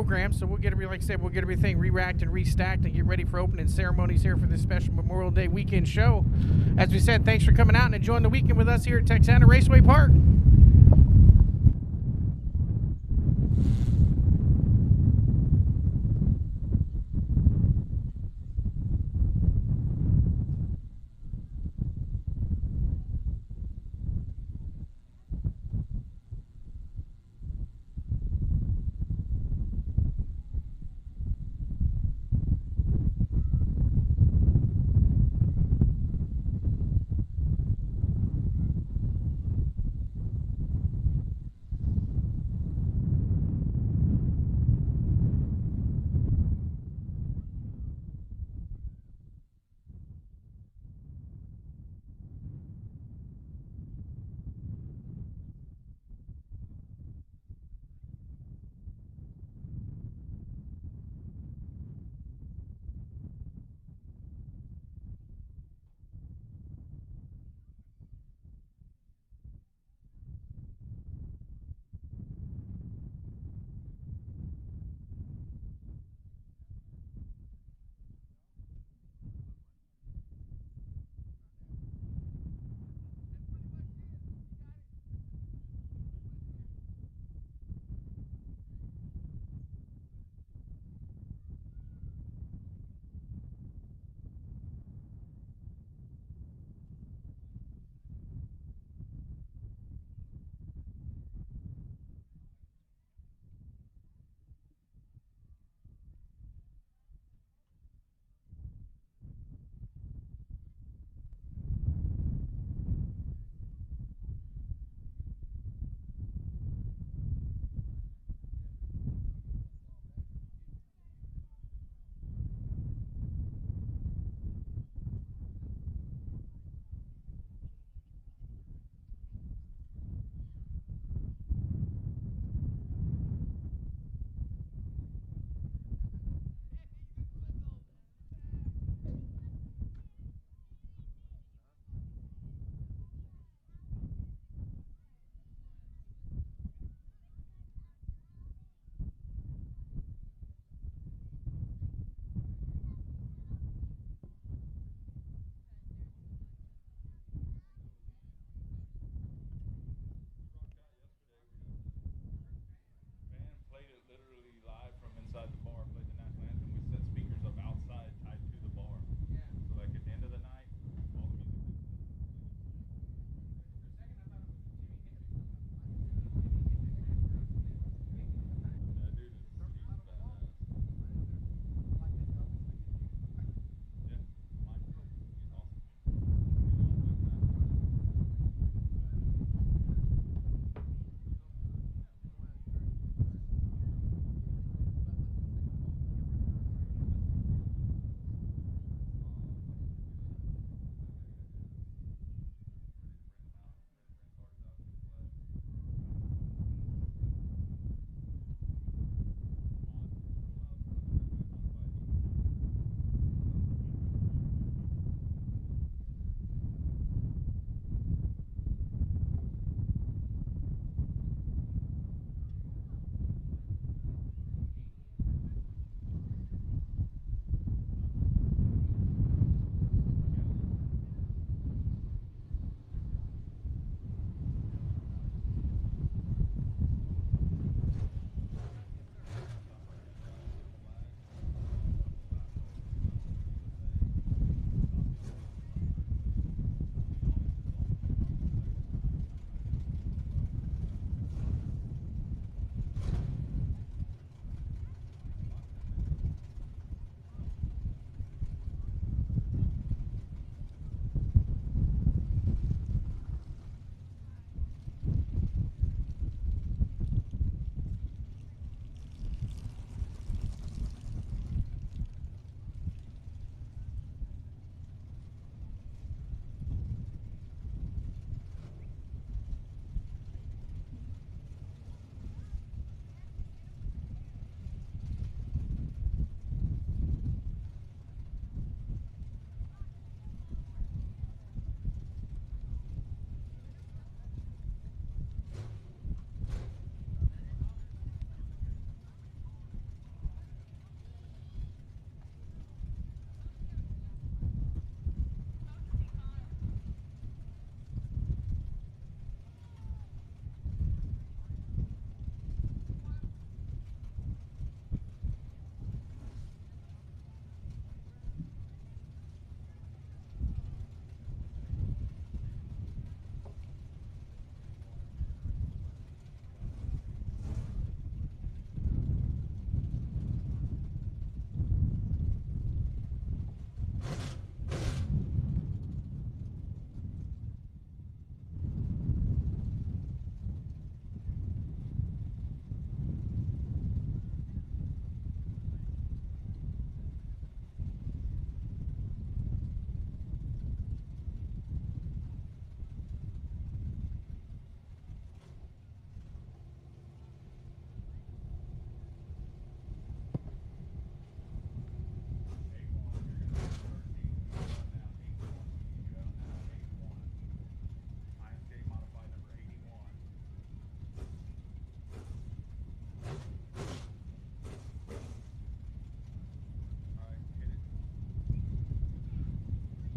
program, so we'll get like I said, we'll get everything re-racked and restacked and get ready for opening ceremonies here for this special Memorial Day weekend show. As we said, thanks for coming out and enjoying the weekend with us here at Texana Raceway Park.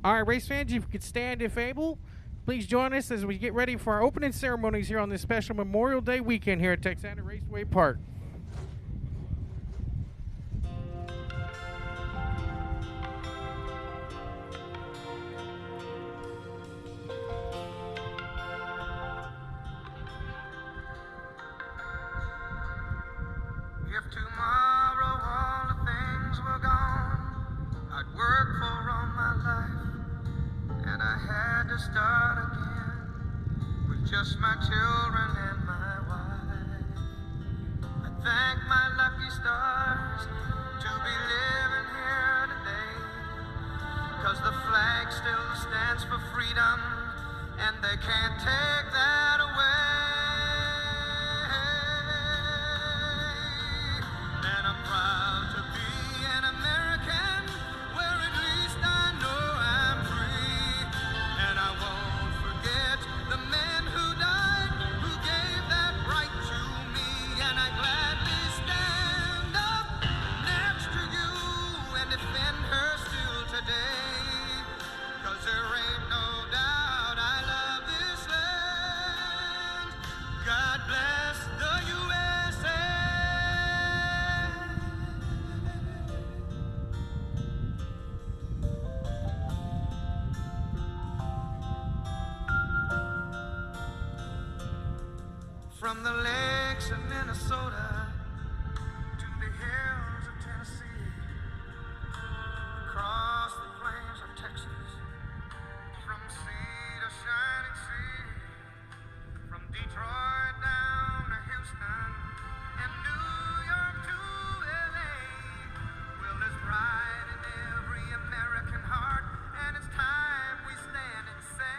All right, race fans, if you could stand if able, please join us as we get ready for our opening ceremonies here on this special Memorial Day weekend here at Texana Raceway Park. If tomorrow all the things were gone I'd worked for all my life, and I had to start again with just my children and my wife. I thank my lucky stars to be living here today, 'cause the flag still stands for freedom, and they can't take that away. And I'm proud to be an American, where at least I know I'm free. And I won't forget the men who died, who gave that right to me. And I gladly stand up next to you and defend her still today. 'Cause there ain't no doubt I love this land. God bless the USA. From the lakes of Minnesota to the hills of Tennessee, across the plains of Texas, from sea to shining sea, from Detroit down to Houston and New York to LA. Well, there's pride in every American heart, and it's time we stand and say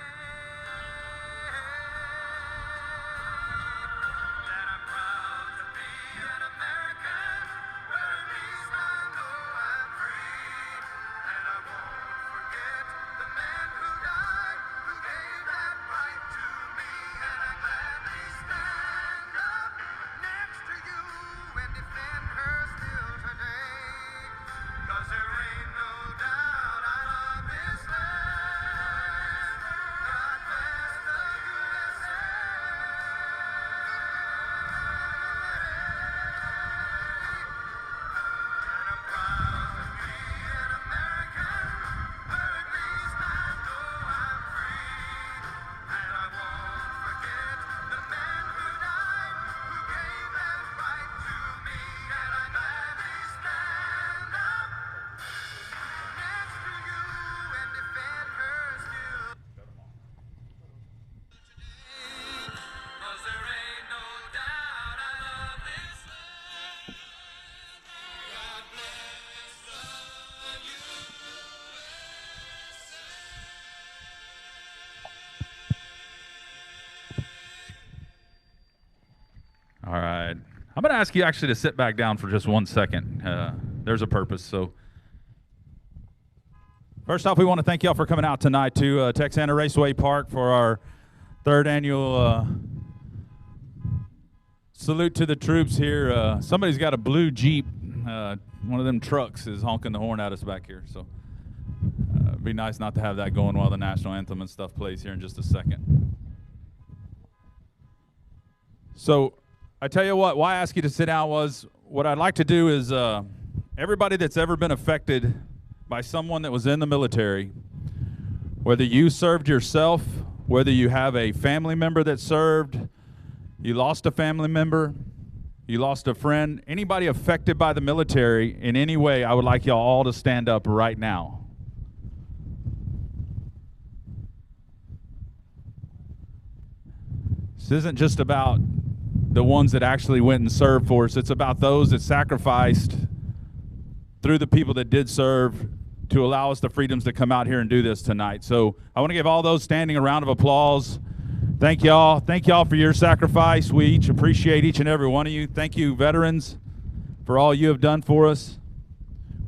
that I'm proud to be an American, where at least I know I'm free. And I won't forget the men who died, who gave that right to me. And I gladly stand up next to you and defend her still today. 'Cause there ain't no doubt I love this land. God bless the USA. And I'm proud to be an American, where at least I know I'm free. And I won't forget the men who died, who gave that right to me. And I gladly stand up next to you and defend her still today. 'Cause there ain't no doubt I love this land. God bless the All right. I'm going to ask you actually to sit back down for just 1 second. There's a purpose. So, first off, we want to thank y'all for coming out tonight to Texana Raceway Park for our third annual salute to the troops here. Somebody's got a blue Jeep. One of them trucks is honking the horn at us back here. So, it'd be nice not to have that going while the national anthem and stuff plays here in just a second. So, I tell you what, why I asked you to sit down was, what I'd like to do is, everybody that's ever been affected by someone that was in the military, whether you served yourself, whether you have a family member that served, you lost a family member, you lost a friend, anybody affected by the military in any way, I would like y'all all to stand up right now. This isn't just about the ones that actually went and served for us. It's about those that sacrificed through the people that did serve to allow us the freedoms to come out here and do this tonight. So I want to give all those standing a round of applause. Thank y'all. Thank y'all for your sacrifice. We each appreciate each and every one of you. Thank you, veterans, for all you have done for us.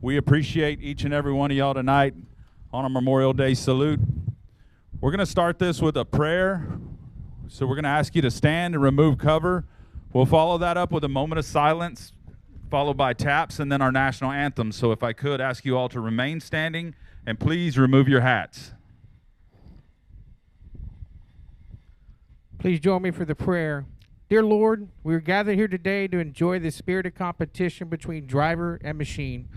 We appreciate each and every one of y'all tonight on our Memorial Day salute. We're going to start this with a prayer. So we're going to ask you to stand and remove cover. We'll follow that up with a moment of silence, followed by taps, and then our national anthem. So if I could ask you all to remain standing And please remove your hats. Please join me for the prayer. Dear Lord, we are gathered here today to enjoy the spirited competition between driver and machine.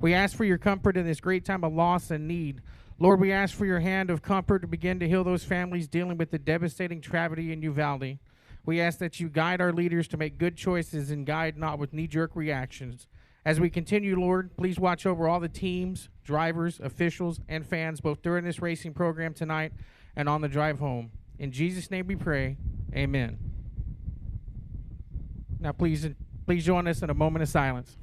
We ask for your comfort in this great time of loss and need. Lord, we ask for your hand of comfort to begin to heal those families dealing with the devastating tragedy in Uvalde. We ask that you guide our leaders to make good choices and guide not with knee-jerk reactions. As we continue, Lord, please watch over all the teams, drivers, officials, and fans, both during this racing program tonight and on the drive home. In Jesus' name we pray, amen. Now please join us in a moment of silence.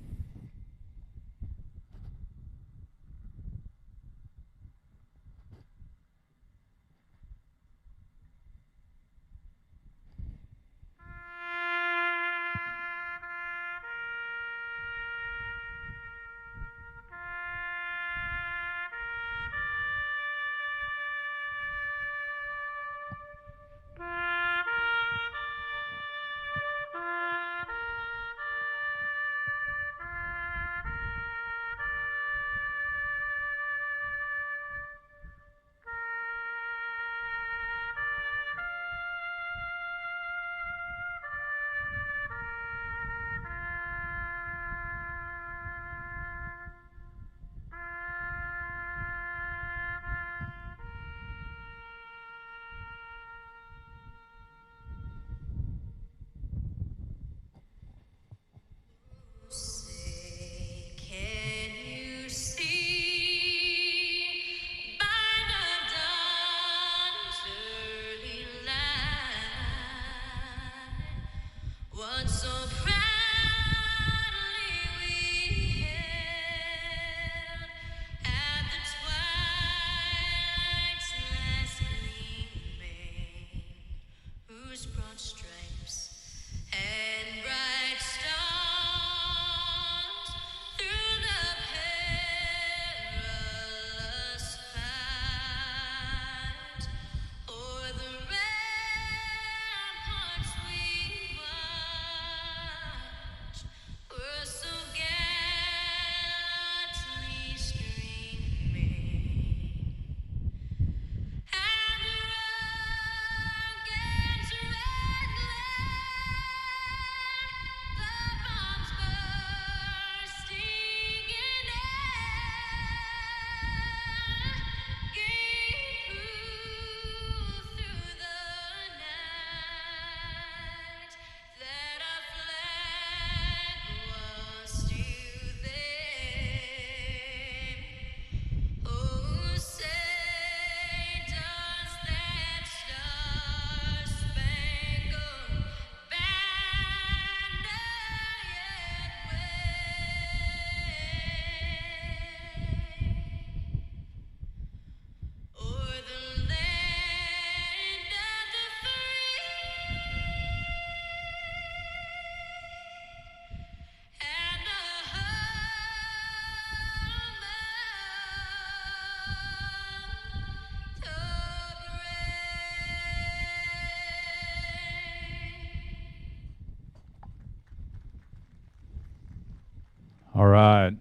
All right.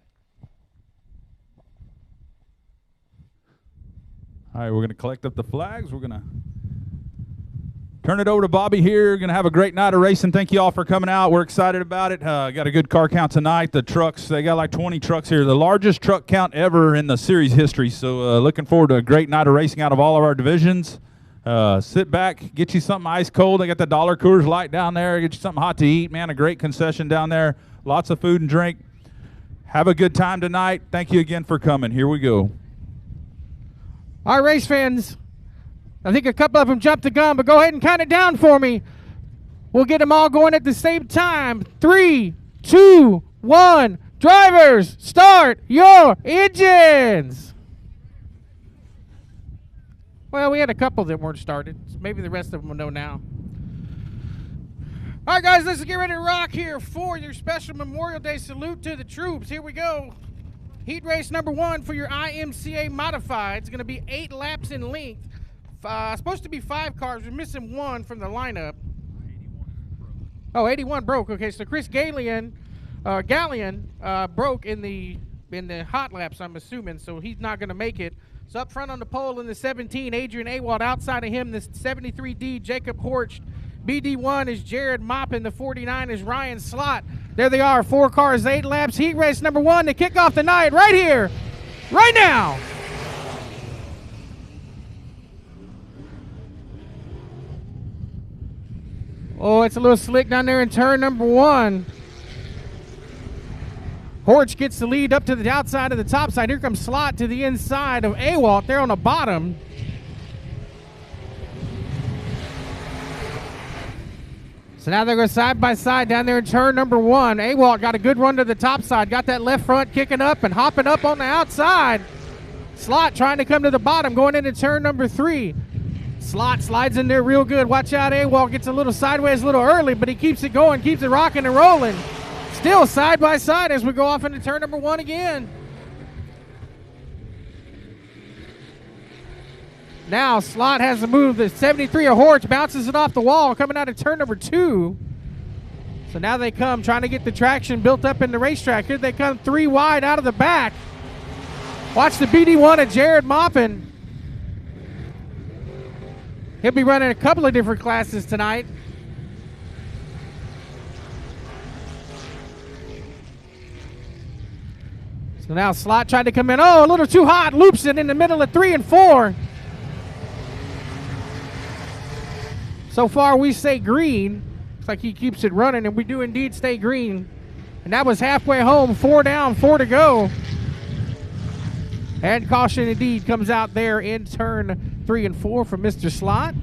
All right, we're going to collect up the flags. We're going to turn it over to Bobby here. We're going to have a great night of racing. Thank you all for coming out. We're excited about it. Got a good car count tonight. The trucks, they got like 20 trucks here. The largest truck count ever in the series history. So looking forward to a great night of racing out of all of our divisions. Sit back, get you something ice cold. They got the $1 Coors Light down there. Get you something hot to eat, man. A great concession down there. Lots of food and drink. Have a good time tonight. Thank you again for coming. Here we go. All right, race fans. I think a couple of them jumped the gun, but go ahead and count it down for me. We'll get them all going at the same time. 3, 2, 1. Drivers, start your engines. Well, we had a couple that weren't started. So maybe the rest of them will know now. All right, guys, let's get ready to rock here for your special Memorial Day salute to the troops. Here we go. Heat race number 1 for your IMCA Modified. It's going to be 8 laps in length. Supposed to be 5 cars. We're missing 1 from the lineup. 81 broke. Okay, so Chris Gallion broke in the in the hot laps, I'm assuming, so he's not going to make it. So up front on the pole in the 17, Adrian Awald. Outside of him, the 73D, Jacob Horch. BD1 is Jared Moppin. The 49 is Ryan Slott. There they are, 4 cars, 8 laps. Heat race number 1 to kick off the night right here, right now. Oh, it's a little slick down there in turn number 1. Horch gets the lead up to the outside of the top side. Here comes Slott to the inside of Awalt there on the bottom. So now they're going side by side down there in turn number 1. Awalt got a good run to the top side. Got that left front kicking up and hopping up on the outside. Slott trying to come to the bottom going into turn number 3. Slott slides in there real good. Watch out, Awalt gets a little sideways a little early, but he keeps it going, keeps it rocking and rolling. Still side by side as we go off into turn number 1 again. Now Slott has to move. The 73 of Horch bounces it off the wall coming out of turn number 2. So now they come trying to get the traction built up in the racetrack. Here they come 3 wide out of the back. Watch the BD1 of Jared Moppin. He'll be running a couple of different classes tonight. So now Slott tried to come in. Oh, a little too hot. Loops it in the middle of 3 and 4. So far we say green. Looks like he keeps it running, and we do indeed stay green. And that was halfway home. 4 down, 4 to go. And caution indeed comes out there in turn 3 and 4 from Mr. Slott.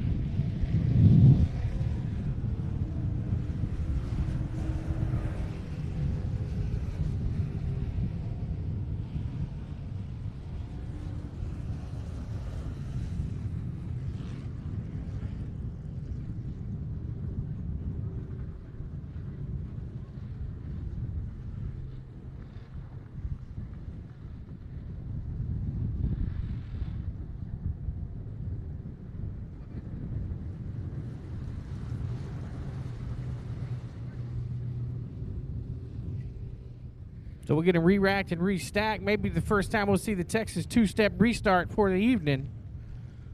So we're getting re-racked and restacked. Maybe the first time we'll see the Texas 2-step restart for the evening.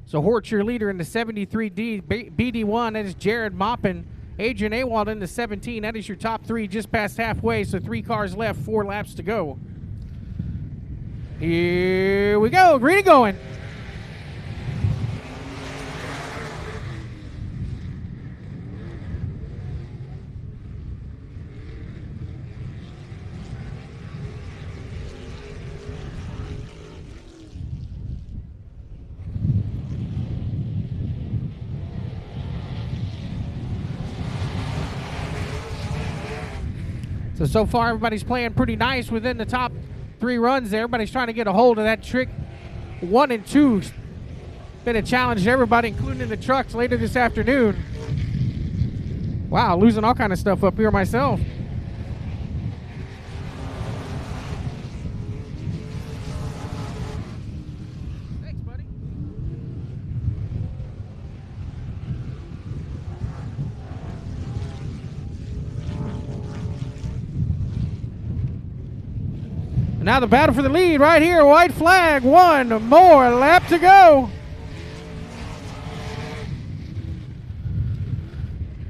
So Horch, your leader in the 73D, BD1, that is Jared Moppin. Adrian Awald in the 17, that is your top 3 just past halfway. So 3 cars left, 4 laps to go. Here we go, green and going. So far, everybody's playing pretty nice within the top 3 runs there. Everybody's trying to get a hold of that trick 1 and 2. Been a challenge to everybody, including the trucks later this afternoon. Wow, losing all kind of stuff up here myself. Thanks, buddy. Now the battle for the lead right here. White flag. 1 more lap to go.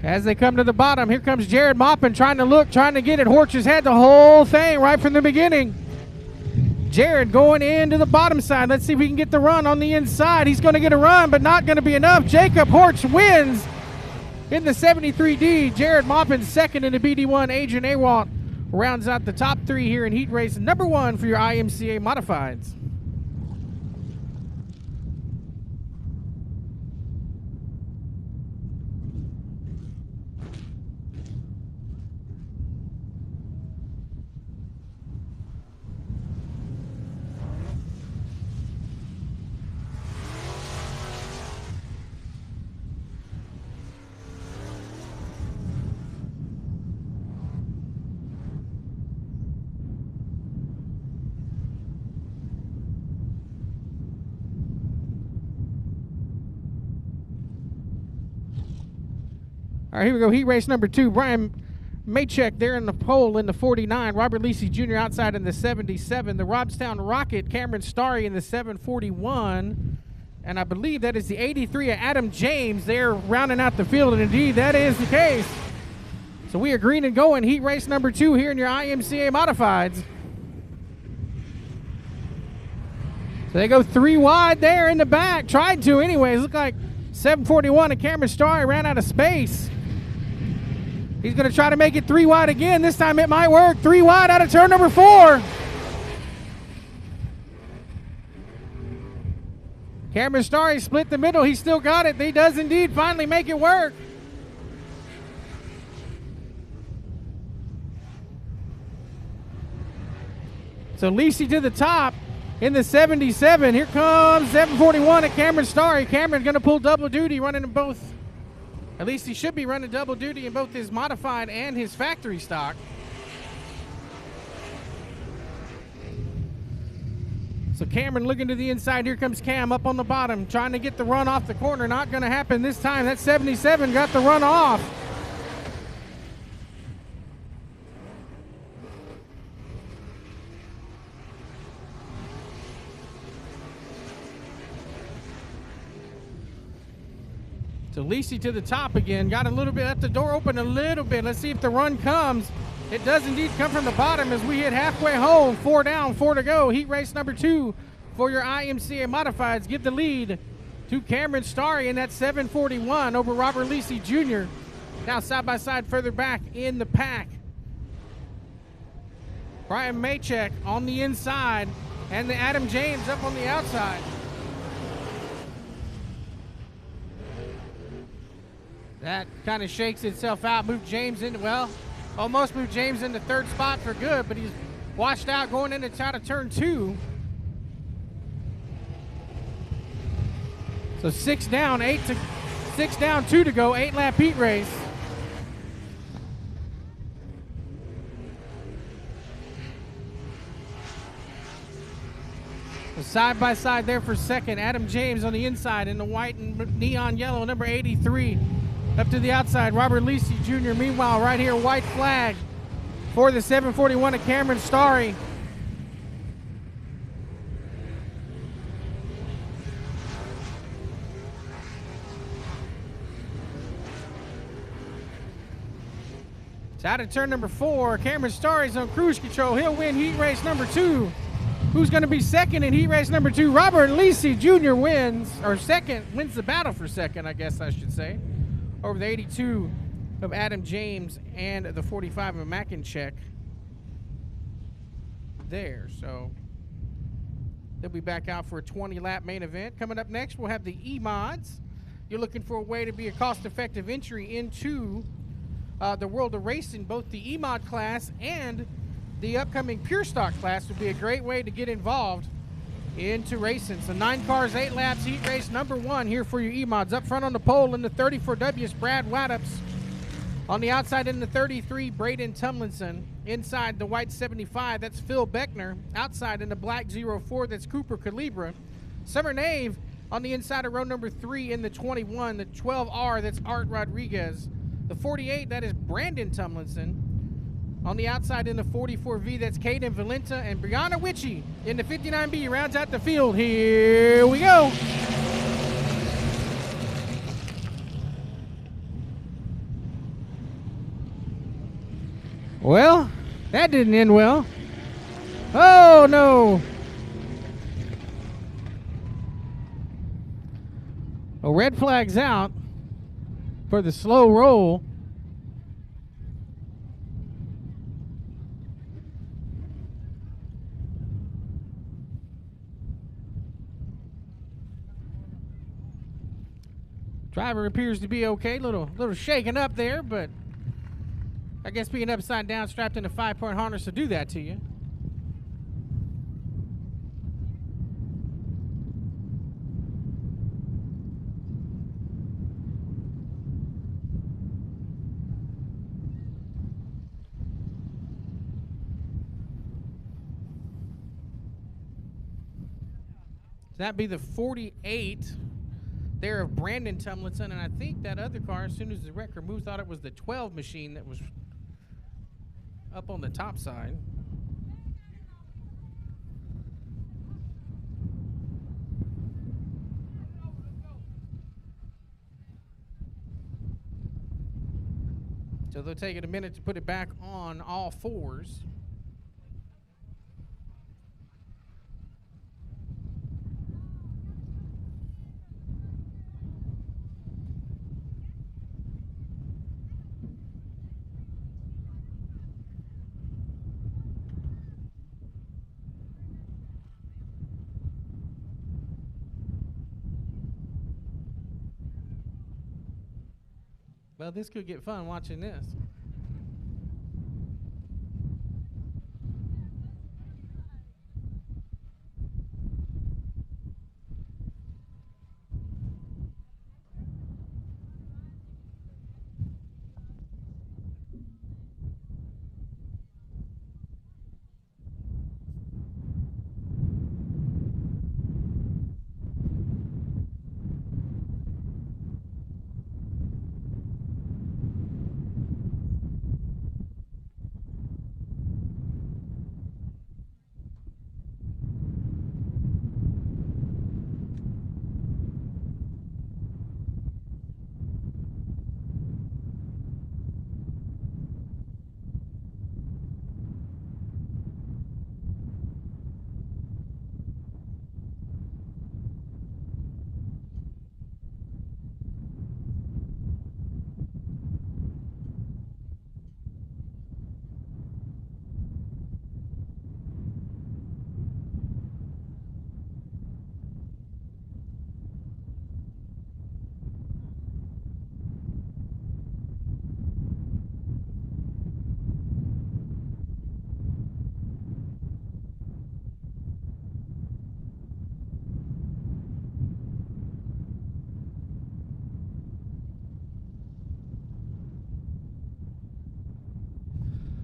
As they come to the bottom, here comes Jared Moppin trying to get it. Horch has had the whole thing right from the beginning. Jared going into the bottom side. Let's see if we can get the run on the inside. He's going to get a run, but not going to be enough. Jacob Horch wins in the 73D. Jared Moppin second in the BD1. Adrian Awalt rounds out the top 3 here in heat race number 1 for your IMCA Modifieds. All right, here we go. Heat race number 2. Brian Maycheck there in the pole in the 49. Robert Lisi Jr. outside in the 77. The Robstown Rocket, Cameron Starry in the 741. And I believe that is the 83 of Adam James there rounding out the field. And indeed, that is the case. So we are green and going. Heat race number 2 here in your IMCA Modifieds. So they go 3 wide there in the back. Tried to anyways. Looked like 741 and Cameron Starry ran out of space. He's going to try to make it 3 wide again. This time it might work. 3 wide out of turn number 4. Cameron Starry split the middle. He still got it. He does indeed finally make it work. So Lisi to the top in the 77. Here comes 741 at Cameron Starry. Cameron going to pull double duty running in both. At least he should be running double duty in both his modified and his factory stock. So Cameron looking to the inside. Here comes Cam up on the bottom, trying to get the run off the corner. Not going to happen this time. That 77 got the run off. So Lisi to the top again. Got a little bit, left the door open a little bit. Let's see if the run comes. It does indeed come from the bottom as we hit halfway home. 4 down, 4 to go. Heat race number 2 for your IMCA Modifieds. Give the lead to Cameron Starry in that 741 over Robert Lisi Jr. Now side by side further back in the pack. Brian Maycheck on the inside and the Adam James up on the outside. That kind of shakes itself out. Moved James into, well, almost moved James into 3rd spot for good, but he's washed out going into out of turn 2. So 6 down, 2 to go, 8-lap heat race. So side by side there for second. Adam James on the inside in the white and neon yellow, number 83. Up to the outside, Robert Lisi Jr. Meanwhile, right here, white flag for the 741 of Cameron Starry. It's out of turn number 4. Cameron Starry's on cruise control. He'll win heat race number 2. Who's going to be second in heat race number 2? Robert Lisi Jr. wins the battle for second, I guess I should say, over the 82 of Adam James and the 45 of Mackencheck there. So they'll be back out for a 20-lap main event. Coming up next, we'll have the E-Mods. You're looking for a way to be a cost-effective entry into the world of racing. Both the E-Mod class and the upcoming Pure Stock class would be a great way to get involved into racing. So 9 cars, 8 laps, heat race number 1 here for your E-Mods. Up front on the pole in the 34W is Brad Waddups. On the outside in the 33, Braden Tumlinson. Inside the white 75, that's Phil Beckner. Outside in the black 04, that's Cooper Calibra. Summer Nave on the inside of row number 3 in the 21, the 12R, that's Art Rodriguez. The 48, that is Brandon Tumlinson. On the outside in the 44V, that's Caden Valenta, and Brianna Witchy in the 59B rounds out the field. Here we go. Well, that didn't end well. Oh, no. A red flag's out for the slow roll. Driver appears to be okay. Little shaken up there, but I guess being upside down, strapped in a 5-point harness will do that to you. That'd be the 48 there of Brandon Tumlinson, and I think that other car, as soon as the wreck removed, thought it was the 12 machine that was up on the top side. So they'll take it a minute to put it back on all fours. Well, this could get fun watching this.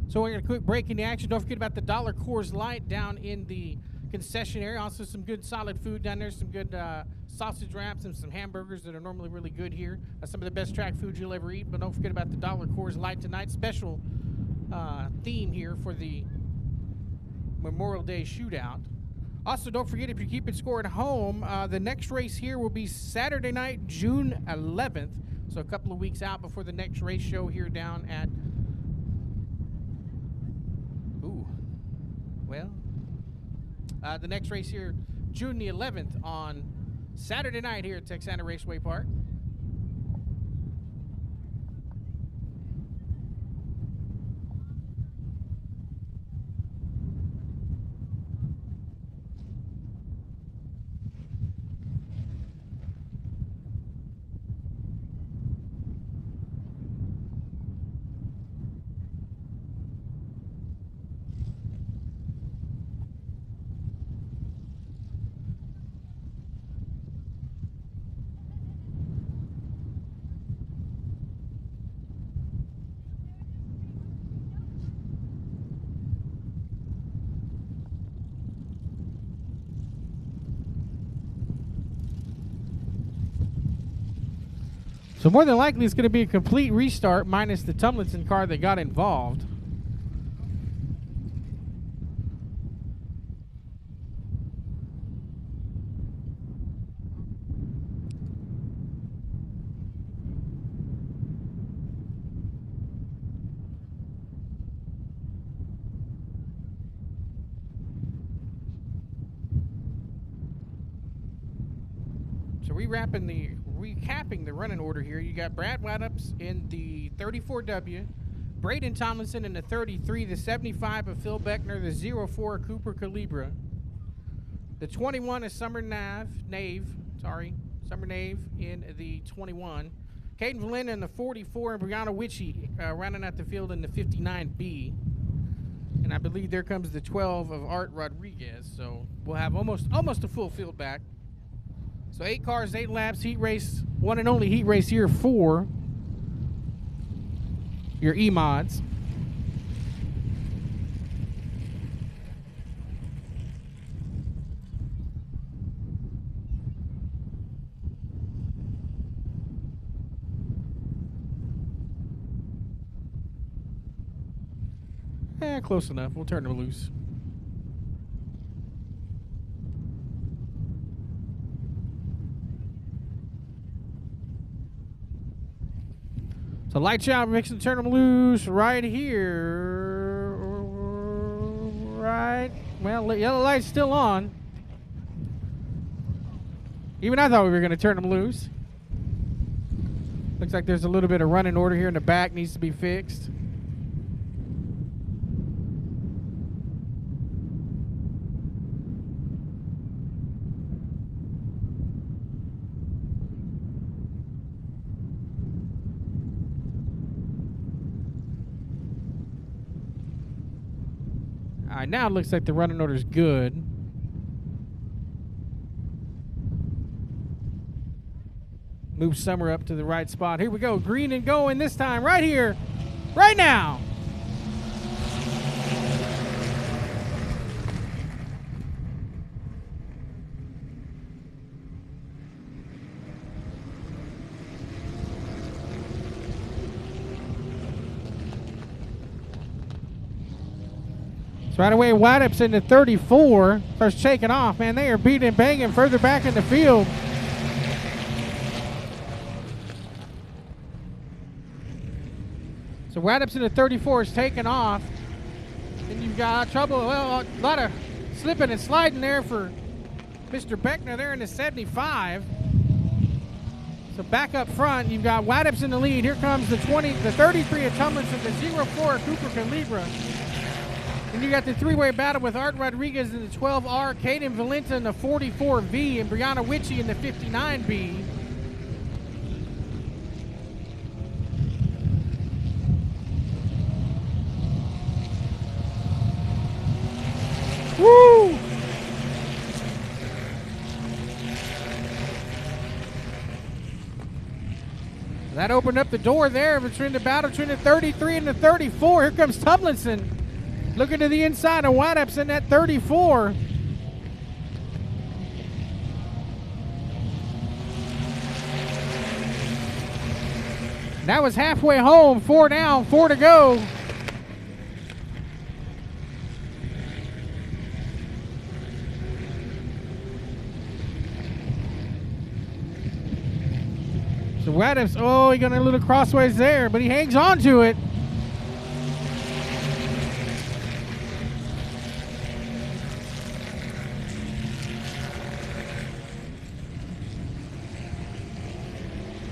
So we're going to quick break in the action. Don't forget about the $1 Coors Light down in the concession area. Also some good solid food down there. Some good sausage wraps and some hamburgers that are normally really good here. Some of the best track food you'll ever eat. But don't forget about the $1 Coors Light tonight. Special theme here for the Memorial Day shootout. Also, don't forget, if you're keeping score at home, the next race here will be Saturday night, June 11th. So a couple of weeks out before the next race show here down at the next race here, June the 11th on Saturday night here at Texana Raceway Park. So more than likely, it's going to be a complete restart minus the Tumlinson car that got involved. So recapping the running order here. You got Brad Waddups in the 34W, Braden Tomlinson in the 33, the 75 of Phil Beckner, the 04 Cooper Calibra, the 21 is Summer Nave in the 21, Caden Valenta in the 44, and Brianna Witchy rounding out the field in the 59B. And I believe there comes the 12 of Art Rodriguez. So we'll have almost a full field back. So 8 cars, 8 laps, heat race, one and only heat race here for your E-Mods. Close enough. We'll turn them loose. So light job, mixing, turn them loose right here. Right. Well, yellow light's still on. Even I thought we were going to turn them loose. Looks like there's a little bit of running order here in the back, needs to be fixed. All right, now it looks like the running order's good. Move Summer up to the right spot. Here we go. Green and going this time. Right here. Right now. So right away, Whiteup's into 34. Starts shaking off, man. They are beating and banging further back in the field. So Whiteup's into 34 is taking off. And you've got trouble, well, a lot of slipping and sliding there for Mr. Beckner there in the 75. So back up front, you've got Whiteup's in the lead. Here comes the 33 of Tomlinson, the 04 Cooper Calibra. And you got the three-way battle with Art Rodriguez in the 12R, Caden Valenta in the 44V, and Brianna Witchy in the 59B. Woo! That opened up the door there between the battle between the 33 and the 34. Here comes Tomlinson. Looking to the inside of Whiteup's in that 34. That was halfway home. 4 down, 4 to go. So Whiteup's, oh, he got a little crossways there, but he hangs on to it.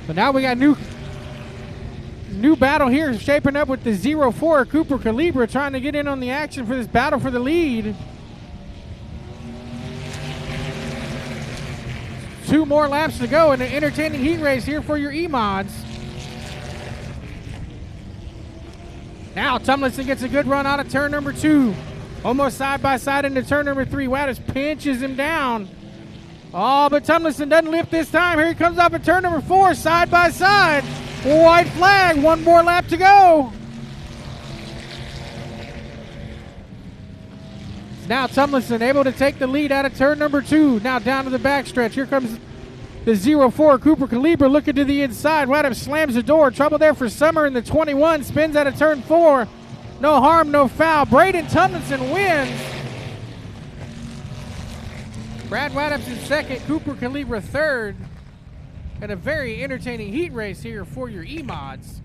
But now we got new battle here shaping up with the 04 Cooper Calibra trying to get in on the action for this battle for the lead. 2 more laps to go in an entertaining heat race here for your E-Mods. Now Tomlinson gets a good run out of turn number 2. Almost side by side into turn number 3. Whiteup's pinches him down. Oh, but Tomlinson doesn't lift this time. Here he comes off at turn number 4, side by side. White flag, 1 more lap to go. Now Tomlinson able to take the lead out of turn number 2. Now down to the backstretch. Here comes the 04 Cooper Calibra looking to the inside. Whiteup slams the door. Trouble there for Summer in the 21. Spins out of turn 4. No harm, no foul. Braden Tomlinson wins. Brad Whiteup's in second, Cooper Calibra third. And a very entertaining heat race here for your E-Mods.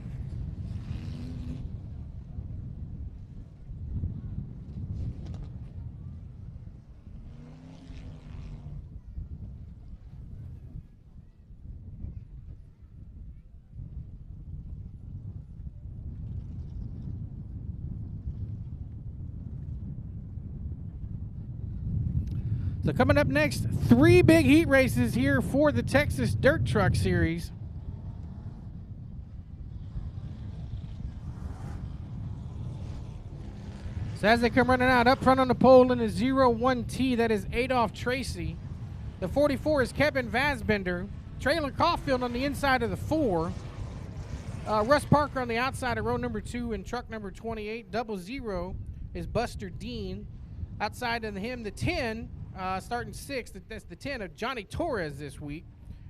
So coming up next, 3 big heat races here for the Texas Dirt Truck Series. So as they come running out, up front on the pole in the 01T, that is Adolph Tracy. The 44 is Kevin Vasbender. Traylon Caulfield on the inside of the 4. Russ Parker on the outside of row number 2 and truck number 28. 00 is Buster Dean. Outside of him, the 10, starting 6th, that's the 10 of Johnny Torres this week.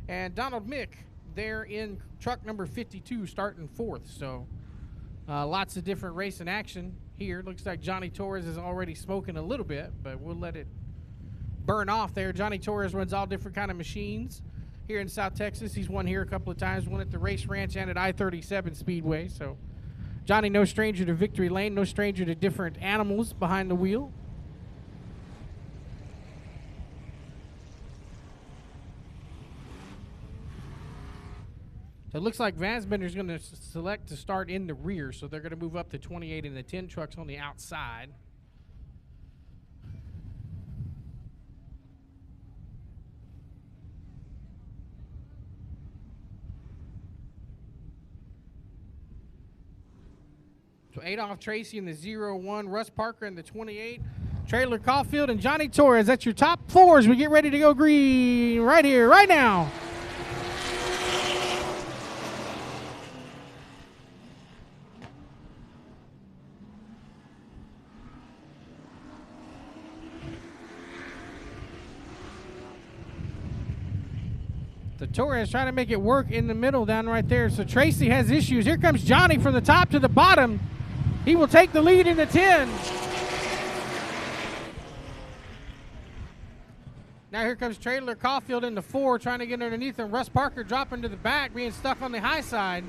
And Donald Mick there in truck number 52, starting 4th. So lots of different racing action here. Looks like Johnny Torres is already smoking a little bit, but we'll let it burn off there. Johnny Torres runs all different kind of machines here in South Texas. He's won here a couple of times, won at the Race Ranch and at I-37 Speedway. So Johnny, no stranger to victory lane, no stranger to different animals behind the wheel. So it looks like Vansbender's going to select to start in the rear, so they're going to move up to 28 and the 10 trucks on the outside. So Adolph Tracy in the 0-1, Russ Parker in the 28, Traylor Caulfield and Johnny Torres. That's your top four as we get ready to go green right here, right now. So Torres trying to make it work in the middle down right there. So Tracy has issues. Here comes Johnny from the top to the bottom. He will take the lead in the 10. Now here comes Traylor Caulfield in the 4, trying to get underneath him. Russ Parker dropping to the back, being stuck on the high side.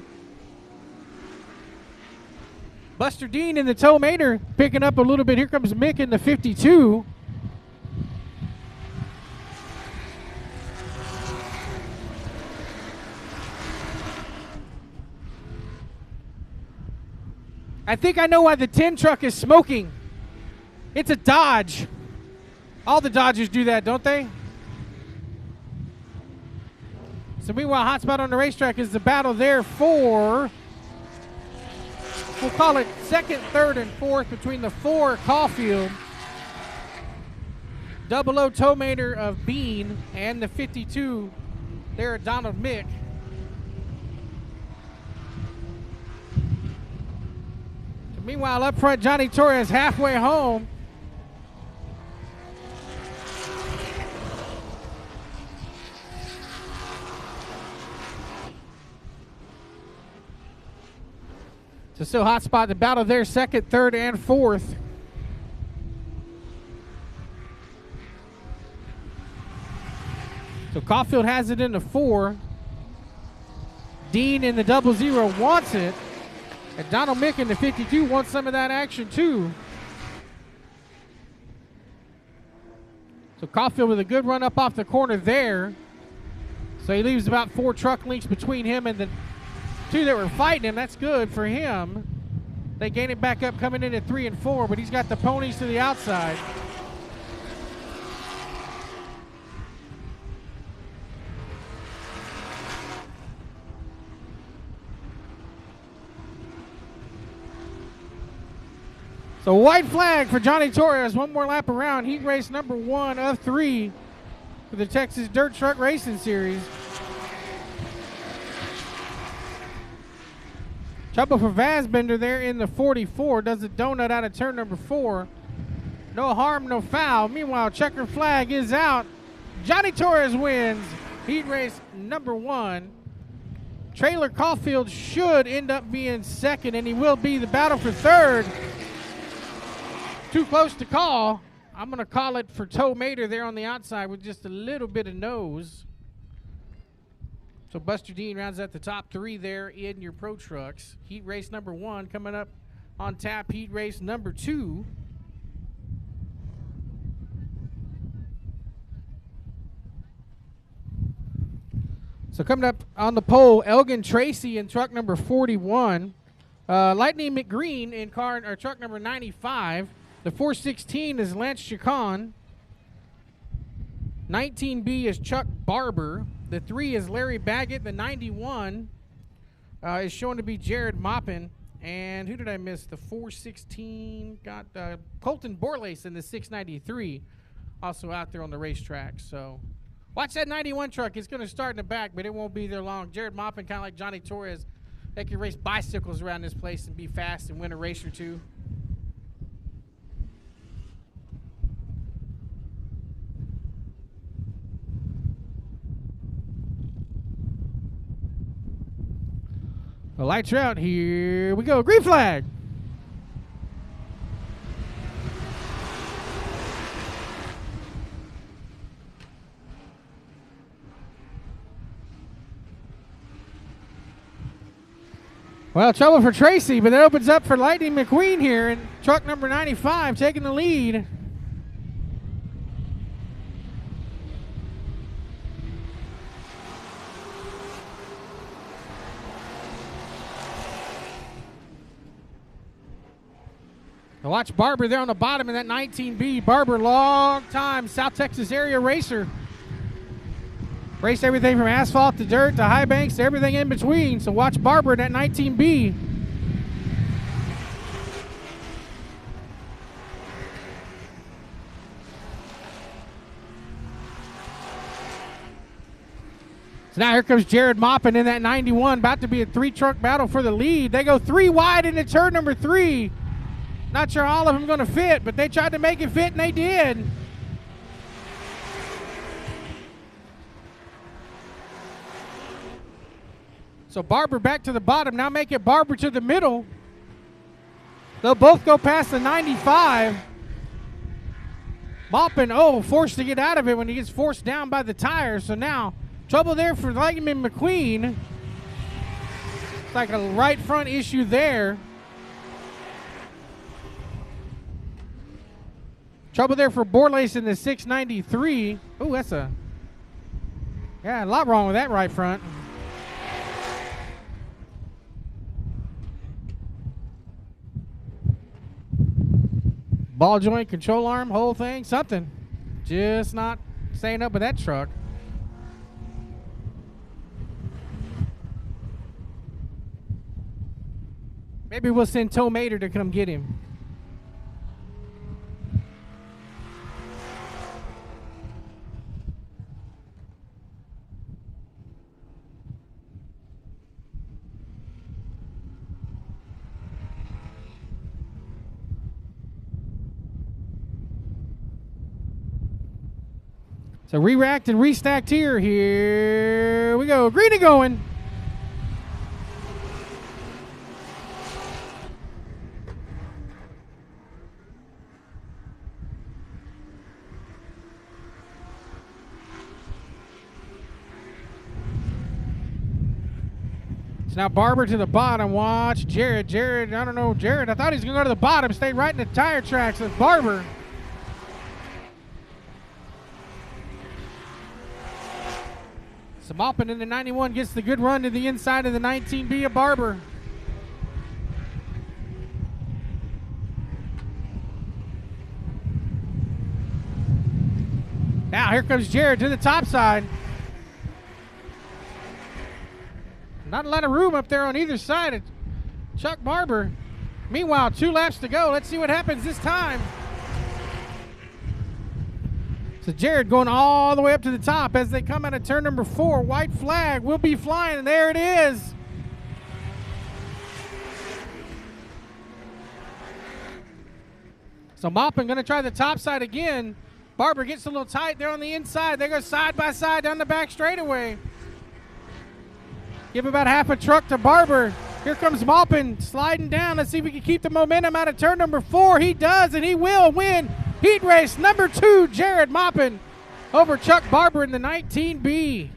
Buster Dean in the tow mater picking up a little bit. Here comes Mick in the 52. I think I know why the 10 truck is smoking. It's a Dodge. All the Dodgers do that, don't they? So meanwhile, hot spot on the racetrack is the battle there for, we'll call it second, third, and fourth between the 4 Caulfield, 00 Tomater of Bean, and the 52 there at Donald Mick. Meanwhile, up front, Johnny Torres halfway home. So still hot spot, the battle there, second, third, and fourth. So Caulfield has it in the 4. Dean in the 00 wants it. And Donald Mick in the 52 wants some of that action too. So Caulfield with a good run up off the corner there. So he leaves about 4 truck lengths between him and the 2 that were fighting him. That's good for him. They gain it back up coming in at 3 and 4, but he's got the ponies to the outside. So white flag for Johnny Torres. One more lap around. Heat race number 1 of 3 for the Texas Dirt Truck Racing Series. Trouble for Vansbender there in the 44. Does a donut out of turn number 4. No harm, no foul. Meanwhile, checker flag is out. Johnny Torres wins heat race number 1. Traylor Caulfield should end up being second, and he will be. The battle for third. Too close to call. I'm going to call it for Tow Mater there on the outside with just a little bit of nose. So Buster Dean rounds out the top 3 there in your Pro Trucks. Heat race number 1 coming up on tap. Heat race number 2. So coming up on the pole, Elgin Tracy in truck number 41. Lightning McGreen in truck number 95. The 416 is Lance Chacon. 19B is Chuck Barber. The 3 is Larry Baggett. The 91 is shown to be Jared Moppin. And who did I miss? The 416 got Colton Borlace in the 693, also out there on the racetrack. So watch that 91 truck. It's going to start in the back, but it won't be there long. Jared Moppin, kind of like Johnny Torres, they can race bicycles around this place and be fast and win a race or two. The lights are out. Here we go. Green flag. Well, trouble for Tracy, but that opens up for Lightning McQueen here, and truck number 95 taking the lead. Now watch Barber there on the bottom in that 19B. Barber, long time South Texas area racer. Raced everything from asphalt to dirt to high banks to everything in between. So watch Barber in that 19B. So now here comes Jared Moppin in that 91. About to be a three-truck battle for the lead. They go three wide into turn number 3. Not sure all of them going to fit, but they tried to make it fit, and they did. So Barber back to the bottom. Now make it Barber to the middle. They'll both go past the 95. Maupin, forced to get out of it when he gets forced down by the tires. So now, trouble there for Lightning McQueen. It's like a right front issue there. Trouble there for Borlace in the 693. Oh, that's a lot wrong with that right front. Ball joint, control arm, whole thing, something. Just not staying up with that truck. Maybe we'll send Toe Mater to come get him. So re-racked and restacked here. Here we go. Greeny going. So now Barber to the bottom. Watch Jared. Jared, I don't know. Jared, I thought he was going to go to the bottom. Stayed right in the tire tracks with Barber. So Maupin in the 91 gets the good run to the inside of the 19B of Barber. Now here comes Jared to the top side. Not a lot of room up there on either side of Chuck Barber. Meanwhile, 2 laps to go. Let's see what happens this time. So Jared going all the way up to the top as they come out of turn number 4. White flag will be flying, and there it is. So Maupin going to try the top side again. Barber gets a little tight there on the inside. They go side by side down the back straightaway. Give about half a truck to Barber. Here comes Maupin sliding down. Let's see if we can keep the momentum out of turn number 4. He does, and he will win heat race number 2, Jared Maupin over Chuck Barber in the 19B.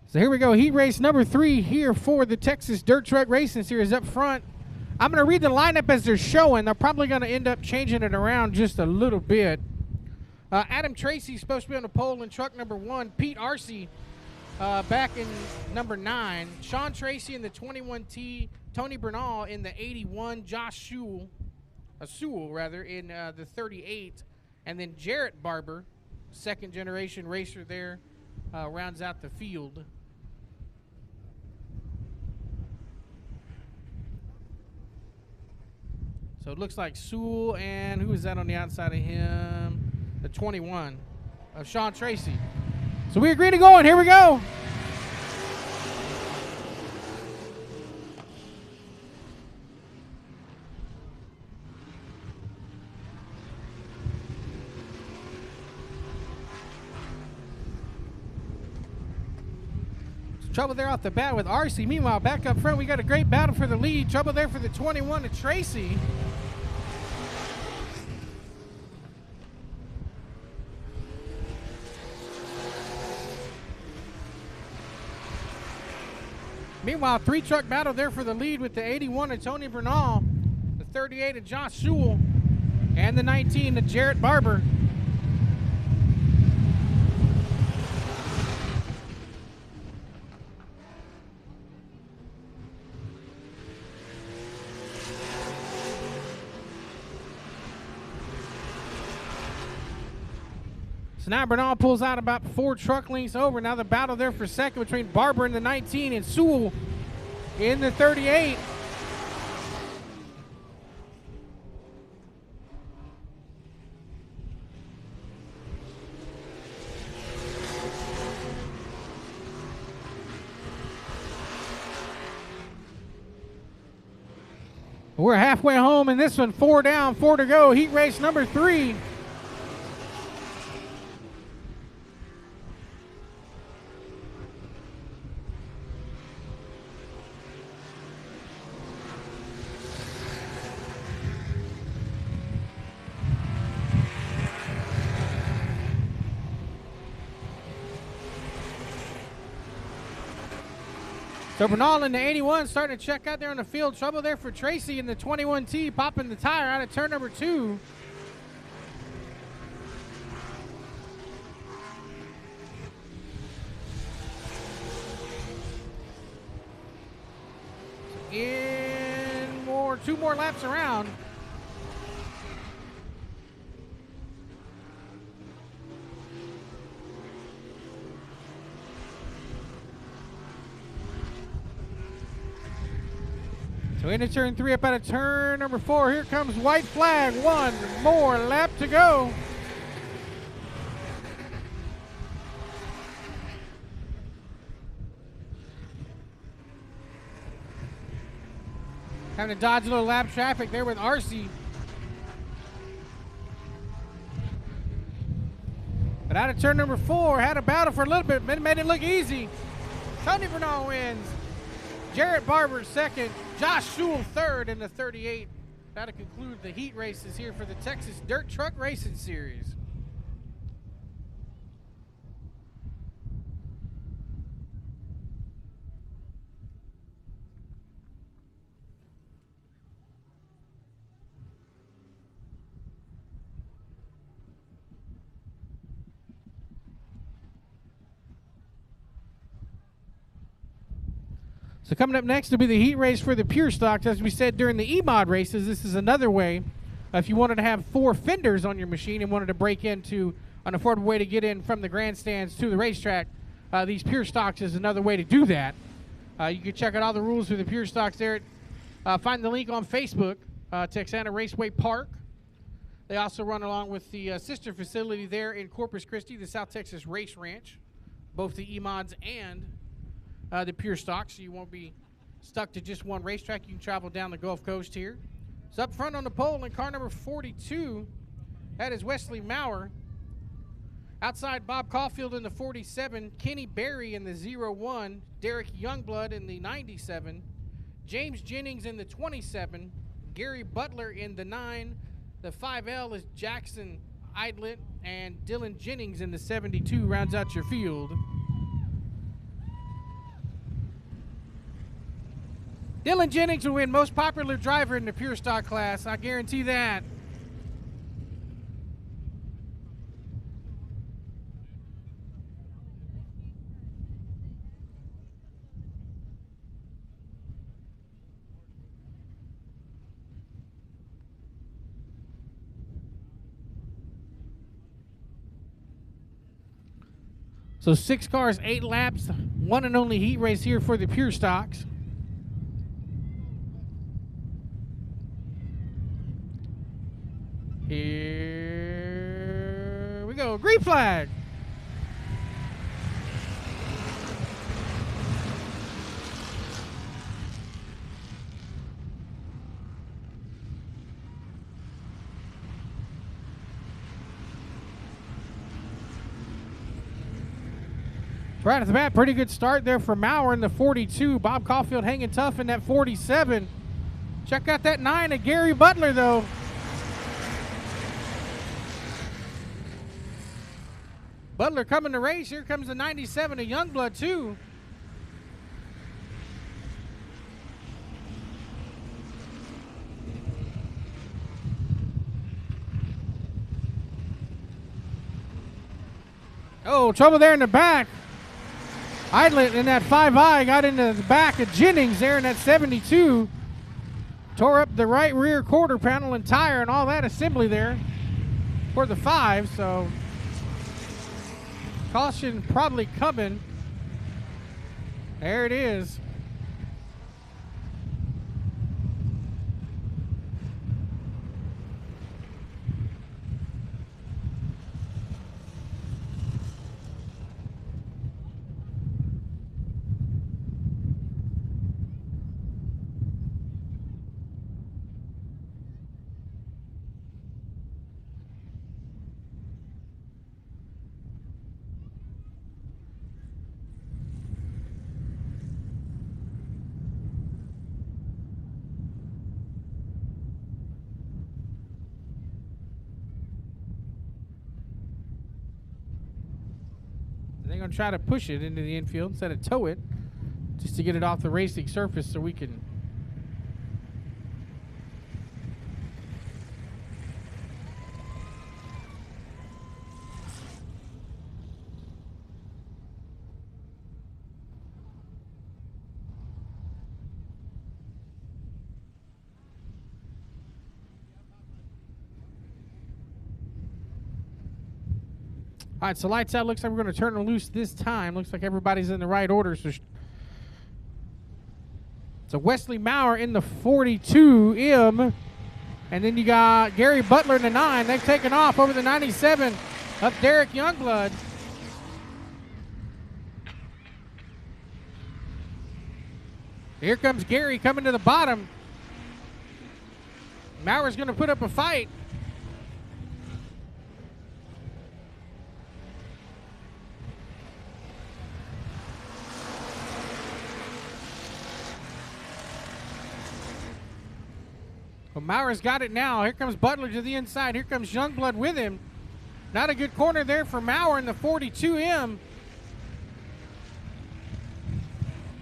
So here we go, heat race number 3 here for the Texas Dirt Truck Racing Series up front. I'm going to read the lineup as they're showing. They're probably going to end up changing it around just a little bit. Adam Tracy's supposed to be on the pole in truck number 1. Pete Arcee back in number 9. Sean Tracy in the 21T. Tony Bernal in the 81. Josh Sewell in the 38. And then Jarrett Barber, second generation racer there, rounds out the field. So it looks like Sewell and who is that on the outside of him? The 21 of Sean Tracy. So we agree to go, and here we go. Trouble there off the bat with RC. Meanwhile, back up front, we got a great battle for the lead. Trouble there for the 21 to Tracy. Meanwhile, 3-truck battle there for the lead with the 81 of Tony Bernal, the 38 of Josh Sewell, and the 19 of Jarrett Barber. So now Bernal pulls out about 4 truck lengths over. Now the battle there for second between Barber in the 19 and Sewell in the 38. We're halfway home in this one. 4 down, 4 to go. Heat race number 3. So Bernal in the 81 starting to check out there on the field. Trouble there for Tracy in the 21T, popping the tire out of turn number 2. In more, 2 more laps around. So into turn 3, up out of turn number 4. Here comes white flag. 1 more lap to go. Having to dodge a little lap traffic there with RC. But out of turn number 4, had a battle for a little bit, but made it look easy. Tony Bernal wins. Jarrett Barber second, Josh Sewell third in the 38. That'll conclude the heat races here for the Texas Dirt Truck Racing Series. So coming up next will be the heat race for the pure stocks. As we said during the E-Mod races, this is another way. If you wanted to have 4 fenders on your machine and wanted to break into an affordable way to get in from the grandstands to the racetrack, these pure stocks is another way to do that. You can check out all the rules for the pure stocks there. Find the link on Facebook, Texana Raceway Park. They also run along with the sister facility there in Corpus Christi, the South Texas Race Ranch, both the E-Mods and the pure stock, so you won't be stuck to just one racetrack. You can travel down the Gulf Coast here. So up front on the pole in car number 42, that is Wesley Maurer. Outside, Bob Caulfield in the 47, Kenny Berry in the 01, Derek Youngblood in the 97, James Jennings in the 27, Gary Butler in the 9, the 5L is Jackson Idlet, and Dylan Jennings in the 72 rounds out your field. Dylan Jennings will win most popular driver in the pure stock class. I guarantee that. So 6 cars, 8 laps, one and only heat race here for the pure stocks. Here we go. Green flag. Right at the bat, pretty good start there for Maurer in the 42. Bob Caulfield hanging tough in that 47. Check out that 9 of Gary Butler, though. Butler coming to race. Here comes the 97 of Youngblood, too. Oh, trouble there in the back. Idlet in that 5i got into the back of Jennings there in that 72. Tore up the right rear quarter panel and tire and all that assembly there for the 5. So caution probably coming. There it is. They're going to try to push it into the infield instead of tow it, just to get it off the racing surface so we can. All right, so lights out. Looks like we're going to turn them loose this time. Looks like everybody's in the right order. So Wesley Maurer in the 42M. And then you got Gary Butler in the 9. They've taken off over the 97 of Derek Youngblood. Here comes Gary coming to the bottom. Maurer's going to put up a fight. Well, Maurer's got it now. Here comes Butler to the inside. Here comes Youngblood with him. Not a good corner there for Maurer in the 42M.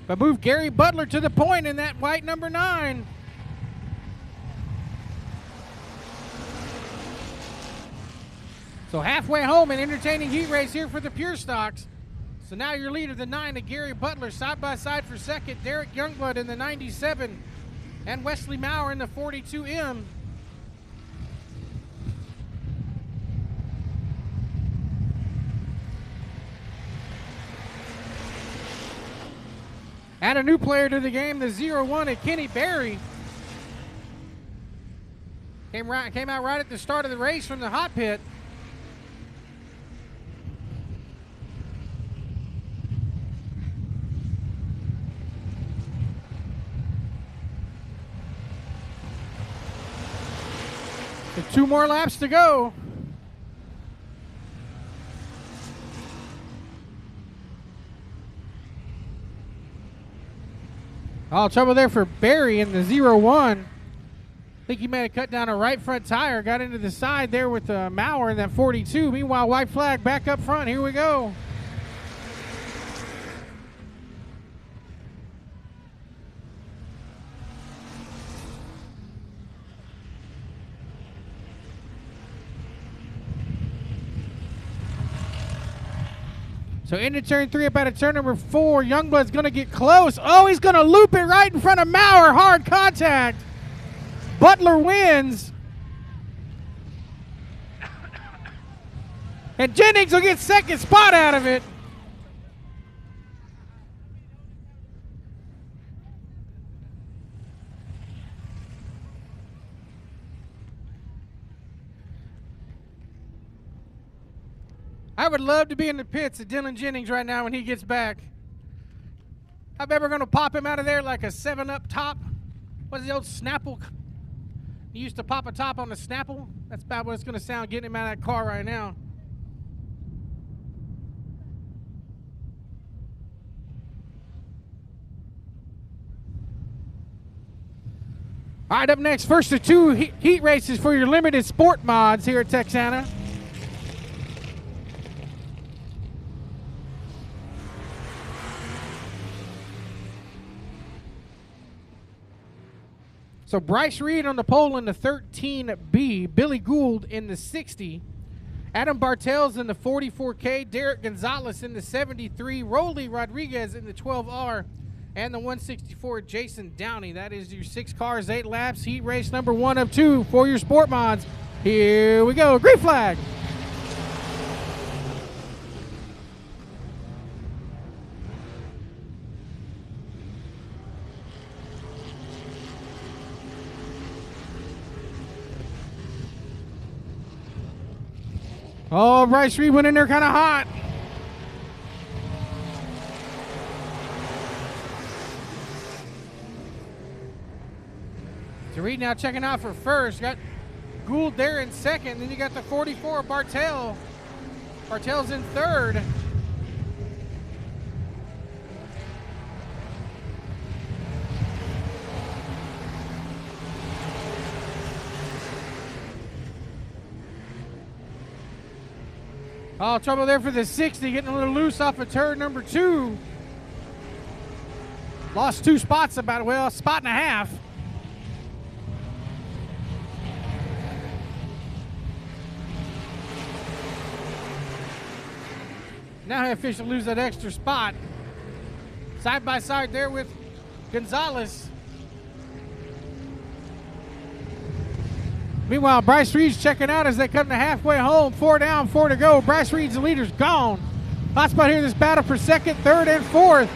But move Gary Butler to the point in that white number 9. So halfway home, an entertaining heat race here for the Pure Stocks. So now your leader, the 9 of Gary Butler, side by side for second. Derek Youngblood in the 97. And Wesley Maurer in the 42M. Add a new player to the game, the 0-1 at Kenny Berry. Came out right at the start of the race from the hot pit. So 2 more laps to go. Oh, trouble there for Barry in the 0-1. I think he may have cut down a right front tire, got into the side there with Maurer in that 42. Meanwhile, white flag back up front. Here we go. So into turn 3, up out of turn number 4. Youngblood's going to get close. Oh, he's going to loop it right in front of Maurer. Hard contact. Butler wins. And Jennings will get second spot out of it. I would love to be in the pits at Dylan Jennings right now when he gets back. I bet we're going to pop him out of there like a 7-Up top. What's the old Snapple? You used to pop a top on the Snapple? That's about what it's going to sound getting him out of that car right now. All right, up next, first of two heat races for your limited sport mods here at Texana. So Bryce Reed on the pole in the 13B, Billy Gould in the 60, Adam Bartels in the 44K, Derek Gonzalez in the 73, Rolly Rodriguez in the 12R, and the 164, Jason Downey. That is your 6 cars, 8 laps, heat race number 1 of 2 for your sport mods. Here we go, green flag. Oh, Bryce Reed went in there kind of hot. So Reed now checking out for first. Got Gould there in second. Then you got the 44, Bartel. Bartel's in third. Oh, trouble there for the 60, getting a little loose off of turn number 2. Lost 2 spots about, well, a spot and a half. Now he officially lose that extra spot. Side by side there with Gonzalez. Meanwhile, Bryce Reed's checking out as they come to halfway home. 4 down, 4 to go. Bryce Reed's the leader's gone. Hot spot here in this battle for second, third, and fourth.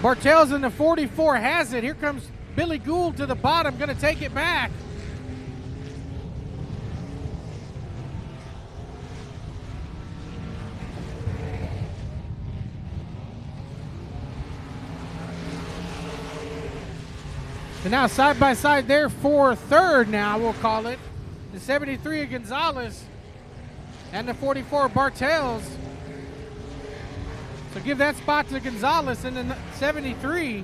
Bartels in the 44 has it. Here comes Billy Gould to the bottom, going to take it back. And now side by side there for third now, we'll call it. The 73 of Gonzalez and the 44 Bartels. So give that spot to Gonzalez in the 73.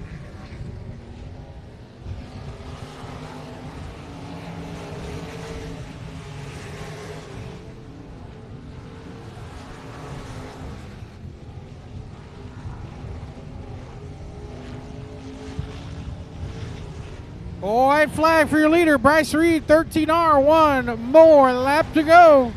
White flag for your leader, Bryce Reed, 13R, 1 more lap to go.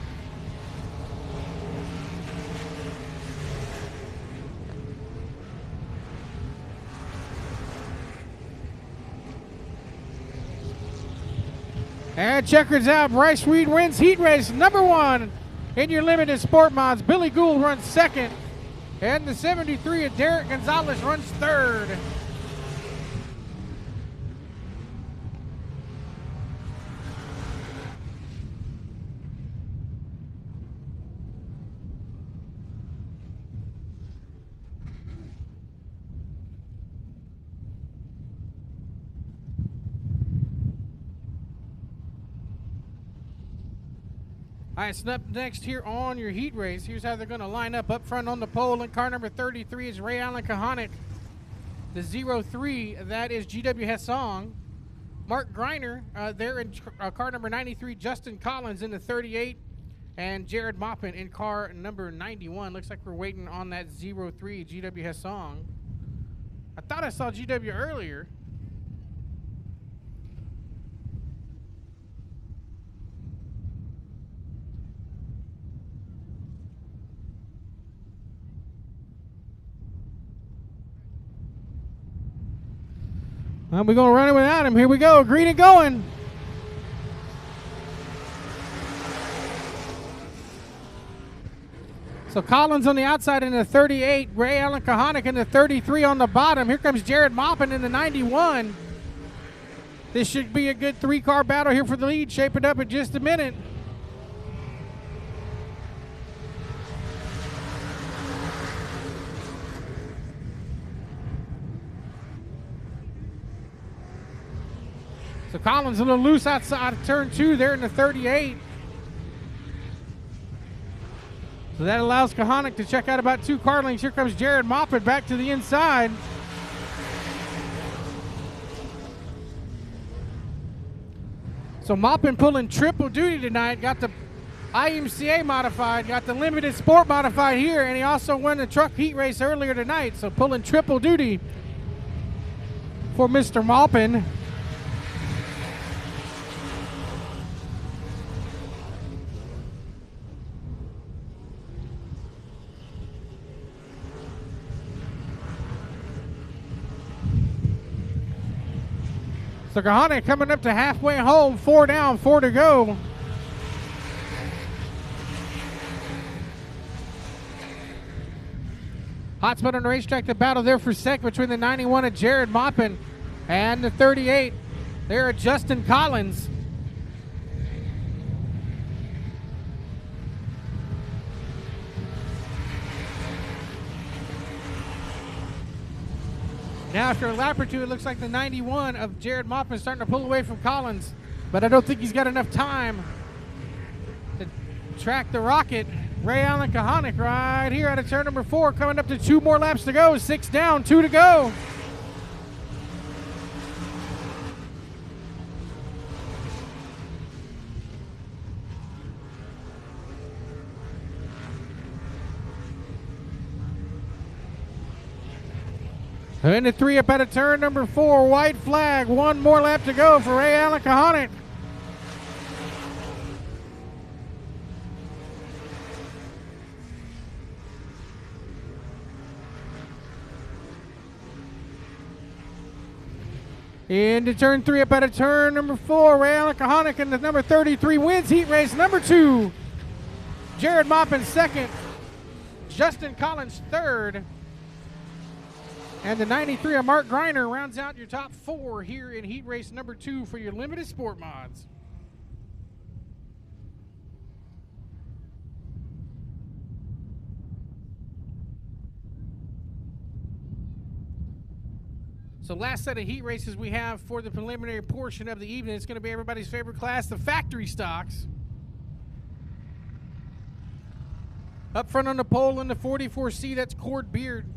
And checkers out, Bryce Reed wins heat race number 1 in your limited sport mods. Billy Gould runs second, and the 73 of Derek Gonzalez runs third. All right, so up next here on your heat race, here's how they're going to line up. Up front on the pole in car number 33 is Ray Allen Kahanic. The 03, that is GW Hessong. Mark Greiner there in car number 93, Justin Collins in the 38, and Jared Moppin in car number 91. Looks like we're waiting on that 03 GW Hessong. I thought I saw GW earlier. Well, we're going to run it without him. Here we go. Green and going. So Collins on the outside in the 38. Ray Allen Kahanic in the 33 on the bottom. Here comes Jared Moppin in the 91. This should be a good 3-car battle here for the lead. Shape it up in just a minute. So Collins a little loose outside of turn 2 there in the 38. So that allows Kahanic to check out about 2 car lengths. Here comes Jared Moppin back to the inside. So Maupin pulling triple duty tonight. Got the IMCA modified, got the limited sport modified here, and he also won the truck heat race earlier tonight. So pulling triple duty for Mr. Maupin. So Kahane coming up to halfway home, 4 down, 4 to go. Hot spot on the racetrack, the battle there for second between the 91 of Jared Maupin and the 38 there at Justin Collins. Now after a lap or two, it looks like the 91 of Jared Maupin is starting to pull away from Collins, but I don't think he's got enough time to track the rocket. Ray Allen Kahanic right here out of turn number 4, coming up to 2 more laps to go. 6 down, 2 to go. Into 3 up out of turn number 4, white flag. 1 more lap to go for Ray Allen Kahanic. Into turn 3 up out of turn number 4, Ray Allen Kahanic in the number 33 wins heat race number 2. Jared Maupin second, Justin Collins third, and the 93 of Mark Greiner rounds out your top 4 here in heat race number 2 for your limited sport mods. So last set of heat races we have for the preliminary portion of the evening. It's going to be everybody's favorite class, the factory stocks. Up front on the pole in the 44C, that's Cord Beard.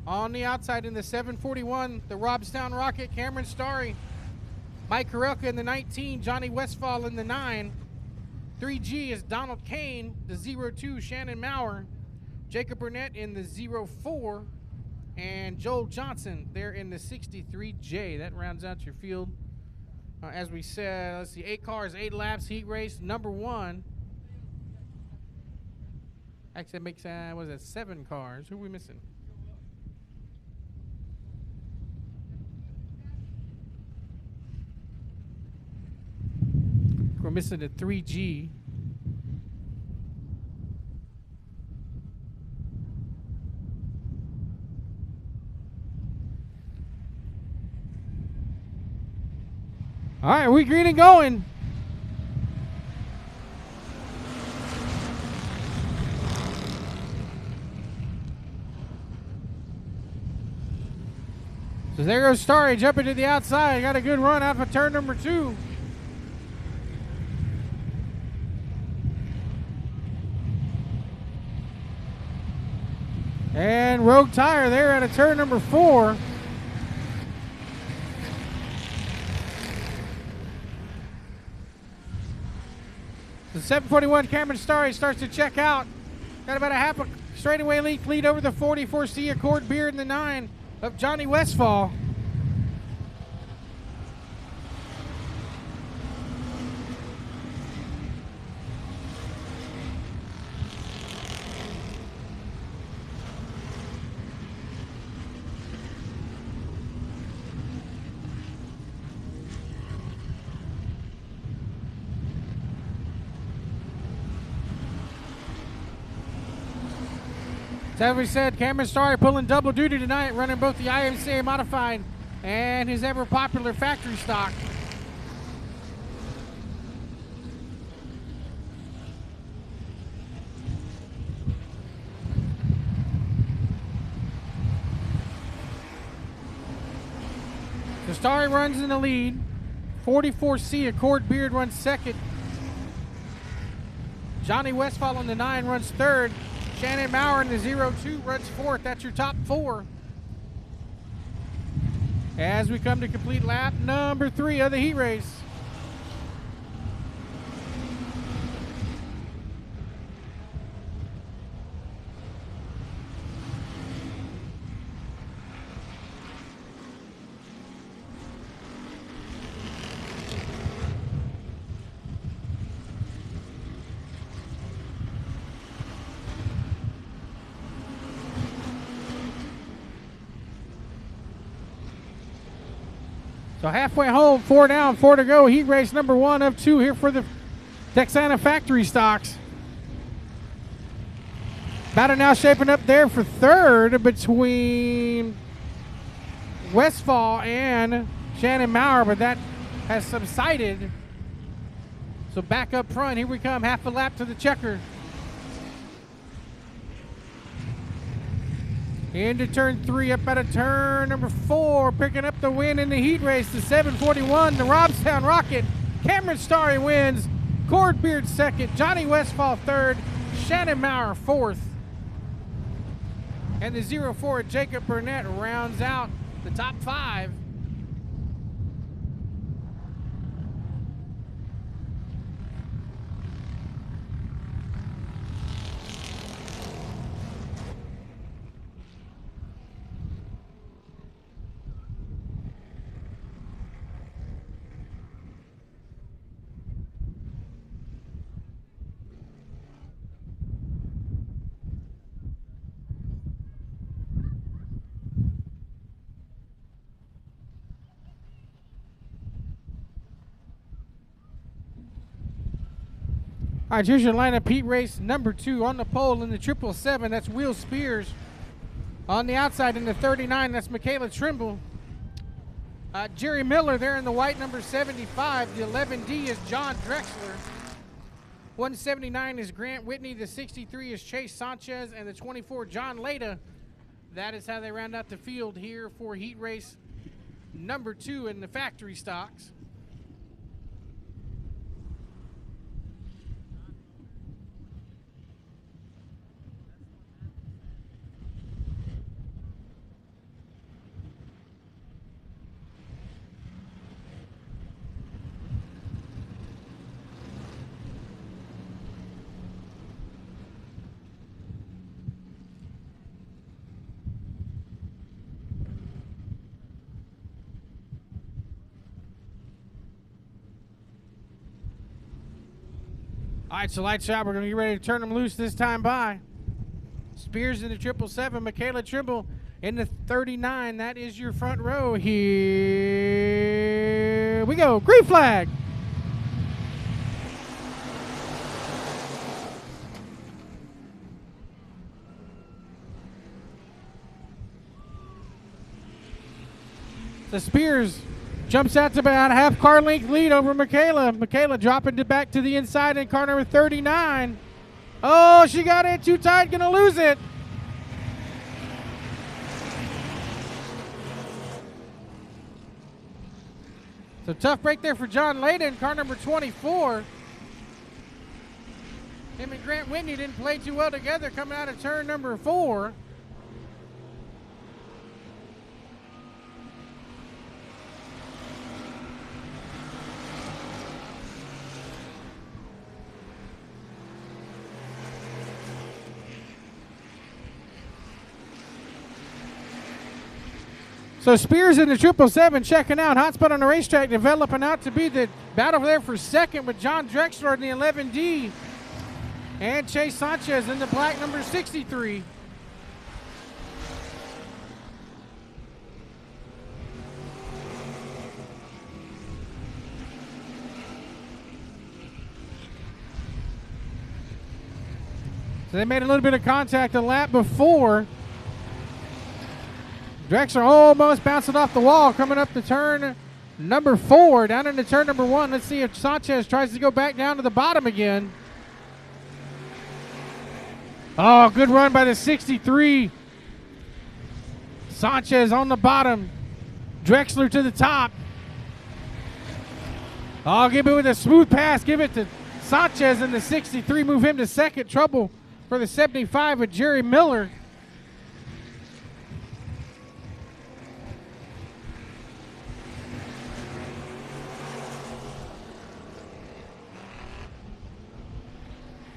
On the outside in the 741, the Robstown Rocket, Cameron Starry. Mike Karelka in the 19, Johnny Westfall in the 9. 3G is Donald Kane, the 02, Shannon Maurer. Jacob Burnett in the 04. And Joel Johnson there in the 63J. That rounds out your field. As we said, let's see, 8 cars, 8 laps, heat race, number 1. Actually, that makes, what is that, 7 cars. Who are we missing? We're missing the 3G. All right, we green and going. So there goes Starry jumping to the outside. Got a good run out of turn number 2. And Rogue Tire there out of turn number 4. The 741 Cameron Starry starts to check out. Got about a half a straightaway lead over the 44C Accord Beard in the 9 of Johnny Westfall. As we said, Cameron Starry pulling double duty tonight, running both the IMCA modified and his ever popular factory stock. So Starry runs in the lead. 44C Accord Beard runs second. Johnny Westfall on the 9 runs third. Shannon Maurer in the 02 runs 4th. That's your top 4. As we come to complete lap number 3 of the heat race. So halfway home, 4 down, 4 to go. Heat race number 1 of 2 here for the Texana factory stocks. Battle now shaping up there for third between Westfall and Shannon Maurer, but that has subsided. So back up front, here we come, half a lap to the checker. Into turn 3, up out of turn number 4, picking up the win in the heat race, the 741, the Robstown Rocket. Cameron Starry wins, Cord Beard second, Johnny Westfall third, Shannon Maurer fourth. And the 04 Jacob Burnett rounds out the top 5. All right, here's your lineup. Heat race number 2 on the pole in the 777. That's Will Spears. On the outside in the 39, that's Michaela Trimble. Jerry Miller there in the white, number 75. The 11D is John Drexler. 179 is Grant Whitney. The 63 is Chase Sanchez. And the 24, John Leda. That is how they round out the field here for heat race number 2 in the factory stocks. All right, so lights out. We're going to get ready to turn them loose this time by. Spears in the 777. Michaela Trimble in the 39. That is your front row. Here we go. Green flag. So Spears jumps out to about a half car length lead over Michaela. Michaela dropping it back to the inside in car number 39. Oh, she got in too tight, gonna lose it. So tough break there for John Leda in car number 24. Him and Grant Whitney didn't play too well together coming out of turn number 4. So Spears in the 777 checking out. Hot spot on the racetrack, developing out to be the battle there for second with John Drexler in the 11D. And Chase Sanchez in the black number 63. So they made a little bit of contact a lap before. Drexler almost bounced it off the wall coming up to turn number 4. Down into turn number 1. Let's see if Sanchez tries to go back down to the bottom again. Oh, good run by the 63. Sanchez on the bottom. Drexler to the top. Oh, give it with a smooth pass. Give it to Sanchez in the 63. Move him to second. Trouble for the 75 with Jerry Miller.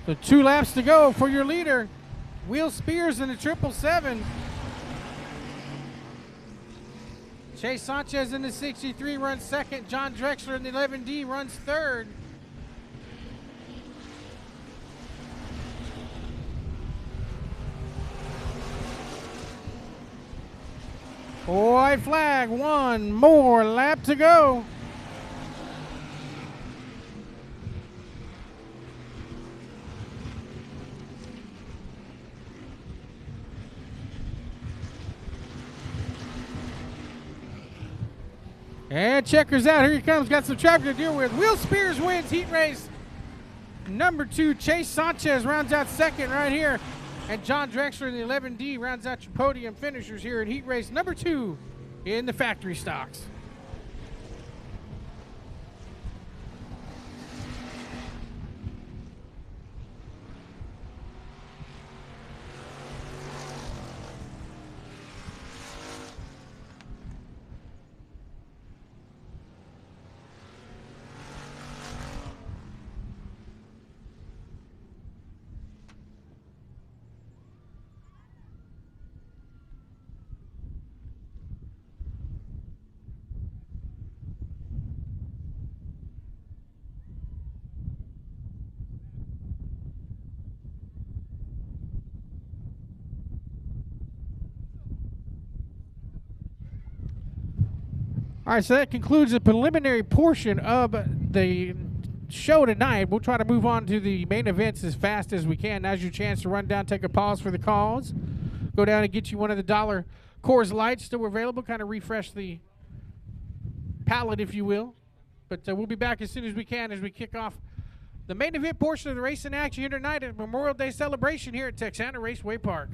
So 2 laps to go for your leader, Will Spears in the 777. Chase Sanchez in the 63 runs second. John Drexler in the 11D runs third. White flag, one more lap to go. And checkers out. Here he comes. Got some traffic to deal with. Will Spears wins heat race number 2. Chase Sanchez rounds out second right here. And John Drexler in the 11D rounds out your podium finishers here in heat race number 2 in the factory stocks. All right, so that concludes the preliminary portion of the show tonight. We'll try to move on to the main events as fast as we can. Now's your chance to run down, take a pause for the calls. Go down and get you one of the dollar Coors Lights still available, kind of refresh the palate, if you will. But we'll be back as soon as we can as we kick off the main event portion of the racing action here tonight at Memorial Day celebration here at Texana Raceway Park.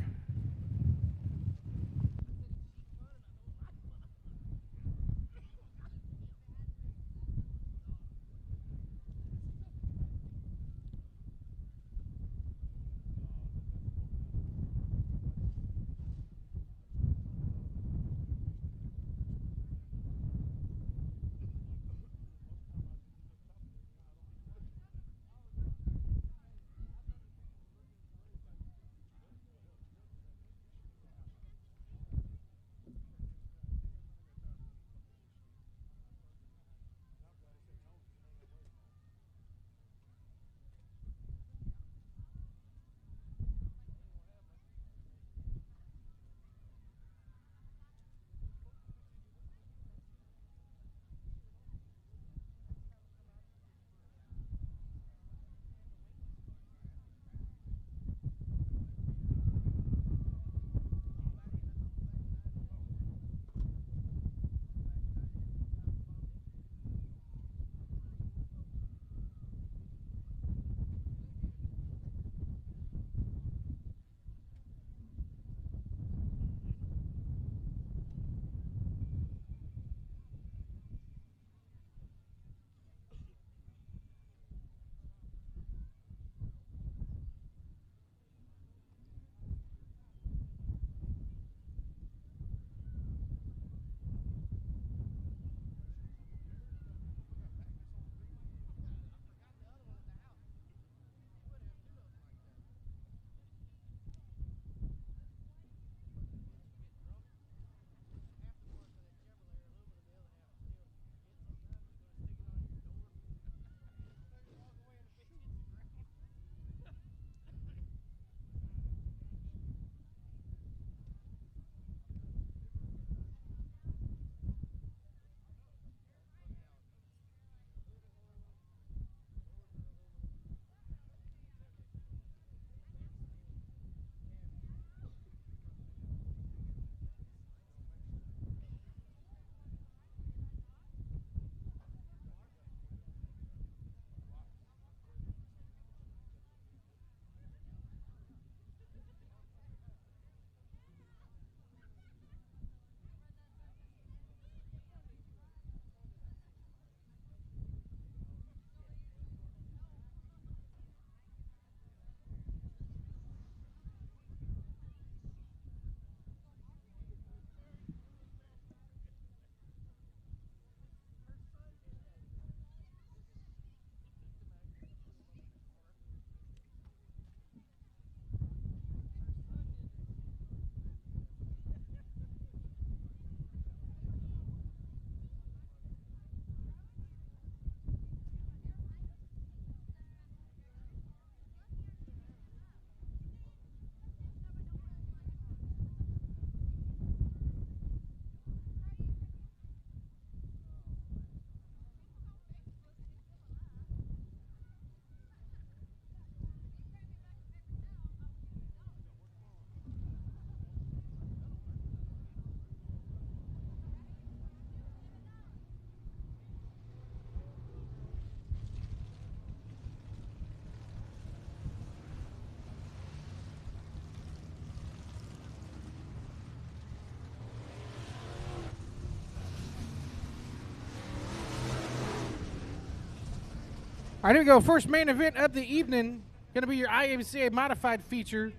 All right, here we go. First main event of the evening. Going to be your IMCA modified feature.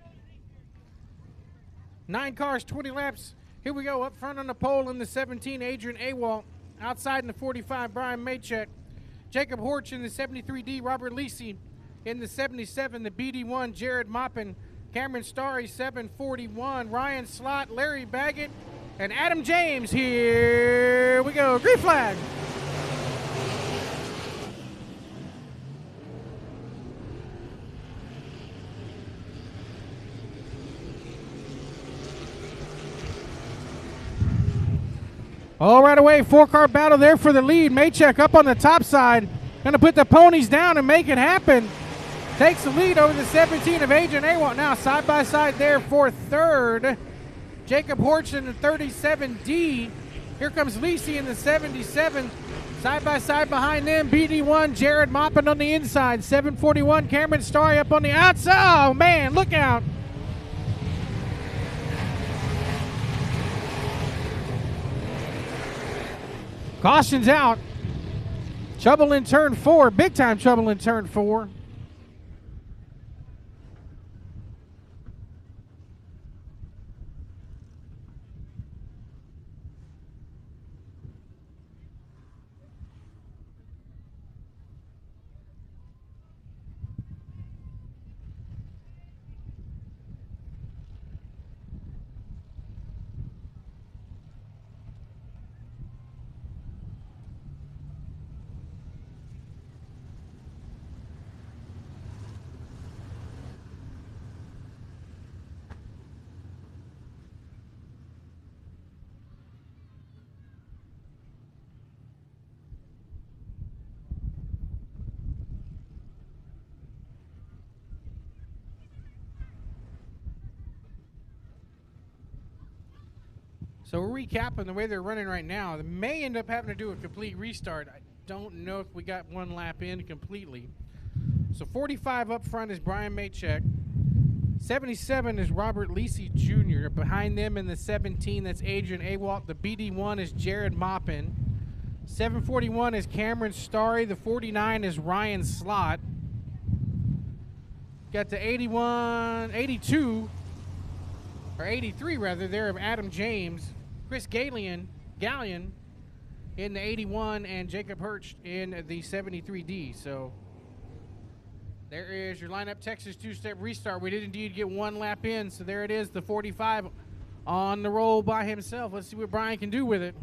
9 cars, 20 laps. Here we go. Up front on the pole in the 17, Adrian Awalt. Outside in the 45, Brian Maychek. Jacob Horch in the 73D, Robert Lisi. In the 77, the BD1, Jared Moppin. Cameron Starry, 741. Ryan Slott, Larry Baggett, and Adam James. Here we go. Green flag. All right away, 4-car battle there for the lead. Maychek up on the top side. Going to put the ponies down and make it happen. Takes the lead over the 17 of Adrian Awalt. Now side by side there for third. Jacob Horch in the 37D. Here comes Lisi in the 77. Side by side behind them, BD1, Jared Moppin on the inside. 741, Cameron Starry up on the outside. Oh man, look out. Caution's out. Trouble in turn 4. Big time trouble in turn 4. So we're recapping the way they're running right now. They may end up having to do a complete restart. I don't know if we got one lap in completely. So 45 up front is Brian Maychek. 77 is Robert Lisi Jr. Behind them in the 17, that's Adrian Awalt. The BD1 is Jared Moppin. 741 is Cameron Starry. The 49 is Ryan Slott. Got the 82, or 83 rather, there of Adam James. Chris Gallion in the 81, and Jacob Hirsch in the 73D. So there is your lineup Texas two-step restart. We did indeed get one lap in, so there it is, the 45 on the roll by himself. Let's see what Brian can do with it.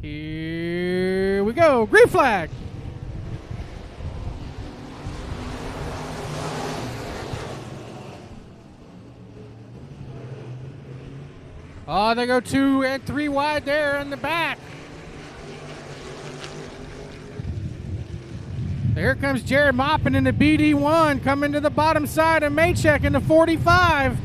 Here we go, green flag. Oh, they go 2 and 3 wide there in the back. Here comes Jared Moppin in the BD1, coming to the bottom side of Maychek in the 45.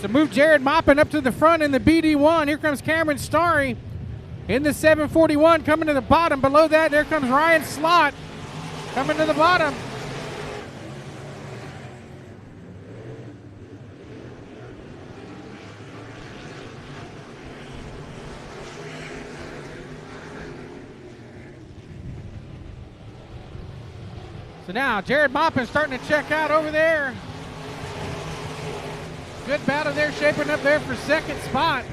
So move Jared Moppin up to the front in the BD1. Here comes Cameron Starry in the 741, coming to the bottom. Below that, there comes Ryan Slott coming to the bottom. So now Jared Moppin starting to check out over there. Good battle there, shaping up there for second spot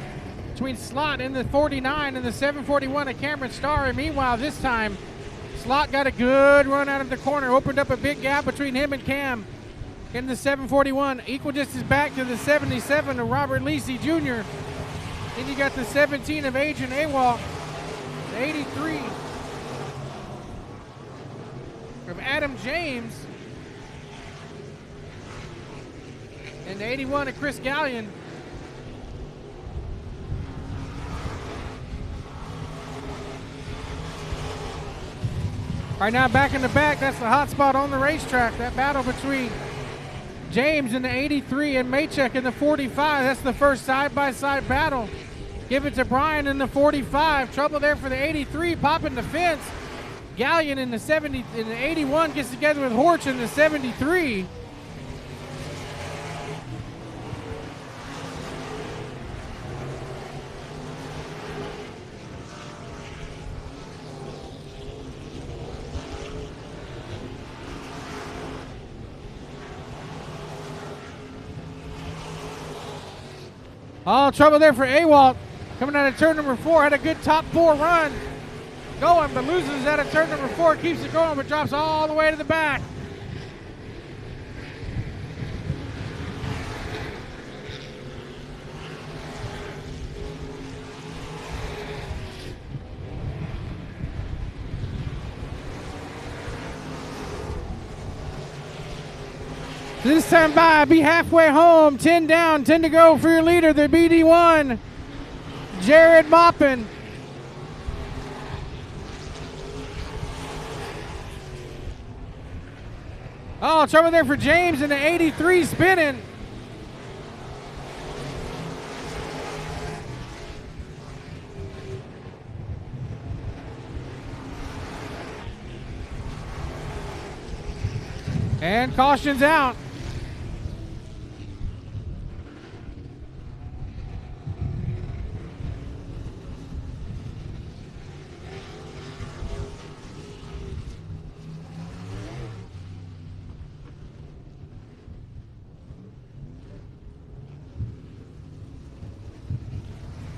between Slott in the 49 and the 741 of Cameron Starry. Meanwhile, this time, Slott got a good run out of the corner, opened up a big gap between him and Cam in the 741. Equal distance back to the 77 of Robert Lisi Jr. Then you got the 17 of Adrian Awalt, the 83 of Adam James, and the 81 of Chris Gallion. All right, now back in the back, that's the hot spot on the racetrack. That battle between James in the 83 and Maychek in the 45. That's the first side-by-side battle. Give it to Brian in the 45. Trouble there for the 83, popping the fence. Gallion in the 81 gets together with Horch in the 73. All trouble there for Awalt. Coming out of turn number 4, had a good top 4 run going, but loses out of turn number 4, keeps it going, but drops all the way to the back. This time by, be halfway home. 10 down, 10 to go for your leader, the BD1, Jared Maupin. Oh, trouble there for James in the 83 spinning. And caution's out.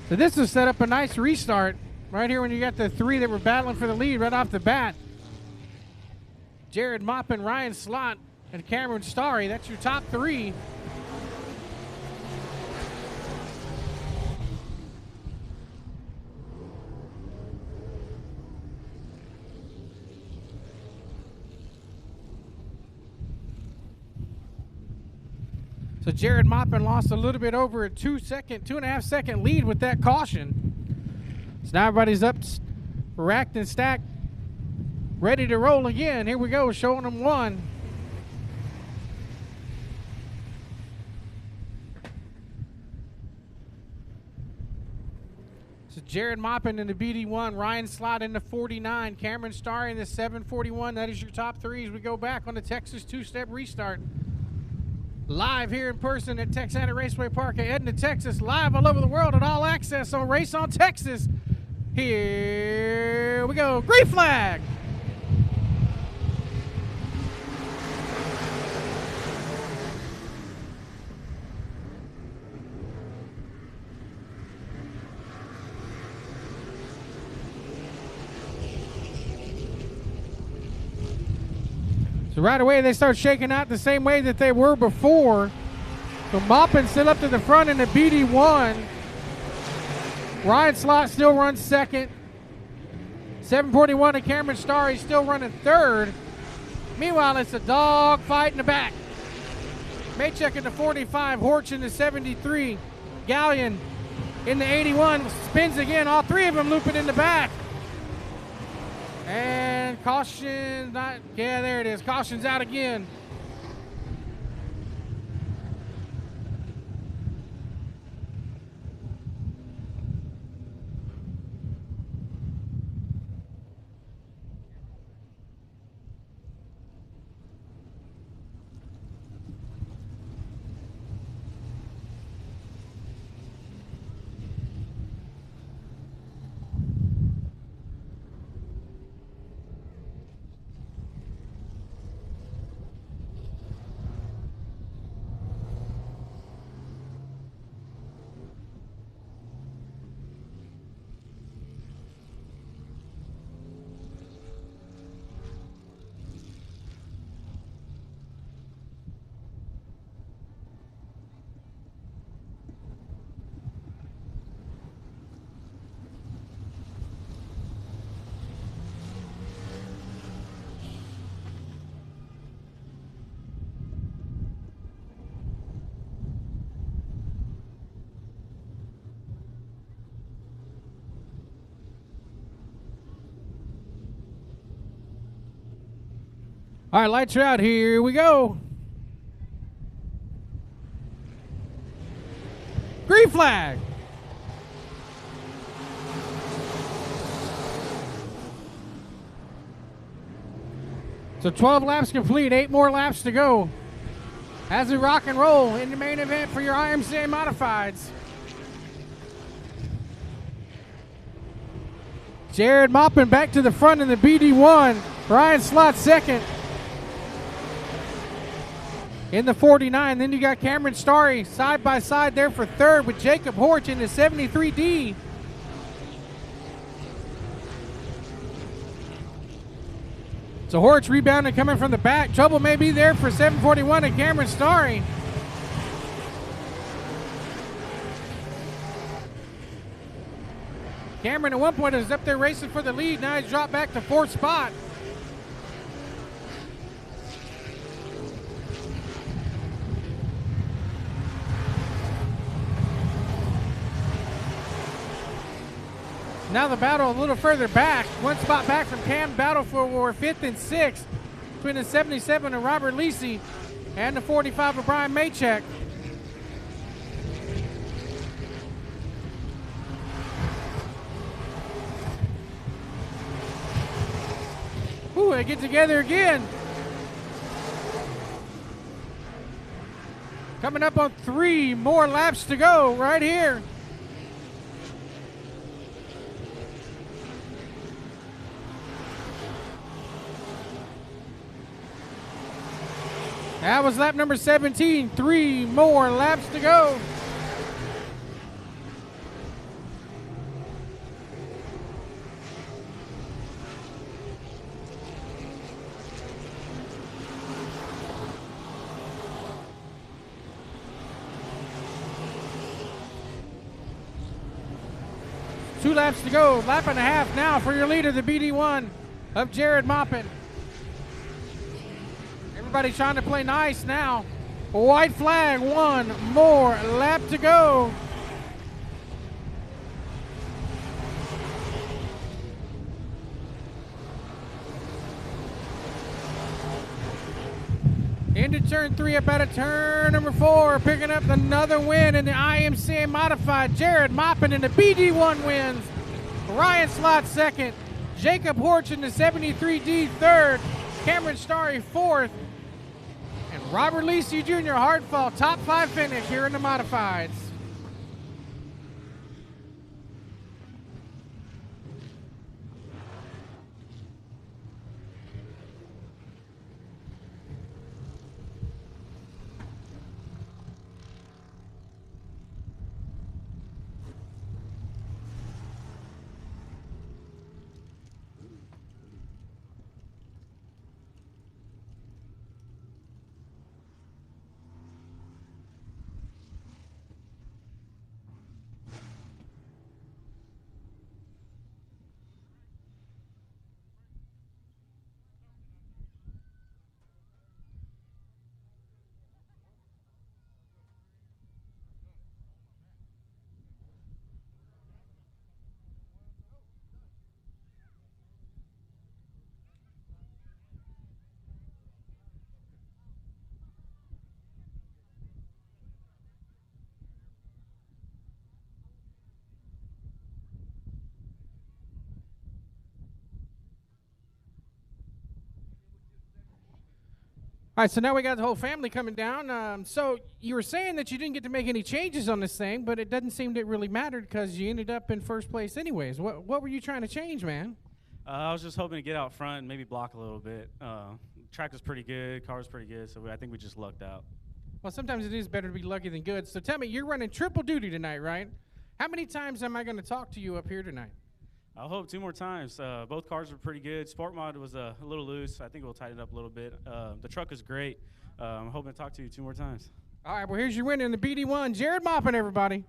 So this will set up a nice restart right here when you got the 3 that were battling for the lead right off the bat. Jared Maupin, Ryan Slott, and Cameron Starry. That's your top 3. So Jared Maupin lost a little bit over a 2.5 second lead with that caution. So now everybody's up, racked and stacked, ready to roll again. Here we go, showing them 1. So Jared Maupin in the BD1, Ryan Slott in the 49, Cameron Starr in the 741. That is your top 3 as we go back on the Texas 2-step restart. Live here in person at Texana Raceway Park at Edna, Texas. Live all over the world at All Access on Race on Texas. Here we go. Green flag. So right away they start shaking out the same way that they were before. So Maupin still up to the front in the BD1. Ryan Slott still runs second. 741 to Cameron Starr, he's still running third. Meanwhile, it's a dog fight in the back. Maychuk in the 45, Horch in the 73. Gallion in the 81, spins again, all 3 of them looping in the back. And caution, there it is. Caution's out again. All right, lights are out. Here we go. Green flag. So 12 laps complete, 8 more laps to go as we rock and roll in the main event for your IMCA Modifieds. Jared Maupin back to the front in the BD1. Ryan Slott second in the 49. Then you got Cameron Starry side by side there for third with Jacob Horch in the 73D. So Horch rebounding coming from the back. Trouble may be there for 741 and Cameron Starry. Cameron at one point was up there racing for the lead. Now he's dropped back to fourth spot. Now the battle a little further back. One spot back from Cam. Battle for fifth and sixth between the 77 of Robert Lisi and the 45 of Brian Maychek. Ooh, they get together again. Coming up on 3 more laps to go right here. That was lap number 17. 3 more laps to go. Two laps to go. Lap and a half now for your leader, the BD1 of Jared Maupin. Everybody trying to play nice now. White flag, 1 more lap to go. Into turn 3, up out of turn number 4, picking up another win in the IMCA Modified. Jared Maupin in the BD1 wins. Ryan Slott second. Jacob Horch in the 73D third. Cameron Starry fourth. And Robert Lisi Jr. Hardfall, top 5 finish here in the Modifieds. All right, so now we got the whole family coming down. So you were saying that you didn't get to make any changes on this thing, but it doesn't seem to really matter because you ended up in first place anyways. What were you trying to change, man? I was just hoping to get out front and maybe block a little bit. Track was pretty good, car was pretty good, so I think we just lucked out. Well, sometimes it is better to be lucky than good. So tell me, you're running triple duty tonight, right? How many times am I going to talk to you up here tonight? I hope 2 more times. Both cars were pretty good. Sport mod was a little loose. I think we'll tighten it up a little bit. The truck is great. I'm hoping to talk to you 2 more times. All right, well, here's your winner in the BD1, Jared Maupin, everybody.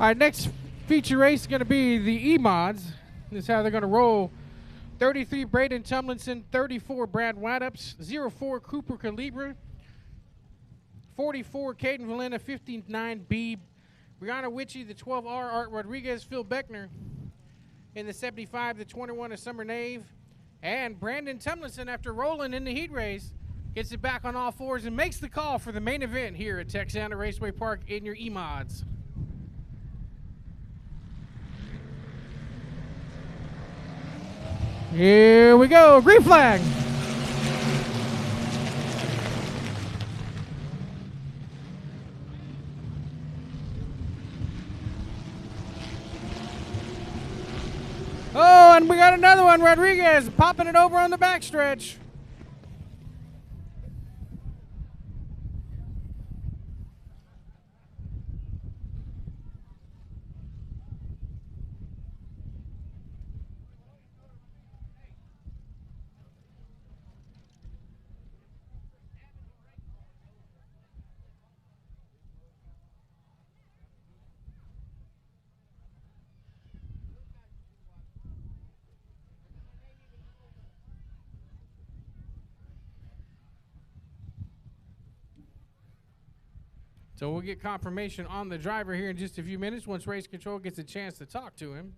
All right, next feature race is going to be the E-Mods. This is how they're going to roll. 33 Braden Tumlinson, 34 Brad Waddups, 04 Cooper Calibra, 44 Caden Valena, 59 B, Brianna Witchy, the 12R Art Rodriguez, Phil Beckner in the 75, the 21 of Summer Nave, and Brandon Tumlinson, after rolling in the heat race, gets it back on all fours and makes the call for the main event here at Texana Raceway Park in your E-Mods. Here we go, green flag. Oh, and we got another one, Rodriguez popping it over on the backstretch. So we'll get confirmation on the driver here in just a few minutes once race control gets a chance to talk to him.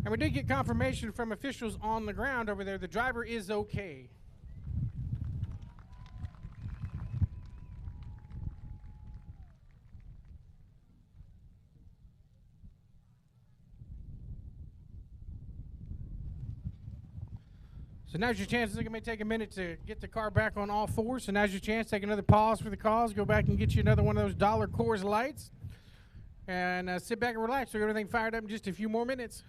And we did get confirmation from officials on the ground over there. The driver is okay. So now's your chance. It may take a minute to get the car back on all fours. So now's your chance. Take another pause for the cause. Go back and get you another one of those dollar Coors Lights. And sit back and relax. We'll get everything fired up in just a few more minutes.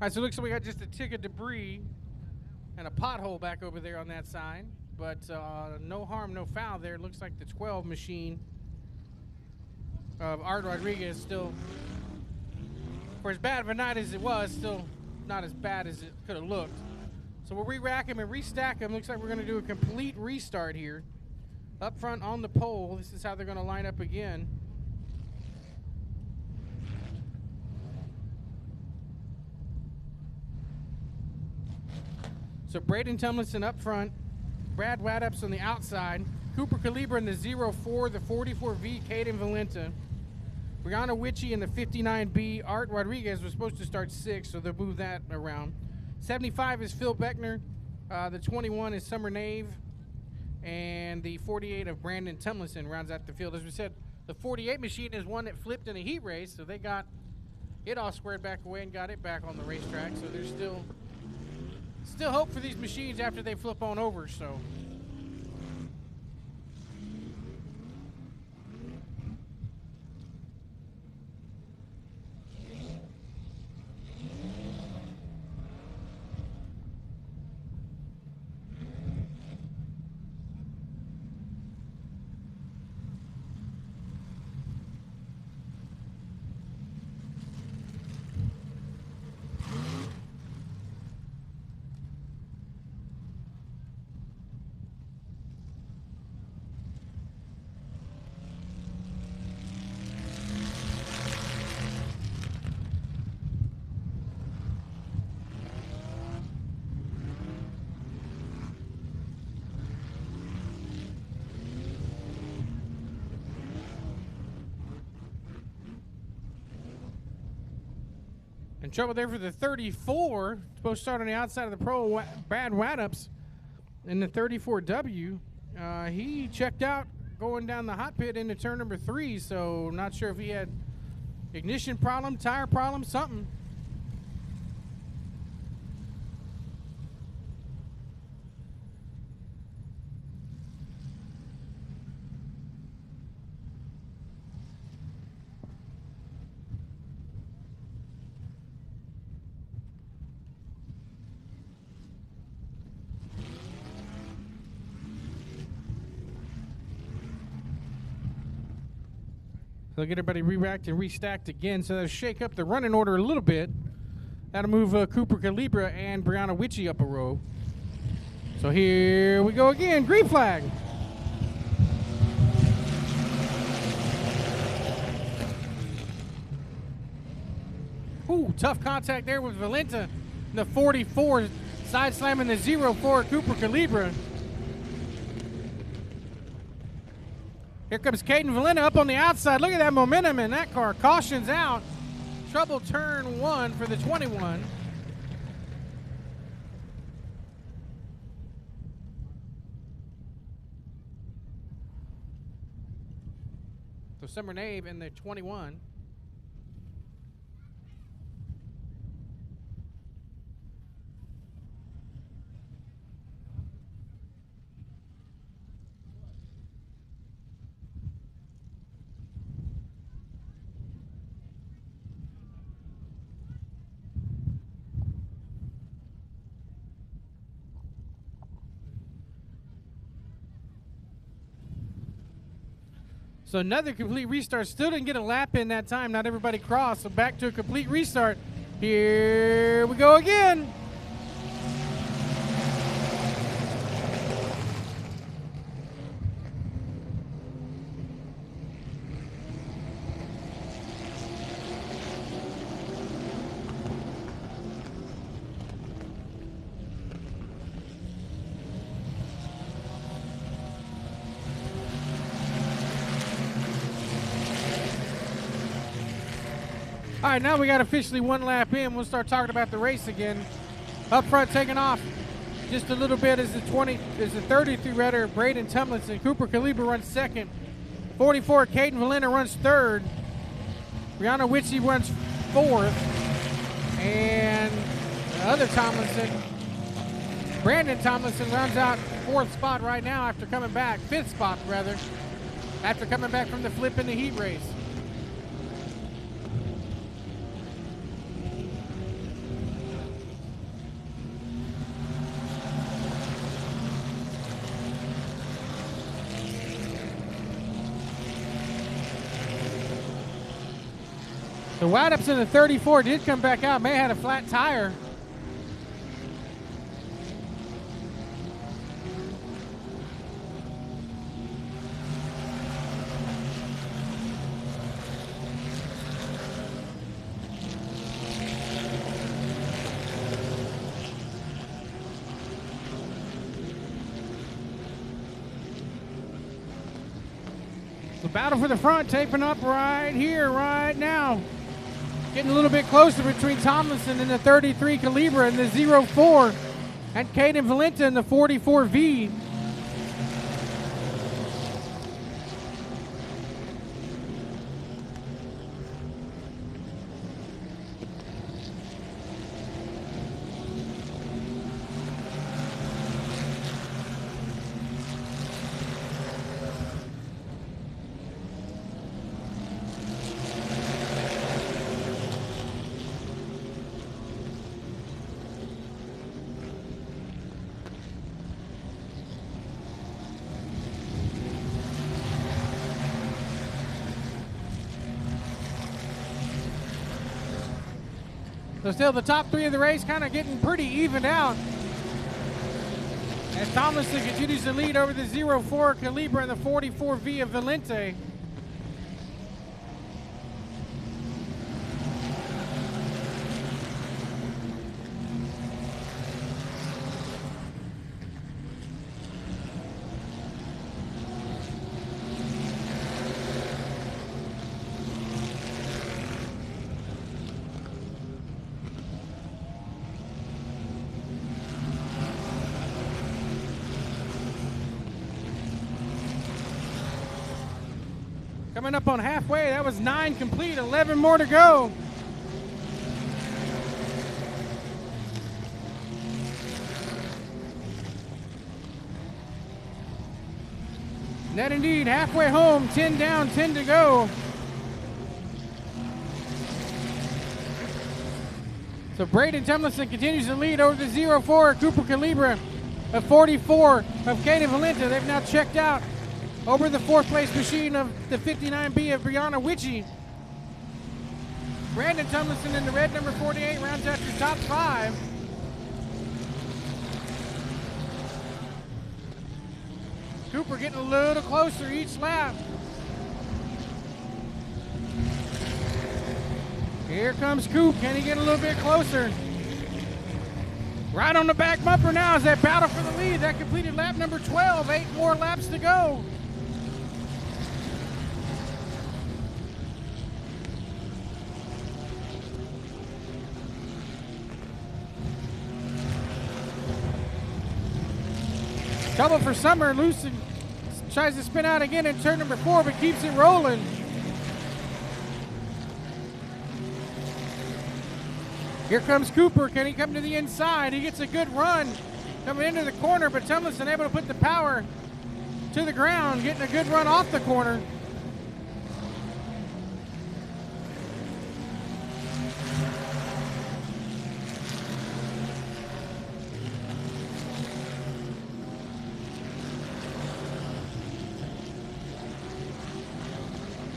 right, so it looks like we got just a tick of debris and a pothole back over there on that side. But no harm, no foul there. It looks like the 12 machine of Art Rodriguez still, for as bad of a night as it was, still not as bad as it could have looked. So we'll re-rack him and restack him. Looks like we're going to do a complete restart here. Up front on the pole, this is how they're going to line up again. So Braden Tumlinson up front, Brad Waddups on the outside, Cooper Calibra in the 04, the 44V, Caden Valenta, Brianna Witchy in the 59B, Art Rodriguez was supposed to start 6, so they'll move that around. 75 is Phil Beckner, the 21 is Summer Nave, and the 48 of Brandon Tumlinson rounds out the field. As we said, the 48 machine is one that flipped in a heat race, so they got it all squared back away and got it back on the racetrack, so there's still hope for these machines after they flip on over, so. In trouble there for the 34. Supposed to start on the outside of the pro, Brad Waddups in the 34W. He checked out going down the hot pit into turn number 3, so not sure if he had ignition problem, tire problem, something. They'll get everybody re-racked and restacked again, so that'll shake up the running order a little bit. That'll move Cooper Calibra and Brianna Witchy up a row. So here we go again, green flag. Ooh, tough contact there with Valenta in the 44, side slamming the 04 Cooper Calibra. Here comes Caden Valenta up on the outside. Look at that momentum in that car. Caution's out. Trouble turn 1 for the 21. So Summer Nave in the 21. So another complete restart. Still didn't get a lap in that time. Not everybody crossed. So back to a complete restart. Here we go again. All right, now we got officially one lap in. We'll start talking about the race again. Up front, taking off just a little bit is the 33 redder Braden Tumlinson. Cooper Calibra runs second. 44 Caden Valenta runs third. Brianna Witchy runs fourth. And the other Tomlinson, Brandon Tomlinson, rounds out fourth spot right now after coming back, fifth spot rather, after coming back from the flip in the heat race. The Wideup's in the 34 did come back out. May have had a flat tire. The battle for the front taping up right here, right now. Getting a little bit closer between Tomlinson and the 33 Calibra and the 04 and Caden Valenta in the 44V. So still the top three of the race kind of getting pretty evened out. As Tomlinson continues to lead over the 04 Calibra and the 44V of Valente. Coming up on halfway, that was 9 complete, 11 more to go. That indeed, halfway home, 10 down, 10 to go. So Braden Tomlinson continues to lead over the 04 Cooper Calibra, a 44 of Caden Valenta. They've now checked out over the 4th place machine of the 59B of Brianna Witchy. Brandon Tomlinson in the red number 48 rounds out your top 5. Cooper getting a little closer each lap. Here comes Coop. Can he get a little bit closer? Right on the back bumper now as they battle for the lead. That completed lap number 12. 8 more laps to go. Trouble for Summer. Lucen tries to spin out again in turn number 4, but keeps it rolling. Here comes Cooper. Can he come to the inside? He gets a good run coming into the corner, but Tomlinson able to put the power to the ground, getting a good run off the corner.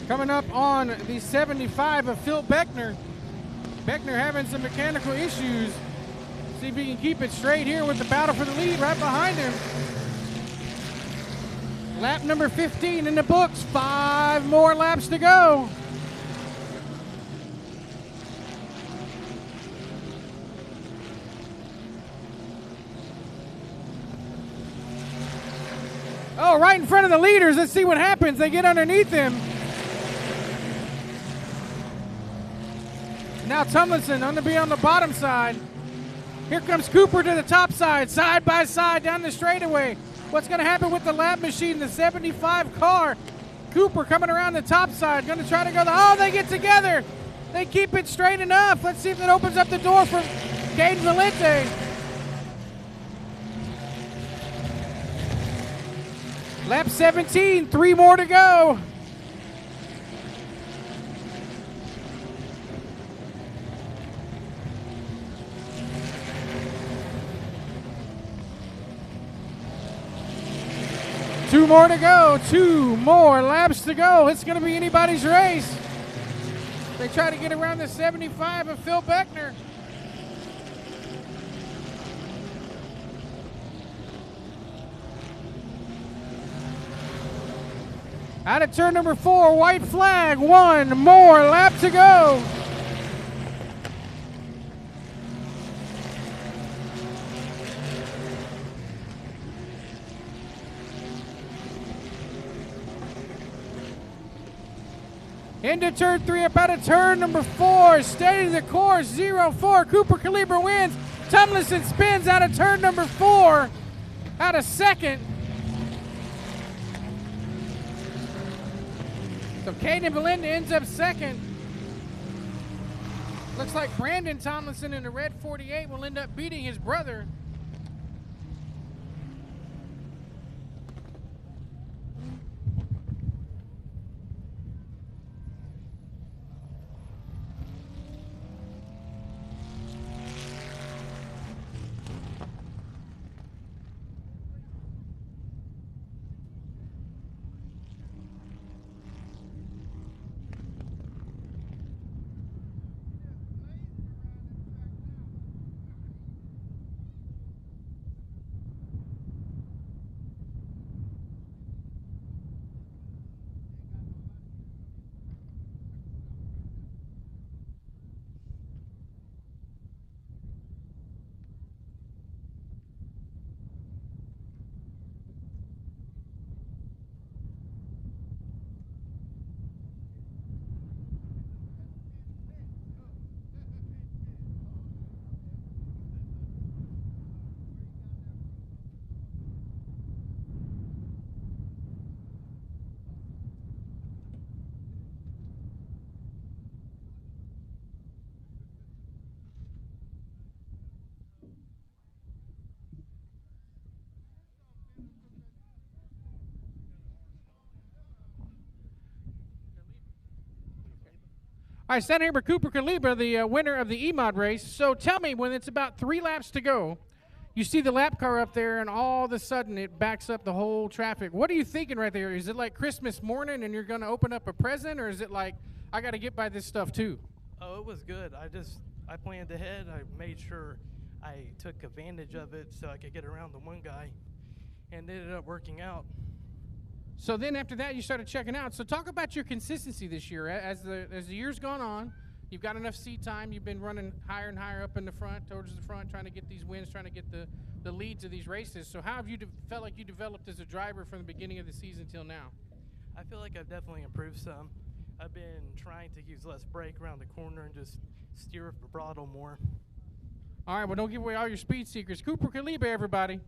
Coming up on the 75 of Phil Beckner. Beckner having some mechanical issues. See if he can keep it straight here with the battle for the lead right behind him. Lap number 15 in the books. 5 more laps to go. Oh, right in front of the leaders. Let's see what happens. They get underneath him. Now Tomlinson going to be on the bottom side. Here comes Cooper to the top side by side down the straightaway. What's going to happen with the lap machine, the 75 car? Cooper coming around the top side, going to try to go, oh, they get together. They keep it straight enough. Let's see if that opens up the door for Caden Valente. Lap 17, 3 more to go. Two more to go. 2 more laps to go. It's going to be anybody's race. They try to get around the 75 of Phil Beckner. Out of turn number 4, white flag, 1 more lap to go. Into turn 3, up out of turn number 4, steady the course, 0-4, Cooper Calibre wins. Tomlinson spins out of turn number 4, out of second. So Caden Valinda ends up second. Looks like Brandon Tomlinson in the red 48 will end up beating his brother. All right, standing here with Cooper Calibre, the winner of the E-Mod race. So tell me, when it's about 3 laps to go, you see the lap car up there, and all of a sudden it backs up the whole traffic. What are you thinking right there? Is it like Christmas morning and you're going to open up a present, or is it like, I got to get by this stuff too? Oh, it was good. I planned ahead. I made sure I took advantage of it so I could get around the one guy, and it ended up working out. So then after that, you started checking out. So talk about your consistency this year. As the year's gone on, you've got enough seat time. You've been running higher and higher up in the front, towards the front, trying to get these wins, trying to get the leads of these races. So how have you felt like you developed as a driver from the beginning of the season till now? I feel like I've definitely improved some. I've been trying to use less brake around the corner and just steer with the throttle more. All right, well, don't give away all your speed secrets. Cooper Calibre, everybody.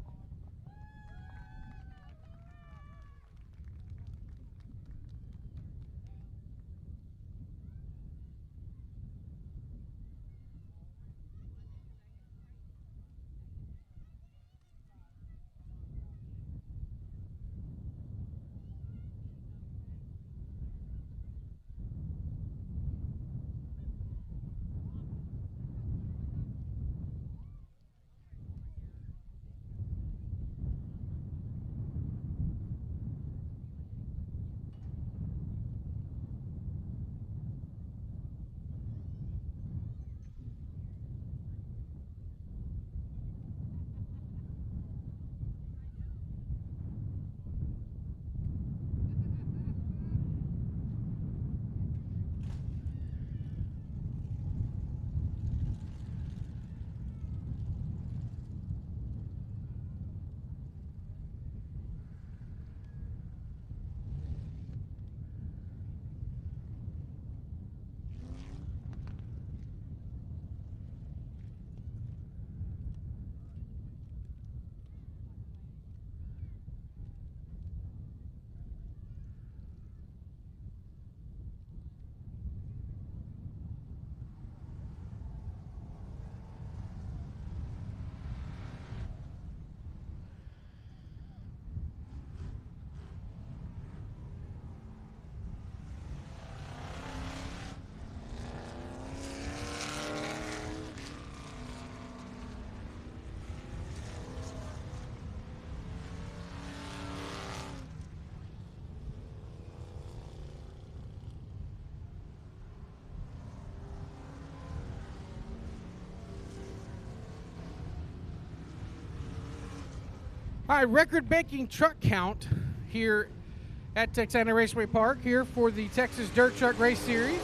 All right, record-breaking truck count here at Texana Raceway Park here for the Texas Dirt Truck Race Series.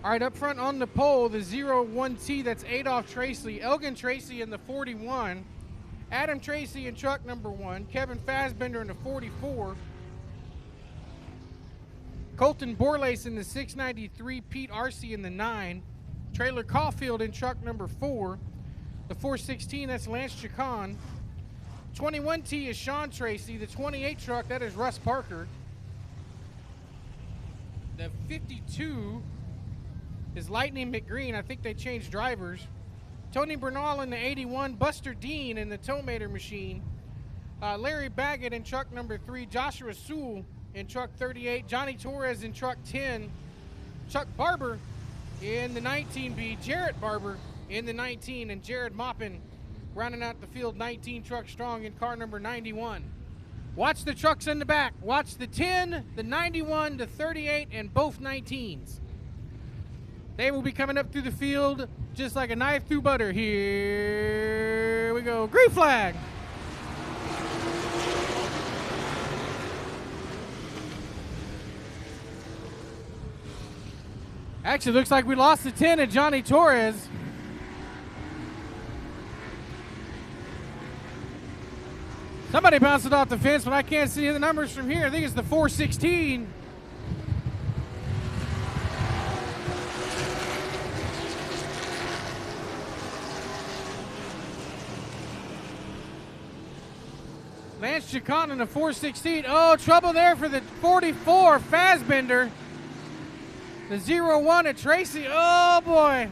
All right, up front on the pole, the 01T, that's Adolph Tracy, Elgin Tracy in the 41, Adam Tracy in truck number 1, Kevin Fassbender in the 44, Colton Borlace in the 693, Pete Arcee in the 9, Trailer Caulfield in truck number 4, the 416, that's Lance Chacon, 21T is Sean Tracy, the 28 truck, that is Russ Parker, the 52 is Lightning McGreen. I think they changed drivers. Tony Bernal in the 81, Buster Dean in the Tomater machine, Larry Baggett in truck number 3, Joshua Sewell in truck 38, Johnny Torres in truck 10, Chuck Barber in the 19B, Jarrett Barber in the 19, and Jared Maupin rounding out the field 19 truck strong in car number 91. Watch the trucks in the back. Watch the 10, the 91, the 38, and both 19s. They will be coming up through the field just like a knife through butter. Here we go. Green flag. Actually, looks like we lost the 10 of Johnny Torres. Somebody bounced it off the fence, but I can't see the numbers from here. I think it's the 416. Lance Chacon in the 416. Oh, trouble there for the 44, Fassbender. The 01 at Tracy. Oh, boy.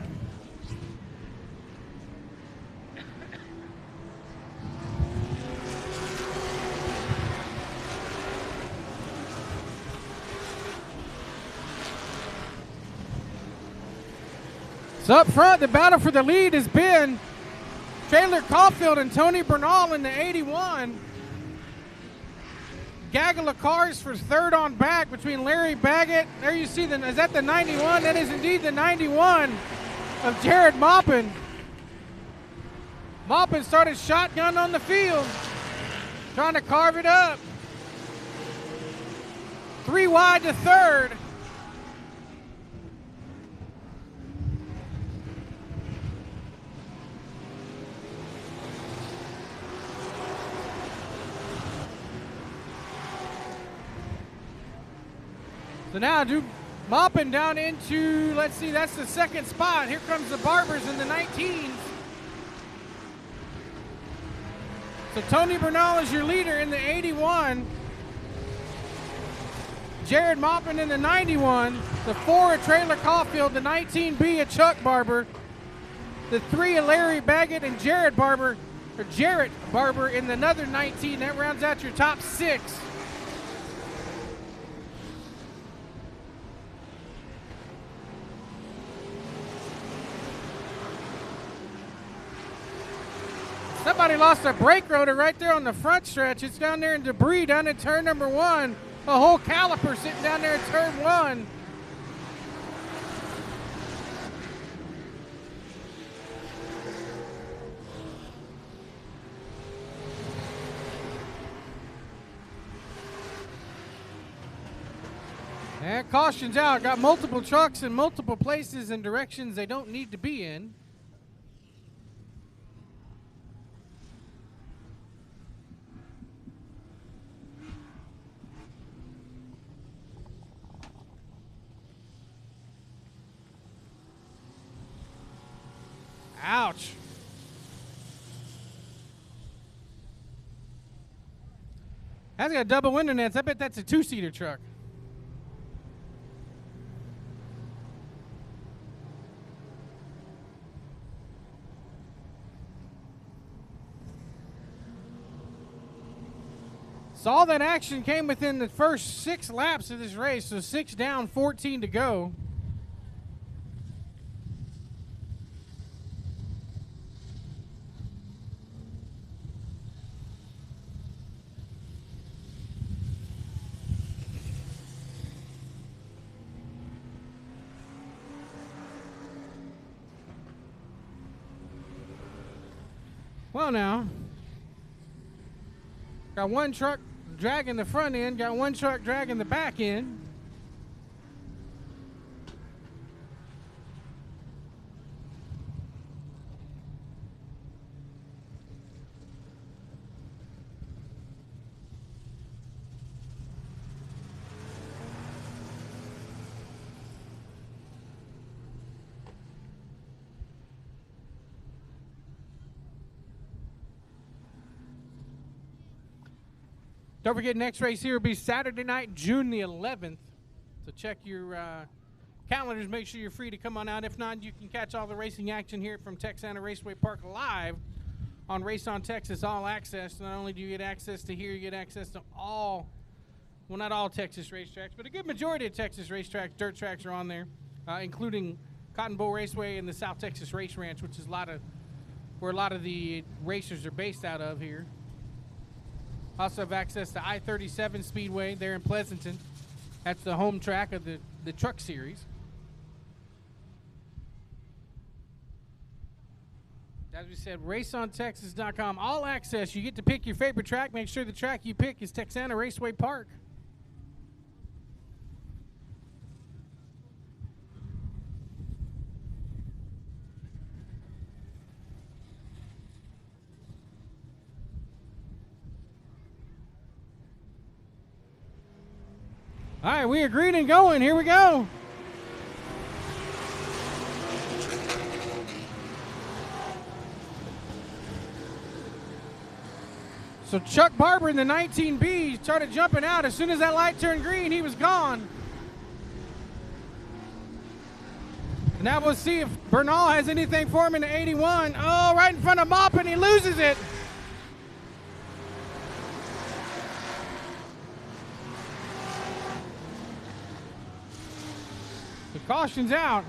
So up front, the battle for the lead has been Trailer Caulfield and Tony Bernal in the 81. Gaggle of cars for third on back between Larry Baggett. There you see, is that the 91? That is indeed the 91 of Jared Maupin. Maupin started shotgun on the field, trying to carve it up. 3 wide to third. So now Maupin down into, let's see, that's the second spot. Here comes the Barbers in the 19s. So Tony Bernal is your leader in the 81. Jared Maupin in the 91. The 4 at Trailer Caulfield. The 19B at Chuck Barber. The 3 at Larry Baggett and Jarrett Barber in another 19. That rounds out your top 6. Somebody lost a brake rotor right there on the front stretch. It's down there in debris down in turn number 1. A whole caliper sitting down there in turn 1. And caution's out. Got multiple trucks in multiple places and directions they don't need to be in. Ouch. That's got double window nets. I bet that's a 2-seater truck. So all that action came within the first 6 laps of this race. So 6 down, 14 to go. Well, now. Got one truck dragging the front end, got one truck dragging the back end. Don't forget, next race here will be Saturday night, June the 11th. So check your calendars. Make sure you're free to come on out. If not, you can catch all the racing action here from Texana Raceway Park live on Race on Texas All Access. Not only do you get access to here, you get access to all, well, not all Texas racetracks, but a good majority of Texas racetracks, dirt tracks are on there, including Cotton Bowl Raceway and the South Texas Race Ranch, which is where a lot of the racers are based out of here. Also have access to I-37 Speedway there in Pleasanton. That's the home track of the truck series. As we said, raceontexas.com. All access. You get to pick your favorite track. Make sure the track you pick is Texana Raceway Park. All right, we are green and going. Here we go. So Chuck Barber in the 19B started jumping out. As soon as that light turned green, he was gone. Now we'll see if Bernal has anything for him in the 81. Oh, right in front of Mop, and he loses it. The caution's out.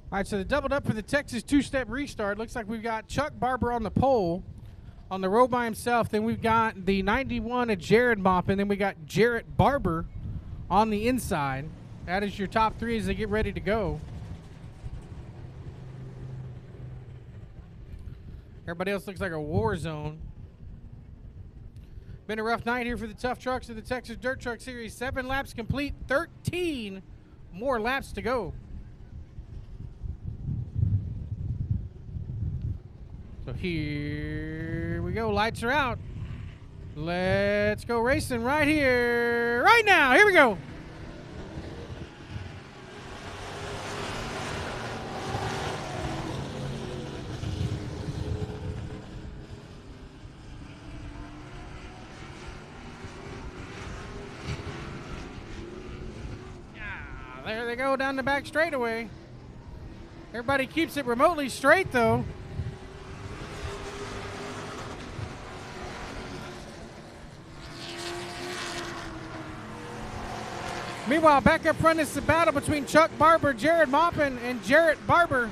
All right, so they doubled up for the Texas two-step restart. Looks like we've got Chuck Barber on the pole on the road by himself. Then we've got the 91 of Jared Mop, and then we got Jarrett Barber on the inside. That is your top three as they get ready to go. Everybody else looks like a war zone. Been a rough night here for the tough trucks of the Texas Dirt Truck Series. 7 laps complete, 13 more laps to go. So here we go. Lights are out. Let's go racing right here, right now. Here we go. There they go down the back straightaway. Everybody keeps it remotely straight, though. Meanwhile, back up front is the battle between Chuck Barber, Jared Maupin, and Jarrett Barber.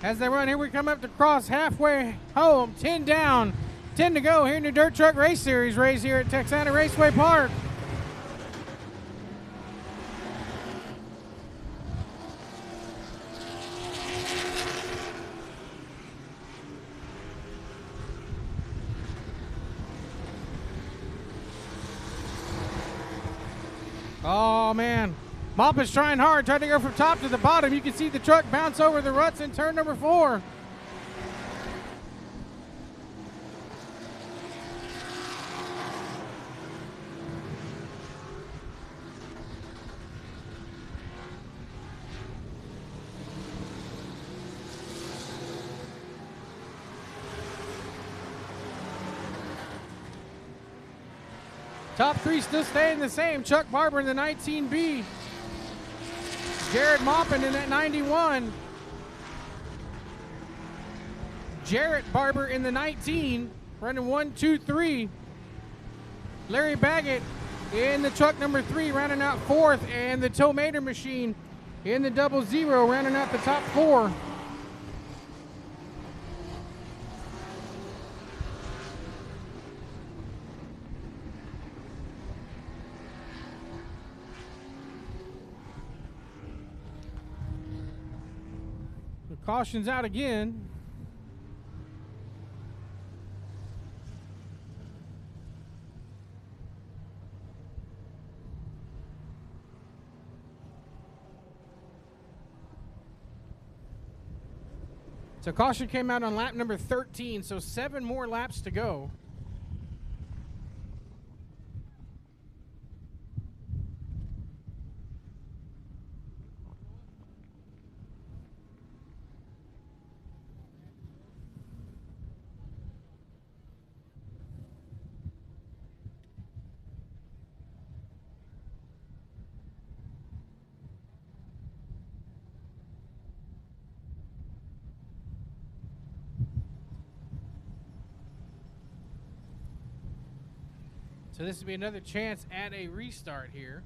As they run, here we come up to cross halfway home. 10 down, 10 to go here in the Dirt Truck Race Series race here at Texana Raceway Park. Oh, man. Mop is trying hard, trying to go from top to the bottom. You can see the truck bounce over the ruts in turn number 4. Top 3 still staying the same. Chuck Barber in the 19B. Jared Maupin in that 91. Jarrett Barber in the 19, running 1, 2, 3. Larry Baggett in the truck number 3, rounding out 4th, and the Tomater Machine in the 00, rounding out the top 4. Caution's out again. So caution came out on lap number 13, so 7 more laps to go. So this would be another chance at a restart here.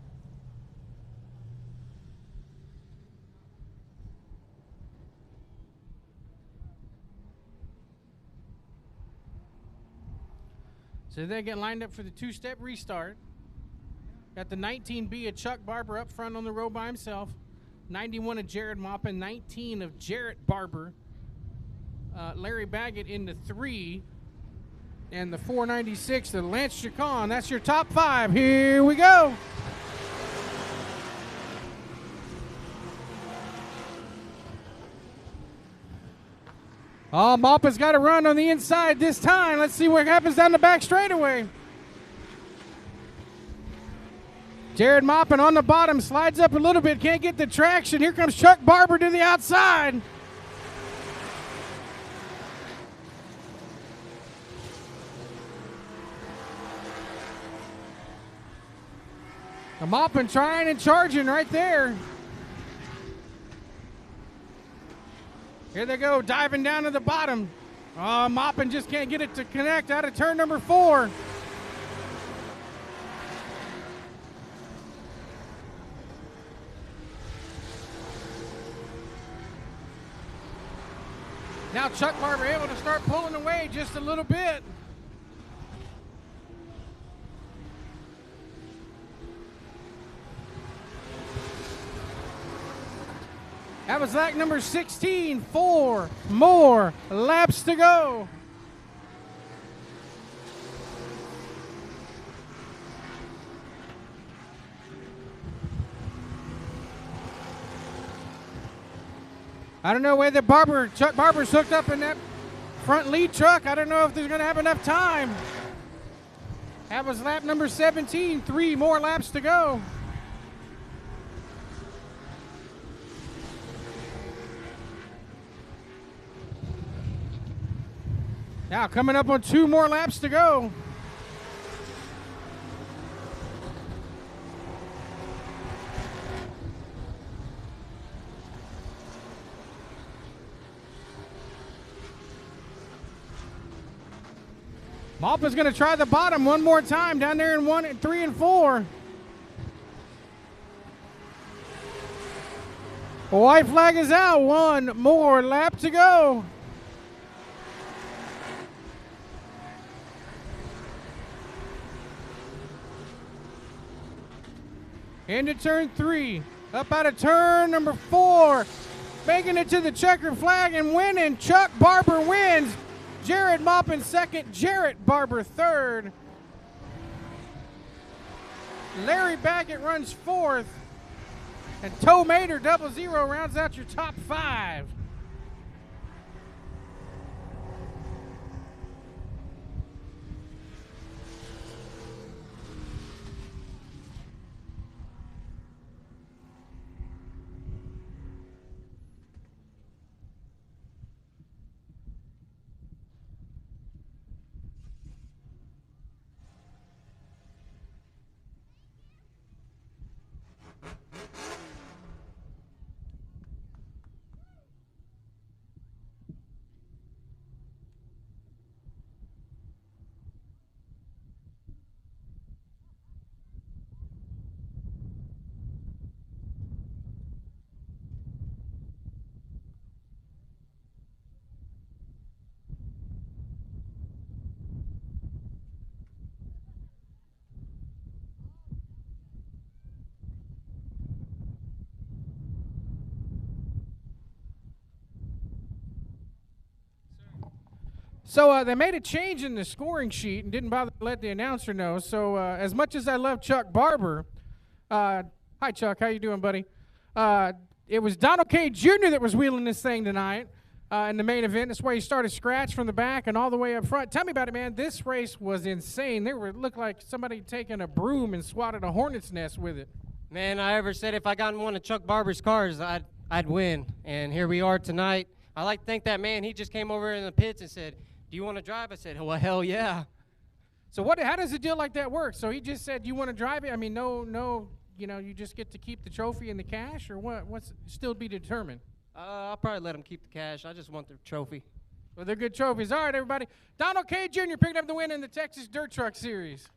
So they get lined up for the 2-step restart. Got the 19B of Chuck Barber up front on the row by himself. 91 of Jared Maupin, 19 of Jarrett Barber. Larry Baggett in the 3. And the 496 of Lance Chacon. That's your top 5. Here we go. Oh, Maupin's got to run on the inside this time. Let's see what happens down the back straightaway. Jared Maupin on the bottom, slides up a little bit, can't get the traction. Here comes Chuck Barber to the outside. Maupin trying and charging right there. Here they go, diving down to the bottom. Oh, Maupin just can't get it to connect out of turn number 4. Now Chuck Barber able to start pulling away just a little bit. That was lap number 16. 4 more laps to go. I don't know whether Chuck Barber's hooked up in that front lead truck. I don't know if there's going to have enough time. That was lap number 17. 3 more laps to go. Now coming up on 2 more laps to go. Maupin's going to try the bottom one more time down there in 1, 3, and 4. White flag is out. One more lap to go. Into turn 3. Up out of turn number 4. Making it to the checkered flag and winning. Chuck Barber wins. Jared Maupin second. Jarrett Barber third. Larry Baggett runs fourth. And Toe Mater 00 rounds out your top 5. So they made a change in the scoring sheet and didn't bother to let the announcer know. So as much as I love Chuck Barber, hi Chuck, how you doing, buddy? It was Donald K. Jr. that was wheeling this thing tonight in the main event. That's why he started scratch from the back and all the way up front. Tell me about it, man. This race was insane. It looked like somebody taking a broom and swatted a hornet's nest with it. Man, I ever said if I got in one of Chuck Barber's cars, I'd win. And here we are tonight. I like to thank that man. He just came over in the pits and said, "Do you want to drive?" I said, "Well, hell yeah." So how does a deal like that work? So he just said, "You want to drive it?" I mean, no, you just get to keep the trophy and the cash, or what? What's still be determined? I'll probably let him keep the cash. I just want the trophy. Well, they're good trophies. All right, everybody. Donald K. Jr. picking up the win in the Texas Dirt Truck Series.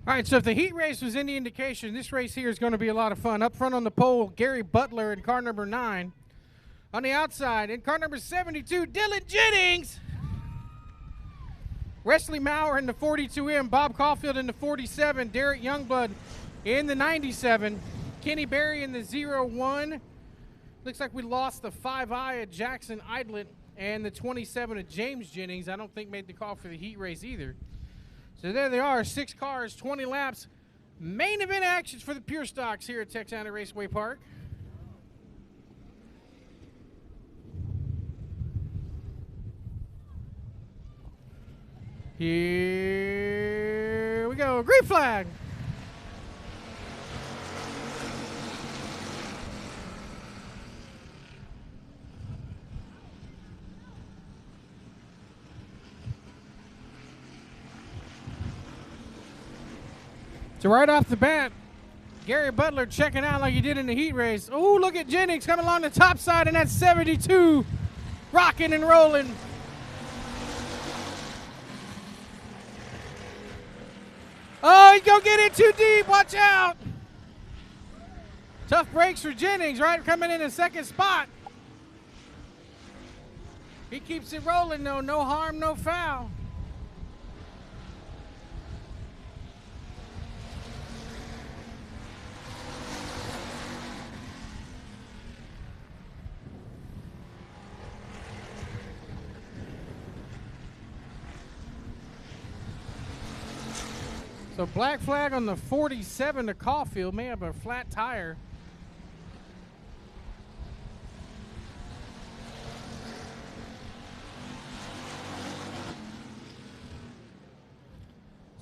All right, so if the heat race was any indication, this race here is going to be a lot of fun. Up front on the pole, Gary Butler in car number 9. On the outside, in car number 72, Dylan Jennings. Wesley Maurer in the 42M, Bob Caulfield in the 47, Derek Youngblood in the 97, Kenny Berry in the 01. Looks like we lost the 5i of Jackson Idlet and the 27 of James Jennings. I don't think made the call for the heat race either. So there they are, 6 cars, 20 laps. Main event actions for the Pure Stocks here at Texana Raceway Park. Here we go, green flag. So right off the bat, Gary Butler checking out like he did in the heat race. Oh, look at Jennings coming along the top side in that 72, rocking and rolling. Oh, he's going to get it too deep. Watch out. Tough breaks for Jennings, right? Coming in second spot. He keeps it rolling, though. No harm, no foul. So black flag on the 47 to Caulfield. May have a flat tire.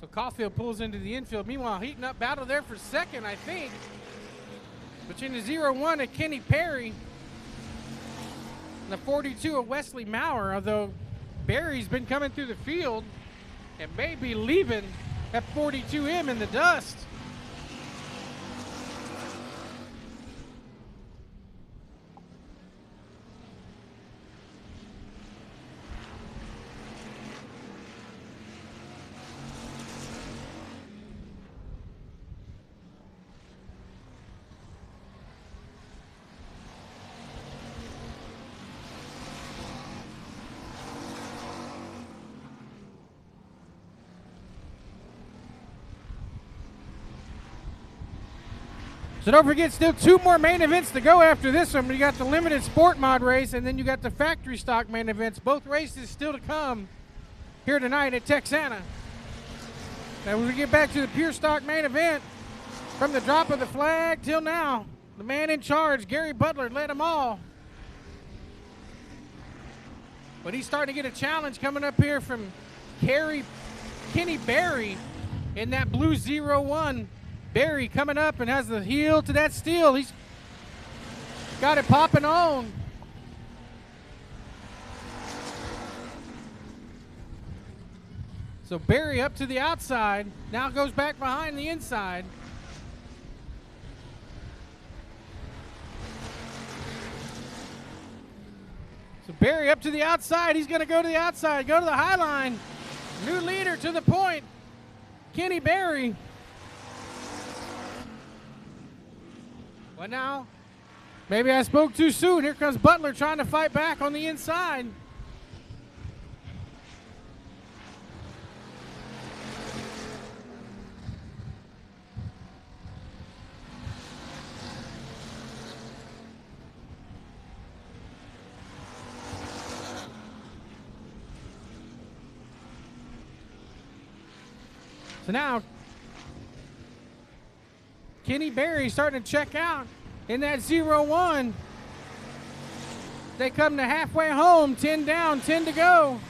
So Caulfield pulls into the infield. Meanwhile, heating up battle there for second, I think. Between the 0-1 of Kenny Perry and the 42 of Wesley Maurer, although Barry's been coming through the field and may be leaving at 42M in the dust. So don't forget, still 2 more main events to go after this one. You got the limited sport mod race, and then you got the factory stock main events. Both races still to come here tonight at Texana. Now, when we get back to the pure stock main event, from the drop of the flag till now, the man in charge, Gary Butler, led them all. But he's starting to get a challenge coming up here from Kenny Barry in that blue 0-1. Barry coming up and has the heel to that steel. He's got it popping on. So Barry up to the outside, now goes back behind the inside. So Barry up to the outside. He's going to go to the outside, go to the high line. New leader to the point, Kenny Barry. But now, maybe I spoke too soon. Here comes Butler trying to fight back on the inside. So now, Kenny Barry starting to check out in that 0-1. They come to halfway home, 10 down, 10 to go.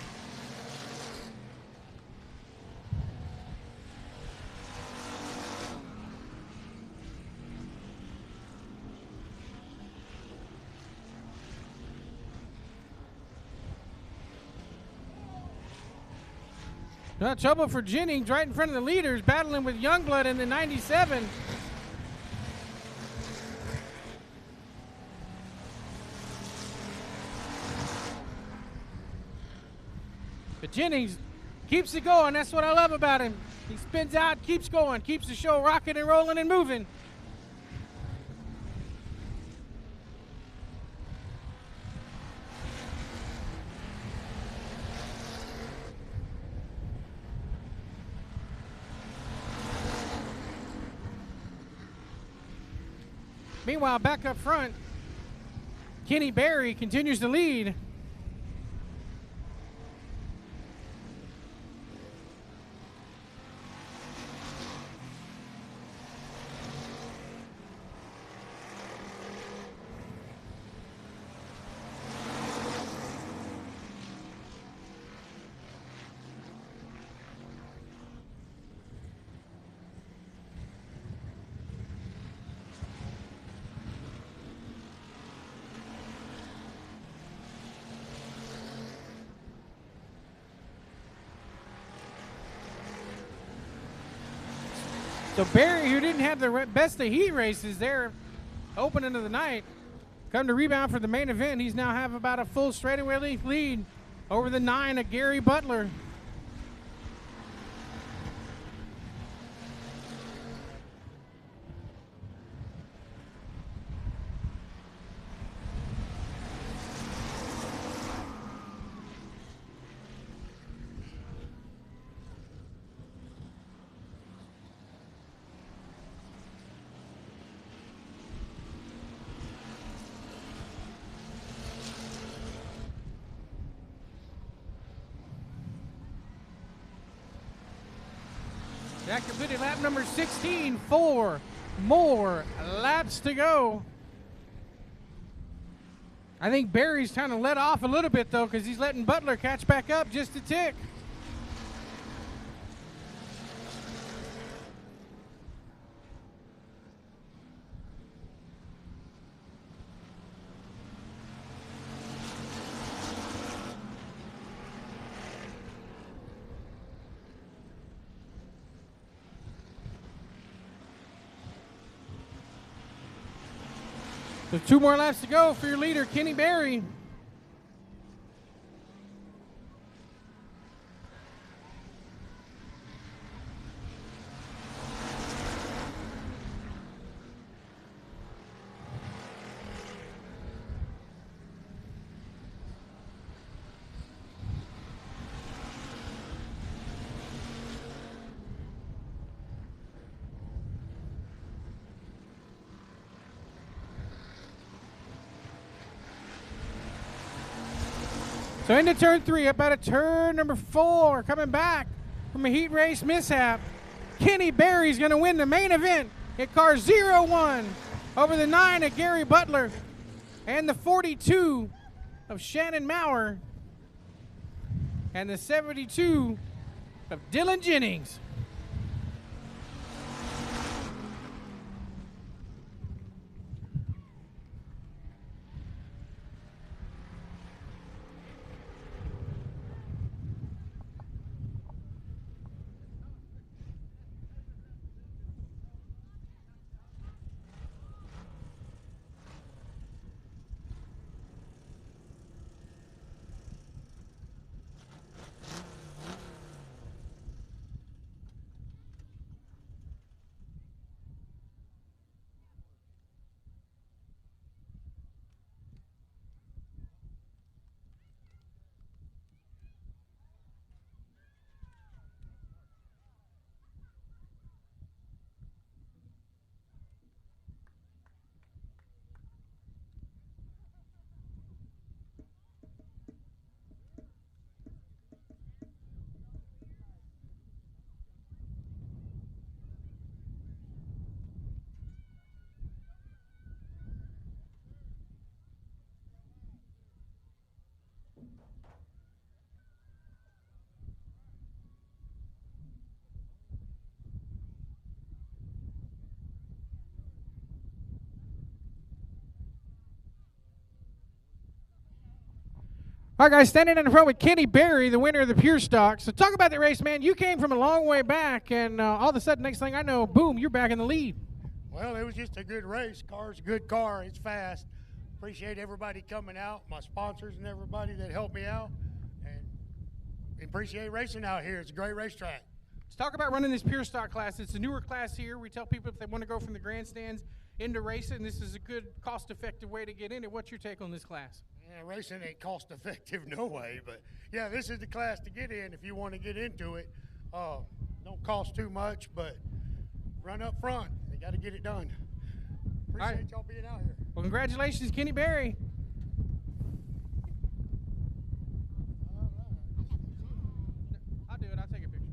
No trouble for Jennings right in front of the leaders, battling with Youngblood in the 97. But Jennings keeps it going. That's what I love about him. He spins out, keeps going, keeps the show rocking and rolling and moving. Meanwhile, back up front, Kenny Barry continues to lead. So Barry, who didn't have the best of heat races there, opening of the night, come to rebound for the main event. He's now have about a full straightaway lead over the 9 of Gary Butler. That completed lap number 16. 4 more laps to go. I think Barry's trying to let off a little bit, though, because he's letting Butler catch back up just a tick. So 2 more laps to go for your leader, Kenny Barry. So into turn 3, up out of turn number 4, coming back from a heat race mishap. Kenny Barry's going to win the main event at car 0-1 over the 9 of Gary Butler and the 42 of Shannon Maurer and the 72 of Dylan Jennings. All right, guys, standing in the front with Kenny Barry, the winner of the Pure Stock. So talk about the race, man. You came from a long way back, and all of a sudden, next thing I know, boom, you're back in the lead. Well, it was just a good race. Car's a good car. It's fast. Appreciate everybody coming out, my sponsors and everybody that helped me out. And appreciate racing out here. It's a great racetrack. Let's talk about running this Pure Stock class. It's a newer class here. We tell people if they want to go from the grandstands into racing, this is a good, cost-effective way to get in it. What's your take on this class? Yeah, racing ain't cost effective no way, but yeah, this is the class to get in if you want to get into it. Don't cost too much, but run up front. They got to get it done. Appreciate y'all being out here. Well, congratulations, Kenny Barry. I'll do it. I'll take a picture.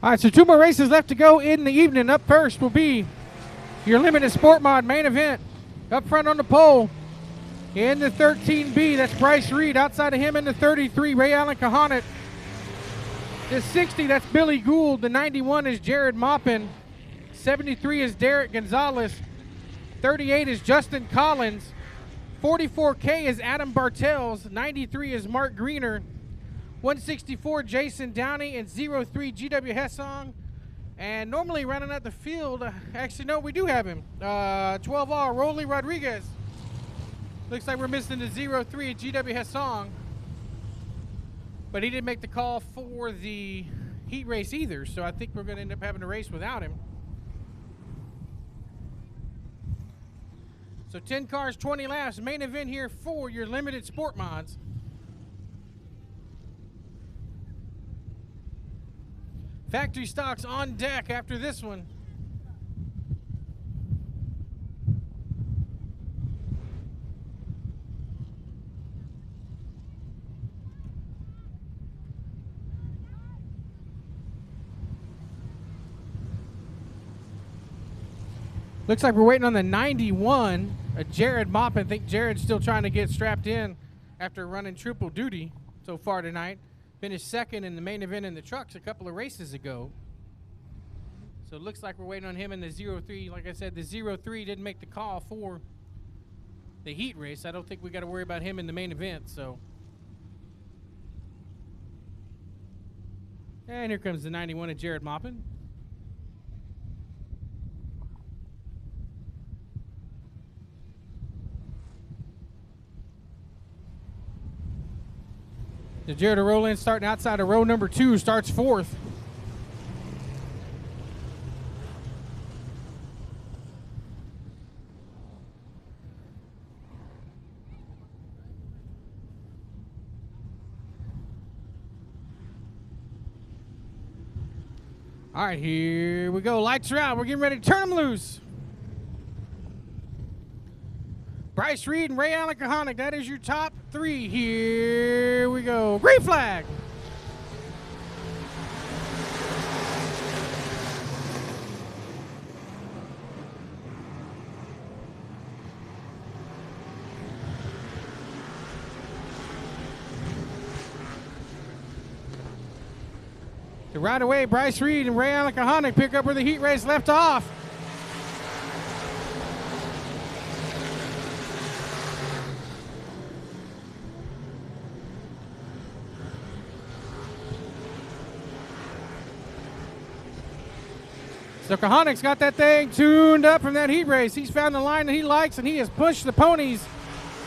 All right, so 2 more races left to go in the evening. Up first will be your limited sport mod main event. Up front on the pole in the 13B, that's Bryce Reed. Outside of him in the 33, Ray Allen Kahanet. The 60, that's Billy Gould. The 91 is Jared Maupin. 73 is Derek Gonzalez. 38 is Justin Collins. 44K is Adam Bartels. 93 is Mark Greener. 164 Jason Downey, and 03 GW Hessong. And normally running at the field, actually no, we do have him. 12R Rolly Rodriguez. Looks like we're missing the 03 GW Hessong. But he didn't make the call for the heat race either, so I think we're going to end up having a race without him. So 10 cars, 20 laps, main event here for your limited sport mods. Factory stocks on deck after this one. Looks like we're waiting on the 91, Jared Maupin. I think Jared's still trying to get strapped in after running triple duty so far tonight. Finished second in the main event in the trucks a couple of races ago. So it looks like we're waiting on him in the 03. Like I said, the 03 didn't make the call for the heat race. I don't think we got to worry about him in the main event. So, and here comes the 91 of Jared Maupin. The Jared to roll in, starting outside of row number 2, starts 4th. All right, here we go. Lights are out. We're getting ready to turn them loose. Bryce Reed and Ray Allen Kahanek, that is your top 3. Here we go. Green flag. So right away, Bryce Reed and Ray Allen Kahanek pick up where the heat race left off. So Kahanek's got that thing tuned up from that heat race. He's found the line that he likes, and he has pushed the ponies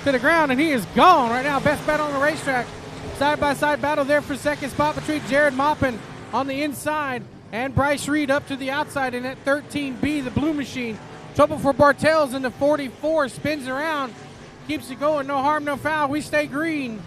to the ground, and he is gone right now. Best battle on the racetrack. Side-by-side battle there for second spot between Jared Maupin on the inside and Bryce Reed up to the outside in that 13B, the blue machine. Trouble for Bartels in the 44. Spins around. Keeps it going. No harm, no foul. We stay green.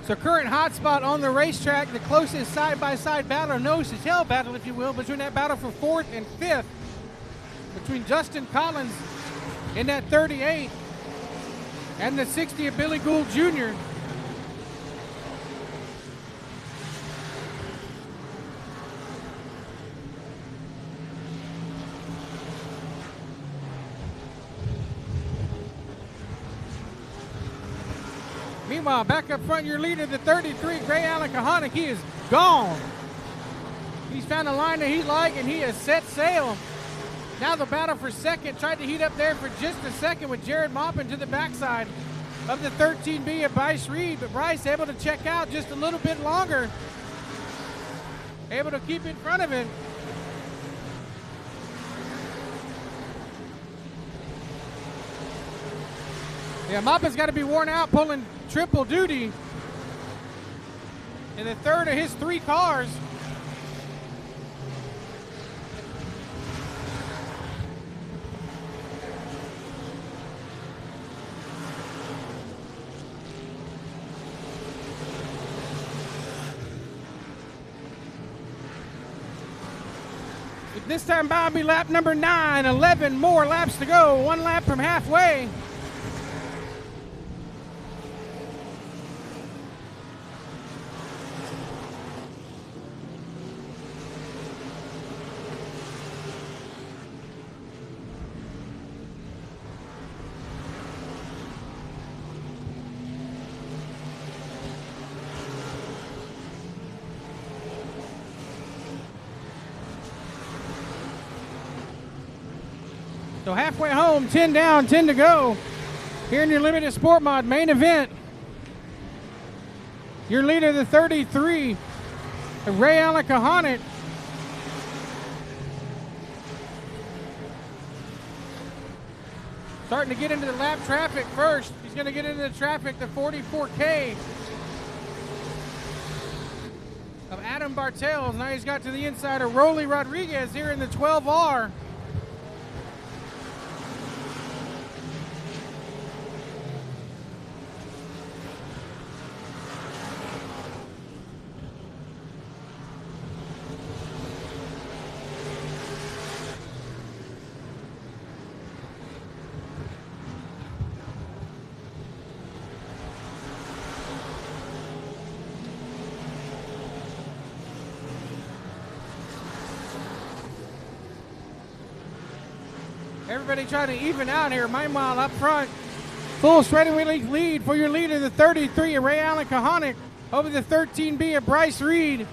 So current hotspot on the racetrack, the closest side-by-side battle, nose-to-tail battle, if you will, between that battle for 4th and 5th, between Justin Collins in that 38 and the 60 of Billy Gould Jr. Meanwhile, back up front, your leader, the 33, Ray Allen Kahanek, he is gone. He's found a line that he likes, and he has set sail. Now the battle for second. Tried to heat up there for just a second with Jared Maupin to the backside of the 13B of Bryce Reed, but Bryce able to check out just a little bit longer. Able to keep in front of him. Yeah, Maupin's got to be worn out pulling triple duty in the third of his 3 cars. This time by will be lap number 9. 11 more laps to go. 1 lap from halfway. So halfway home, 10 down, 10 to go. Here in your limited sport mod main event. Your leader, the 33, Ray Alakahonet. Starting to get into the lap traffic first. He's going to get into the traffic, the 44K of Adam Bartels. Now he's got to the inside of Rolly Rodriguez here in the 12R. Everybody trying to even out here. Meanwhile, up front, full straightaway lead for your leader, the 33, Ray Allen Kahonic, over the 13B of Bryce Reed.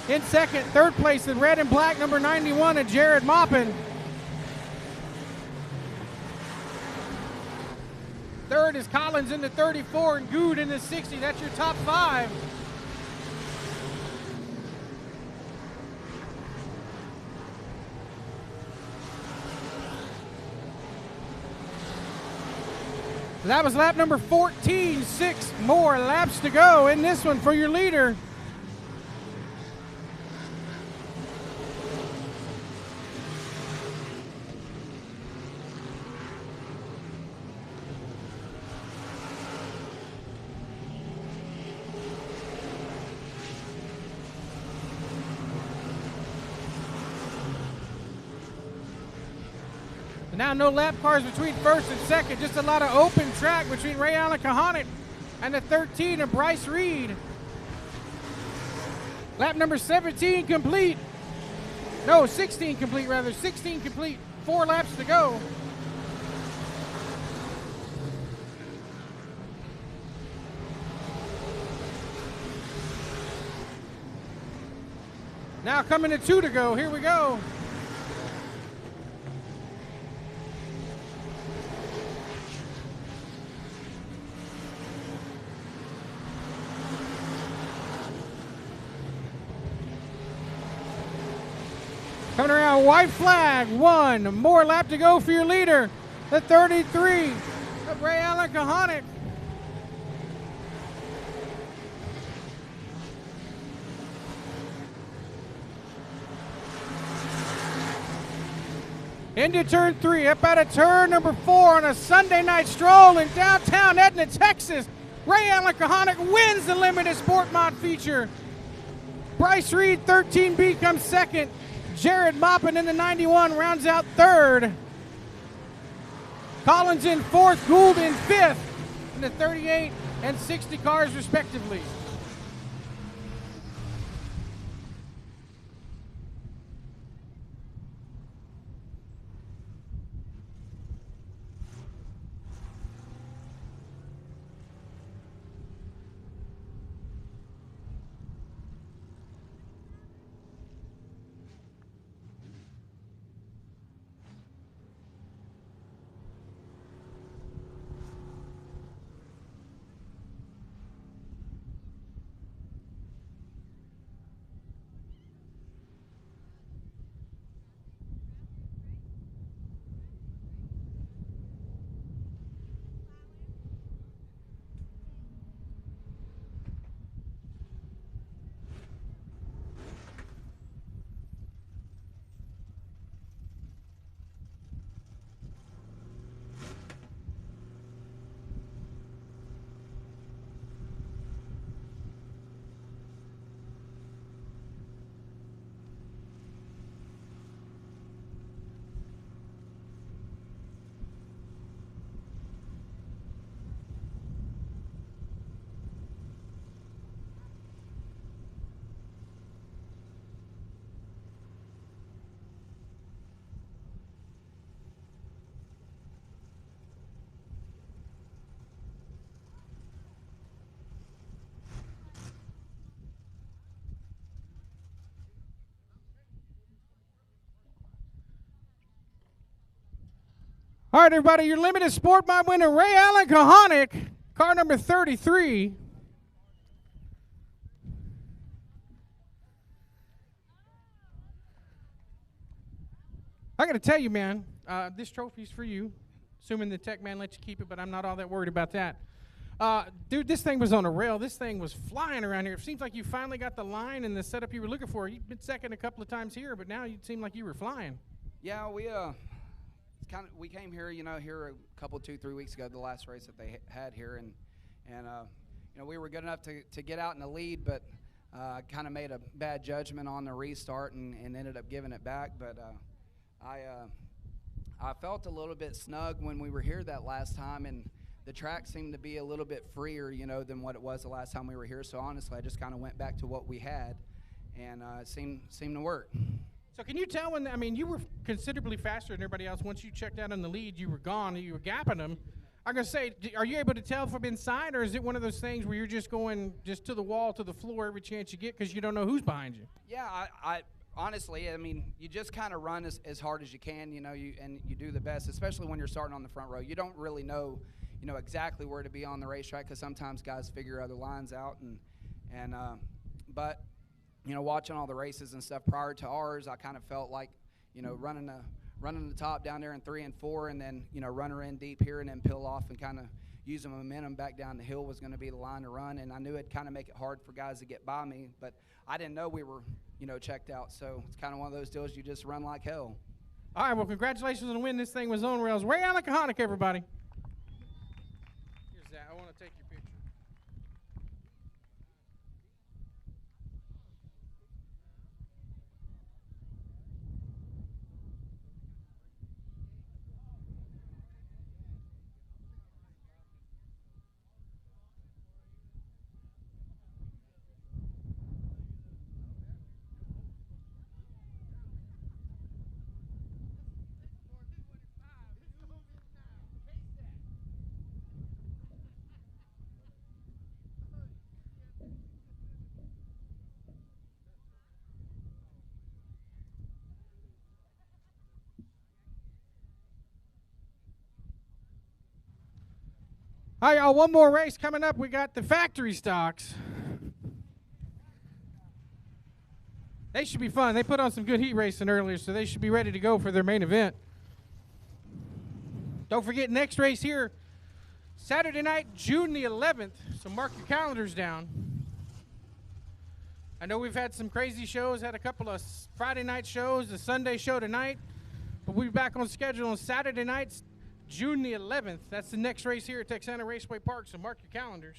In second, third place, the red and black, number 91, of Jared Maupin. Third is Collins in the 34 and Good in the 60. That's your top 5. That was lap number 14. 6 more laps to go in this one for your leader. And now no lap cars between first and second, just a lot of open track between Ray Allen Kahonic and the 13 of Bryce Reed. Lap number 17 complete. No, 16 complete rather, 16 complete, 4 laps to go. Now coming to 2 to go, here we go. Coming around, white flag, 1 more lap to go for your leader, the 33 of Ray Allen Kahonic. Into turn 3, up out of turn number 4 on a Sunday night stroll in downtown Edna, Texas. Ray Allen Kahonic wins the limited sport mod feature. Bryce Reed, 13B, comes second. Jared Maupin in the 91 rounds out third. Collins in fourth, Gould in fifth in the 38 and 60 cars respectively. All right, everybody, your limited sport mod winner, Ray Allen Kahanick, car number 33. I got to tell you, man, this trophy's for you, assuming the tech man lets you keep it, but I'm not all that worried about that. Dude, this thing was on a rail. This thing was flying around here. It seems like you finally got the line and the setup you were looking for. You've been second a couple of times here, but now you seem like you were flying. Yeah, we came here, here a couple, 2-3 weeks ago, the last race that they had here, and we were good enough to get out in the lead, but kind of made a bad judgment on the restart and ended up giving it back. But I felt a little bit snug when we were here that last time, and the track seemed to be a little bit freer, than what it was the last time we were here. So honestly, I just kind of went back to what we had, and it seemed to work. So can you tell when, you were considerably faster than everybody else. Once you checked out on the lead, you were gone, and you were gapping them. I'm going to say, are you able to tell from inside, or is it one of those things where you're just going just to the wall, to the floor every chance you get because you don't know who's behind you? Yeah, I honestly, you just kind of run as hard as you can, and you do the best, especially when you're starting on the front row. You don't really know, exactly where to be on the racetrack because sometimes guys figure other lines out, but watching all the races and stuff prior to ours, I kind of felt like, running the top down there in 3 and 4, and then run her in deep here and then peel off and kind of use the momentum back down the hill was going to be the line to run. And I knew it'd kind of make it hard for guys to get by me, but I didn't know we were checked out. So it's kind of one of those deals you just run like hell. All right, well, congratulations on the win. This thing was on rails. Ray Allen Kahanick, everybody. Here's that. I want to take your picture. All right, y'all, one more race coming up. We got the factory stocks. They should be fun. They put on some good heat racing earlier, so they should be ready to go for their main event. Don't forget, next race here, Saturday night, June the 11th, so mark your calendars down. I know we've had some crazy shows, had a couple of Friday night shows, a Sunday show tonight, but we'll be back on schedule on Saturday nights, June the 11th. That's the next race here at Texana Raceway Park, so mark your calendars.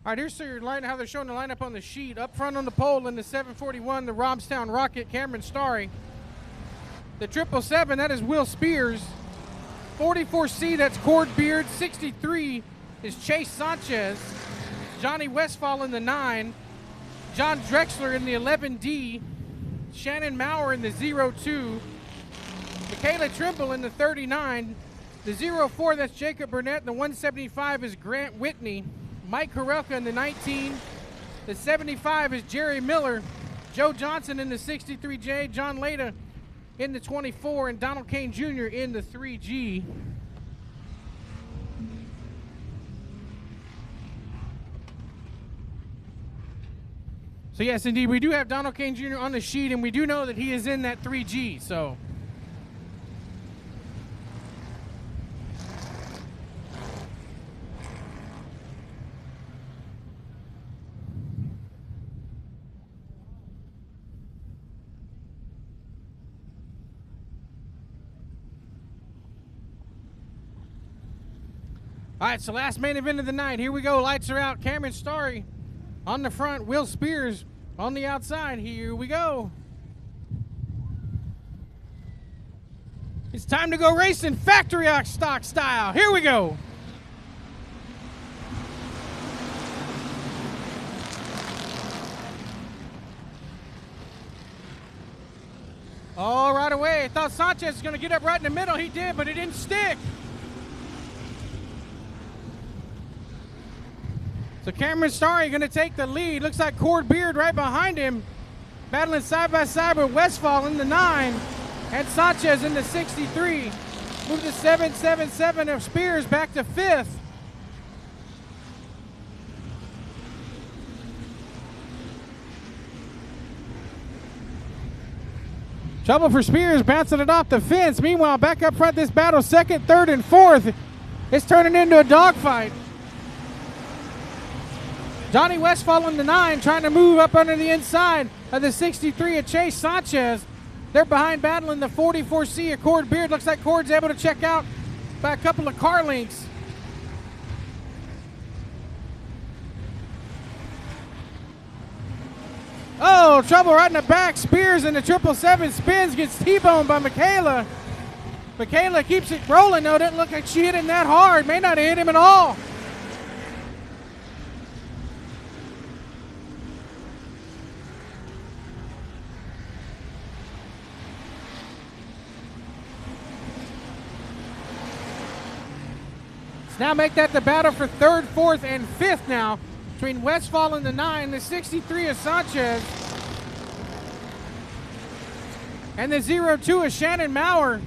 All right, here's how they're showing the lineup on the sheet. Up front on the pole in the 741, the Robstown Rocket, Cameron Starry. The 777, that is Will Spears. 44C, that's Cord Beard. 63 is Chase Sanchez. Johnny Westfall in the 9. John Drexler in the 11D. Shannon Maurer in the 02. Michaela Trimble in the 39. The 04, that's Jacob Burnett. And the 175 is Grant Whitney. Mike Karelka in the 19. The 75 is Jerry Miller. Joe Johnson in the 63J. John Leda in the 24, and Donald Kane Jr. in the 3G. So yes, indeed, we do have Donald Kane Jr. on the sheet, and we do know that he is in that 3G, so. All right, so last main event of the night. Here we go. Lights are out. Cameron Starry on the front. Will Spears on the outside. Here we go. It's time to go racing factory stock style. Here we go. Oh, right away. I thought Sanchez was going to get up right in the middle. He did, but it didn't stick. So Cameron Starry going to take the lead. Looks like Cord Beard right behind him. Battling side by side with Westfall in the 9. And Sanchez in the 63. Move the 777 of Spears back to 5th. Trouble for Spears, bouncing it off the fence. Meanwhile, back up front this battle, 2nd, 3rd, and 4th. It's turning into a dogfight. Johnny Westfall in the 9 trying to move up under the inside of the 63 of Chase Sanchez. They're behind battling the 44C of Cord Beard. Looks like Cord's able to check out by a couple of car lengths. Oh, trouble right in the back. Spears in the 777 spins, gets T-boned by Michaela. Michaela keeps it rolling though. Doesn't look like she hit him that hard. May not have hit him at all. Now make that the battle for 3rd, 4th, and 5th now between Westfall and the 9, the 63 of Sanchez, and the 02 of Shannon Maurer.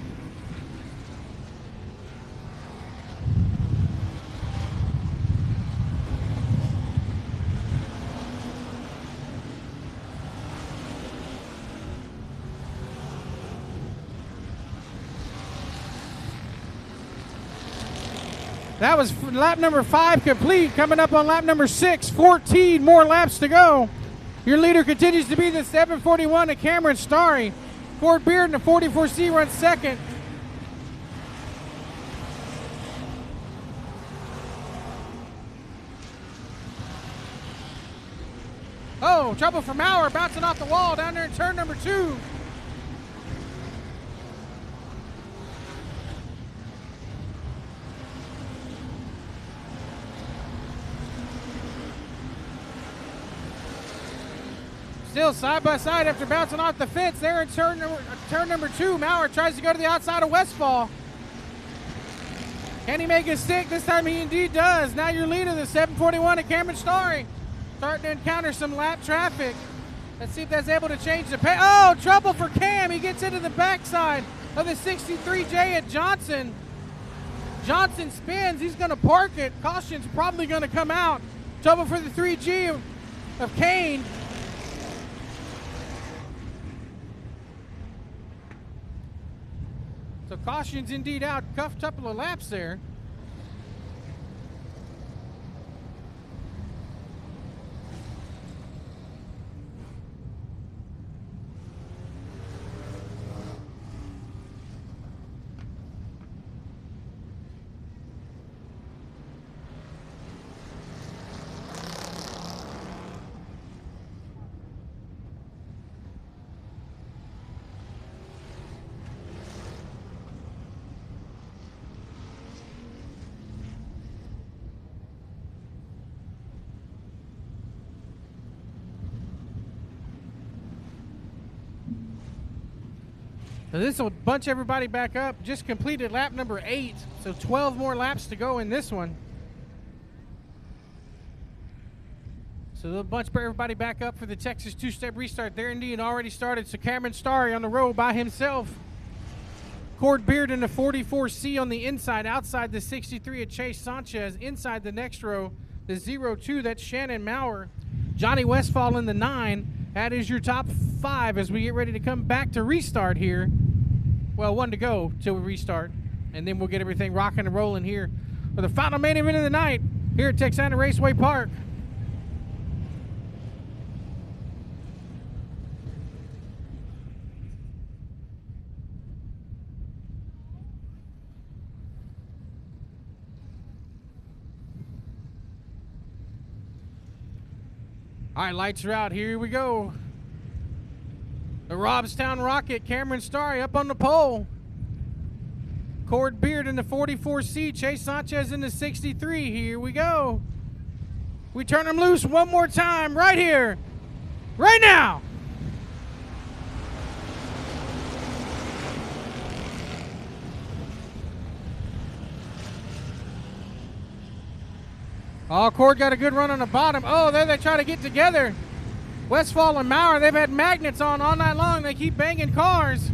That was lap number 5 complete. Coming up on lap number 6, 14 more laps to go. Your leader continues to be the 741 of Cameron Starry. Cord Beard in the 44C runs 2nd. Oh, trouble for Maurer, bouncing off the wall down there in turn number 2. Still side by side after bouncing off the fence. There in turn number 2. Maurer tries to go to the outside of Westfall. Can he make it stick? This time he indeed does. Now your leader, the 741 of Cameron Starry, starting to encounter some lap traffic. Let's see if that's able to change the pace. Oh, trouble for Cam. He gets into the backside of the 63J at Johnson. Johnson spins. He's going to park it. Caution's probably going to come out. Trouble for the 3G of Kane. So caution's indeed out. Cuffed couple of laps there. So this will bunch everybody back up. Just completed lap number 8, so 12 more laps to go in this one. So they'll bunch everybody back up for the Texas two-step restart. There indeed already started. So Cameron Starry on the road by himself. Cord Beard in the 44C on the inside. Outside the 63 at Chase Sanchez. Inside the next row, the 02, that's Shannon Maurer. Johnny Westfall in the 9. That is your top 5 as we get ready to come back to restart here. Well, 1 to go till we restart. And then we'll get everything rocking and rolling here for the final main event of the night here at Texana Raceway Park. All right, lights are out. Here we go. The Robstown Rocket, Cameron Starry up on the pole. Cord Beard in the 44C, Chase Sanchez in the 63. Here we go. We turn them loose one more time right here, right now. Oh, Cord got a good run on the bottom. Oh, there they try to get together. Westfall and Maurer, they've had magnets on all night long. They keep banging cars.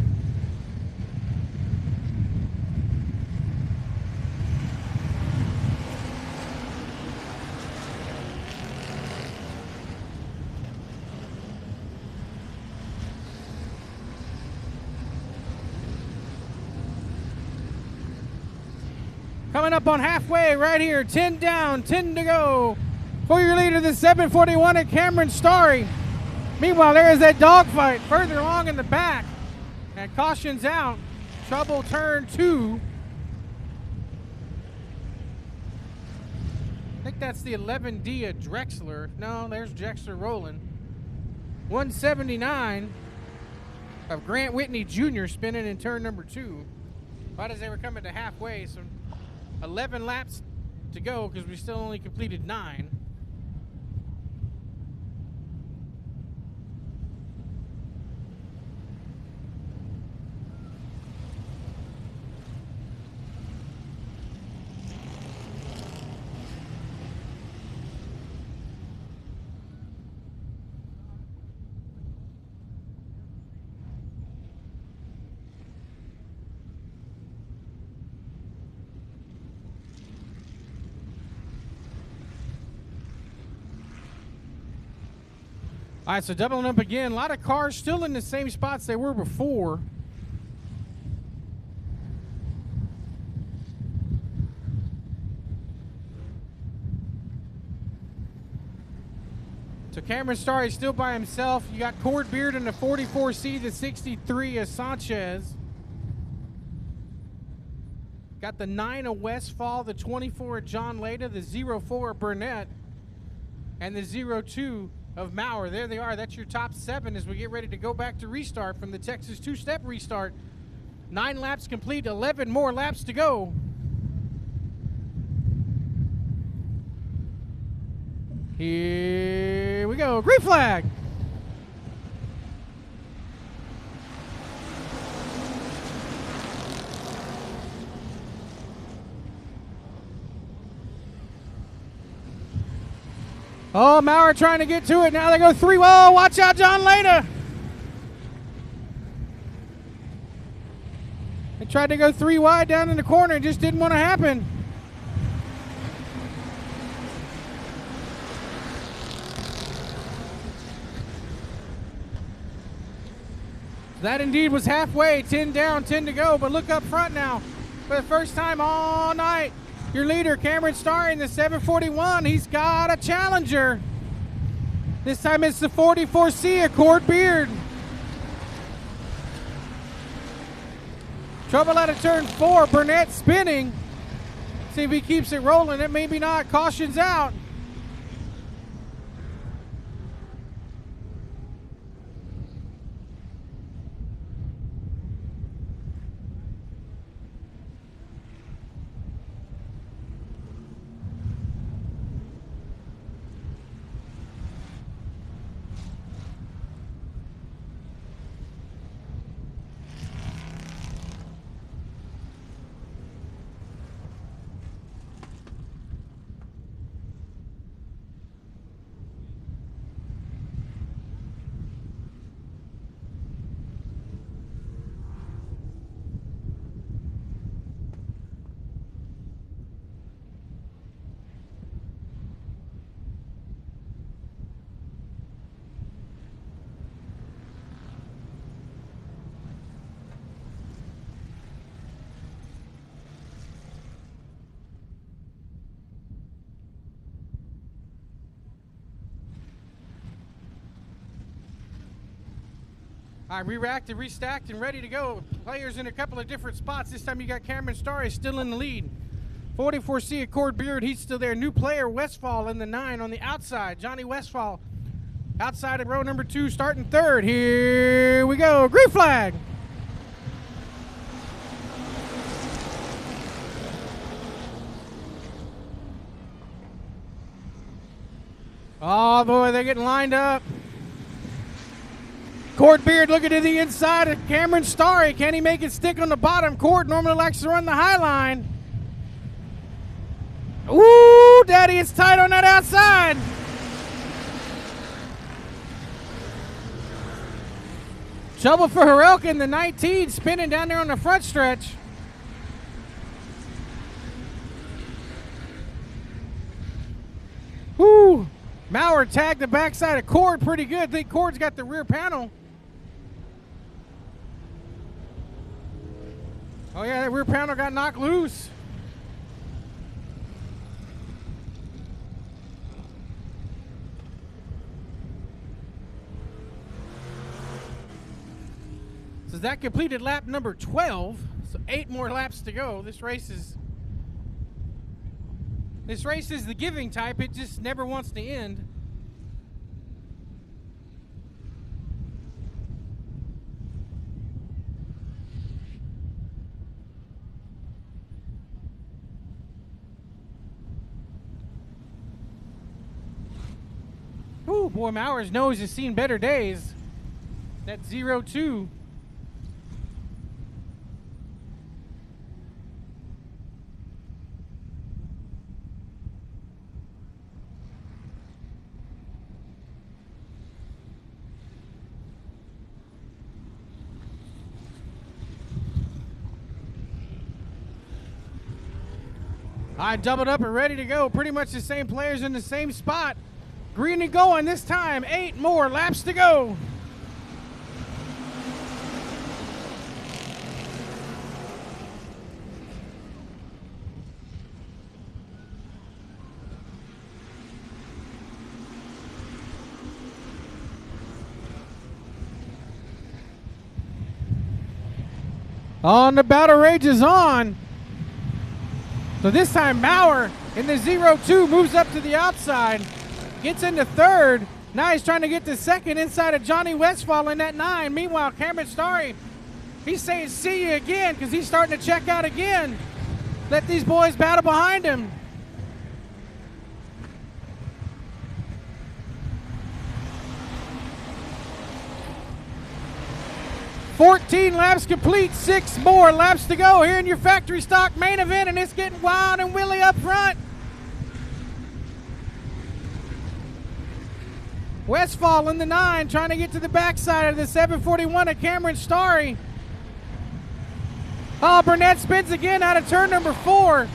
Coming up on halfway right here, 10 down, 10 to go. For your leader, the 741 at Cameron Starry. Meanwhile, there is that dogfight further along in the back. And caution's out. Trouble turn 2. I think that's the 11D at Drexler. No, there's Drexler rolling. 179 of Grant Whitney Jr. spinning in turn number 2. Right as they were coming to halfway, so 11 laps to go because we still only completed 9. All right, so doubling up again. A lot of cars still in the same spots they were before. So Cameron Starry is still by himself. You got Cord Beard in the 44C, the 63 of Sanchez. Got the 9 of Westfall, the 24 of John Leda, the 04 of Burnett, and the 02 of Maurer. There they are. That's your top 7 as we get ready to go back to restart from the Texas 2-step restart. 9 laps complete, 11 more laps to go. Here we go. Green flag. Oh, Maurer trying to get to it. Now they go 3. Whoa, watch out, John Leda. They tried to go 3 wide down in the corner. It just didn't want to happen. That indeed was halfway. 10 down, 10 to go. But look up front now. For the first time all night, your leader, Cameron Starry, in the 741. He's got a challenger. This time it's the 44C of Cord Beard. Trouble out of turn 4. Burnett spinning. See if he keeps it rolling. It maybe not. Caution's out. All right, re-racked and restacked and ready to go. Players in a couple of different spots. This time you got Cameron Starry still in the lead. 44C at Cord Beard, he's still there. New player, Westfall in the 9 on the outside. Johnny Westfall outside of row number 2, starting 3rd. Here we go, green flag. Oh boy, they're getting lined up. Cord Beard looking to the inside of Cameron Starry. Can he make it stick on the bottom? Cord normally likes to run the high line. Ooh, Woo, Daddy, it's tight on that outside. Trouble for Harelka in the 19, spinning down there on the front stretch. Woo! Maurer tagged the backside of Cord pretty good. I think Cord's got the rear panel. Oh yeah, that rear panel got knocked loose. So that completed lap number 12. So 8 more laps to go. This race is the giving type. It just never wants to end. Ooh, boy, Maurer's nose has seen better days. That 0-2. I doubled up and ready to go. Pretty much the same players in the same spot. Green and going this time. 8 more laps to go. On the battle rage is on. So this time Maurer in the 0-2 moves up to the outside, gets into third. Now he's trying to get to second inside of Johnny Westfall in that 9. Meanwhile, Cameron Starry, he's saying see you again because he's starting to check out again. Let these boys battle behind him. "14 laps complete, 6 more laps to go here in your factory stock main event, and it's getting wild and willy up front. Westfall in the 9 trying to get to the backside of the 741 of Cameron Starry. Oh, Burnett spins again out of turn number 4.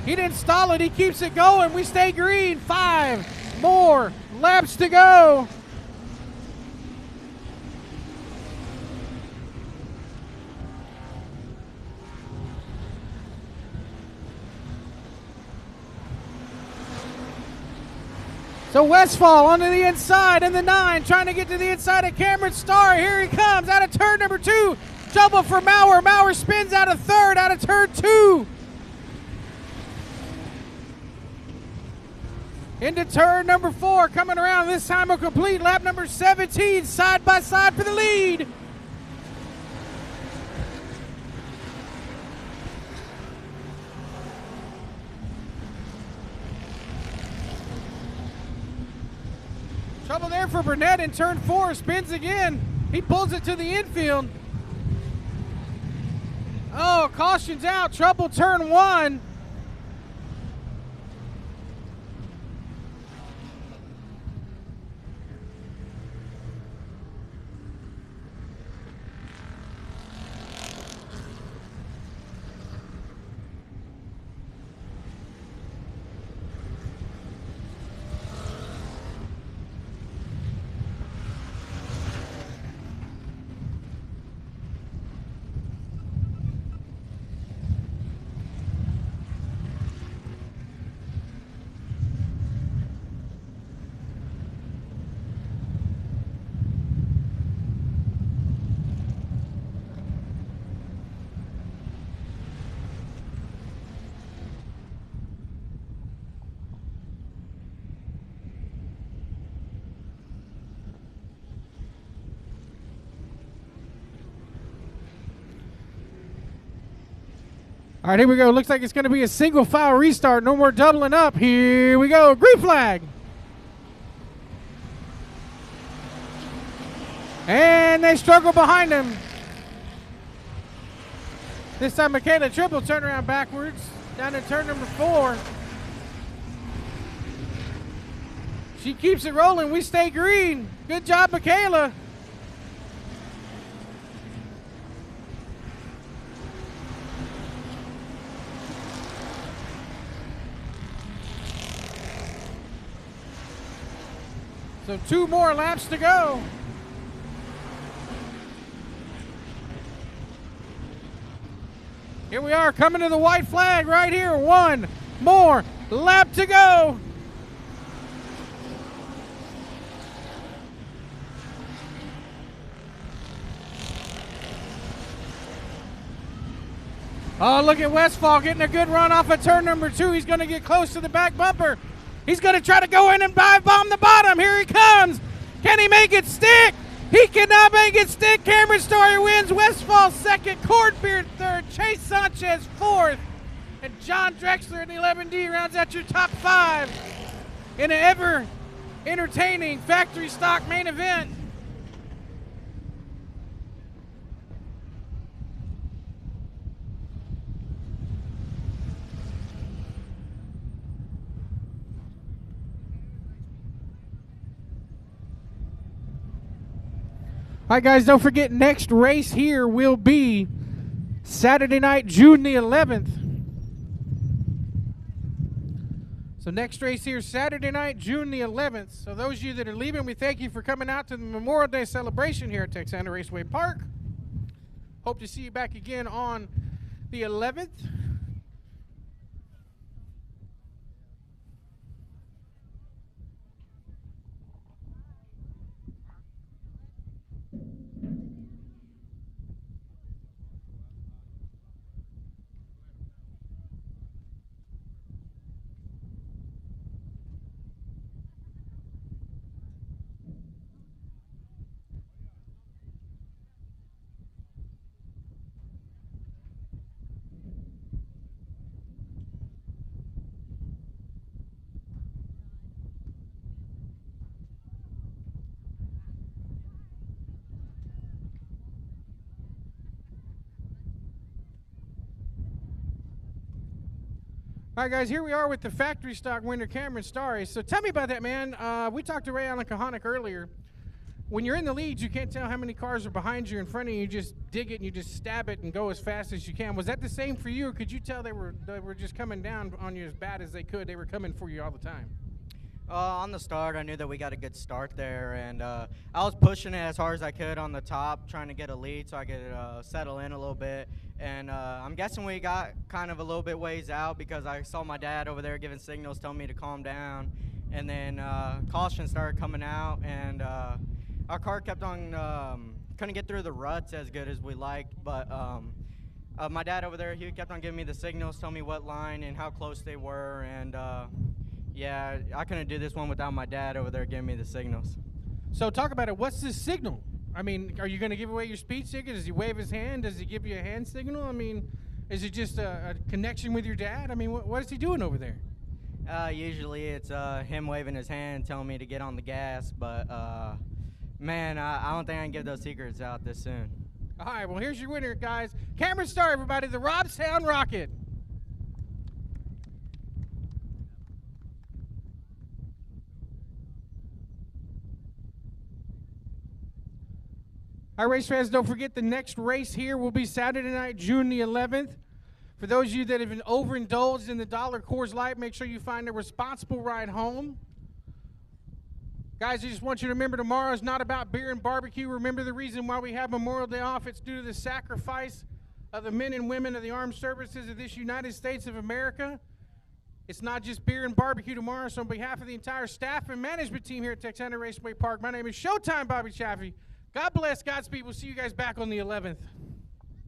He didn't stall it, he keeps it going. We stay green. 5 more laps to go. So Westfall onto the inside in the 9, trying to get to the inside of Cameron Starr. Here he comes out of turn number 2. Trouble for Maurer. Maurer spins out of third, out of turn 2. Into turn number 4, coming around. This time a complete lap number 17, side by side for the lead. Trouble there for Burnett in turn 4, spins again. He pulls it to the infield. Oh, caution's out, trouble turn 1. All right, here we go. Looks like it's going to be a single file restart. No more doubling up. Here we go. Green flag. And they struggle behind him. This time Michaela Triple turned around backwards down to turn number 4. She keeps it rolling. We stay green. Good job, Michaela. So 2 more laps to go. Here we are coming to the white flag right here. 1 more lap to go. Oh, look at Westfall getting a good run off of turn number 2. He's going to get close to the back bumper. He's going to try to go in and dive bomb the bottom. Here he comes. Can he make it stick? He cannot make it stick. Cameron Story wins. Westfall second. Cornbeard third. Chase Sanchez fourth. And John Drexler in the 11D rounds out your top 5 in an ever entertaining factory stock main event. All right, guys, don't forget, next race here will be Saturday night, June the 11th. So next race here, Saturday night, June the 11th. So those of you that are leaving, we thank you for coming out to the Memorial Day celebration here at Texana Raceway Park. Hope to see you back again on the 11th. All right, guys, here we are with the factory stock winner, Cameron Starry. So tell me about that, man. We talked to Ray Allen Kahanick earlier. When you're in the leads, you can't tell how many cars are behind you or in front of you. You just dig it and you just stab it and go as fast as you can. Was that the same for you, or could you tell they were just coming down on you as bad as they could? They were coming for you all the time. On the start, I knew that we got a good start there, and I was pushing it as hard as I could on the top, trying to get a lead so I could settle in a little bit. And I'm guessing we got kind of a little bit ways out because I saw my dad over there giving signals, telling me to calm down. And then caution started coming out, and our car kept on, couldn't get through the ruts as good as we liked, but my dad over there, he kept on giving me the signals, telling me what line and how close they were, and yeah, I couldn't do this one without my dad over there giving me the signals. So talk about it. What's this signal? I mean, are you going to give away your speed ticket? Does he wave his hand? Does he give you a hand signal? I mean, is it just a connection with your dad? I mean, what is he doing over there? Usually it's him waving his hand, telling me to get on the gas, but man, I don't think I can give those secrets out this soon. All right, well, here's your winner, guys. Cameron Starr, everybody, the Robstown Rocket. All right, race fans, don't forget the next race here will be Saturday night, June the 11th. For those of you that have been overindulged in the dollar Coors Light, make sure you find a responsible ride home. Guys, I just want you to remember tomorrow is not about beer and barbecue. Remember the reason why we have Memorial Day off. It's due to the sacrifice of the men and women of the armed services of this United States of America. It's not just beer and barbecue tomorrow. So on behalf of the entire staff and management team here at Texana Raceway Park, my name is Showtime Bobby Chaffee. God bless, Godspeed. We'll see you guys back on the 11th.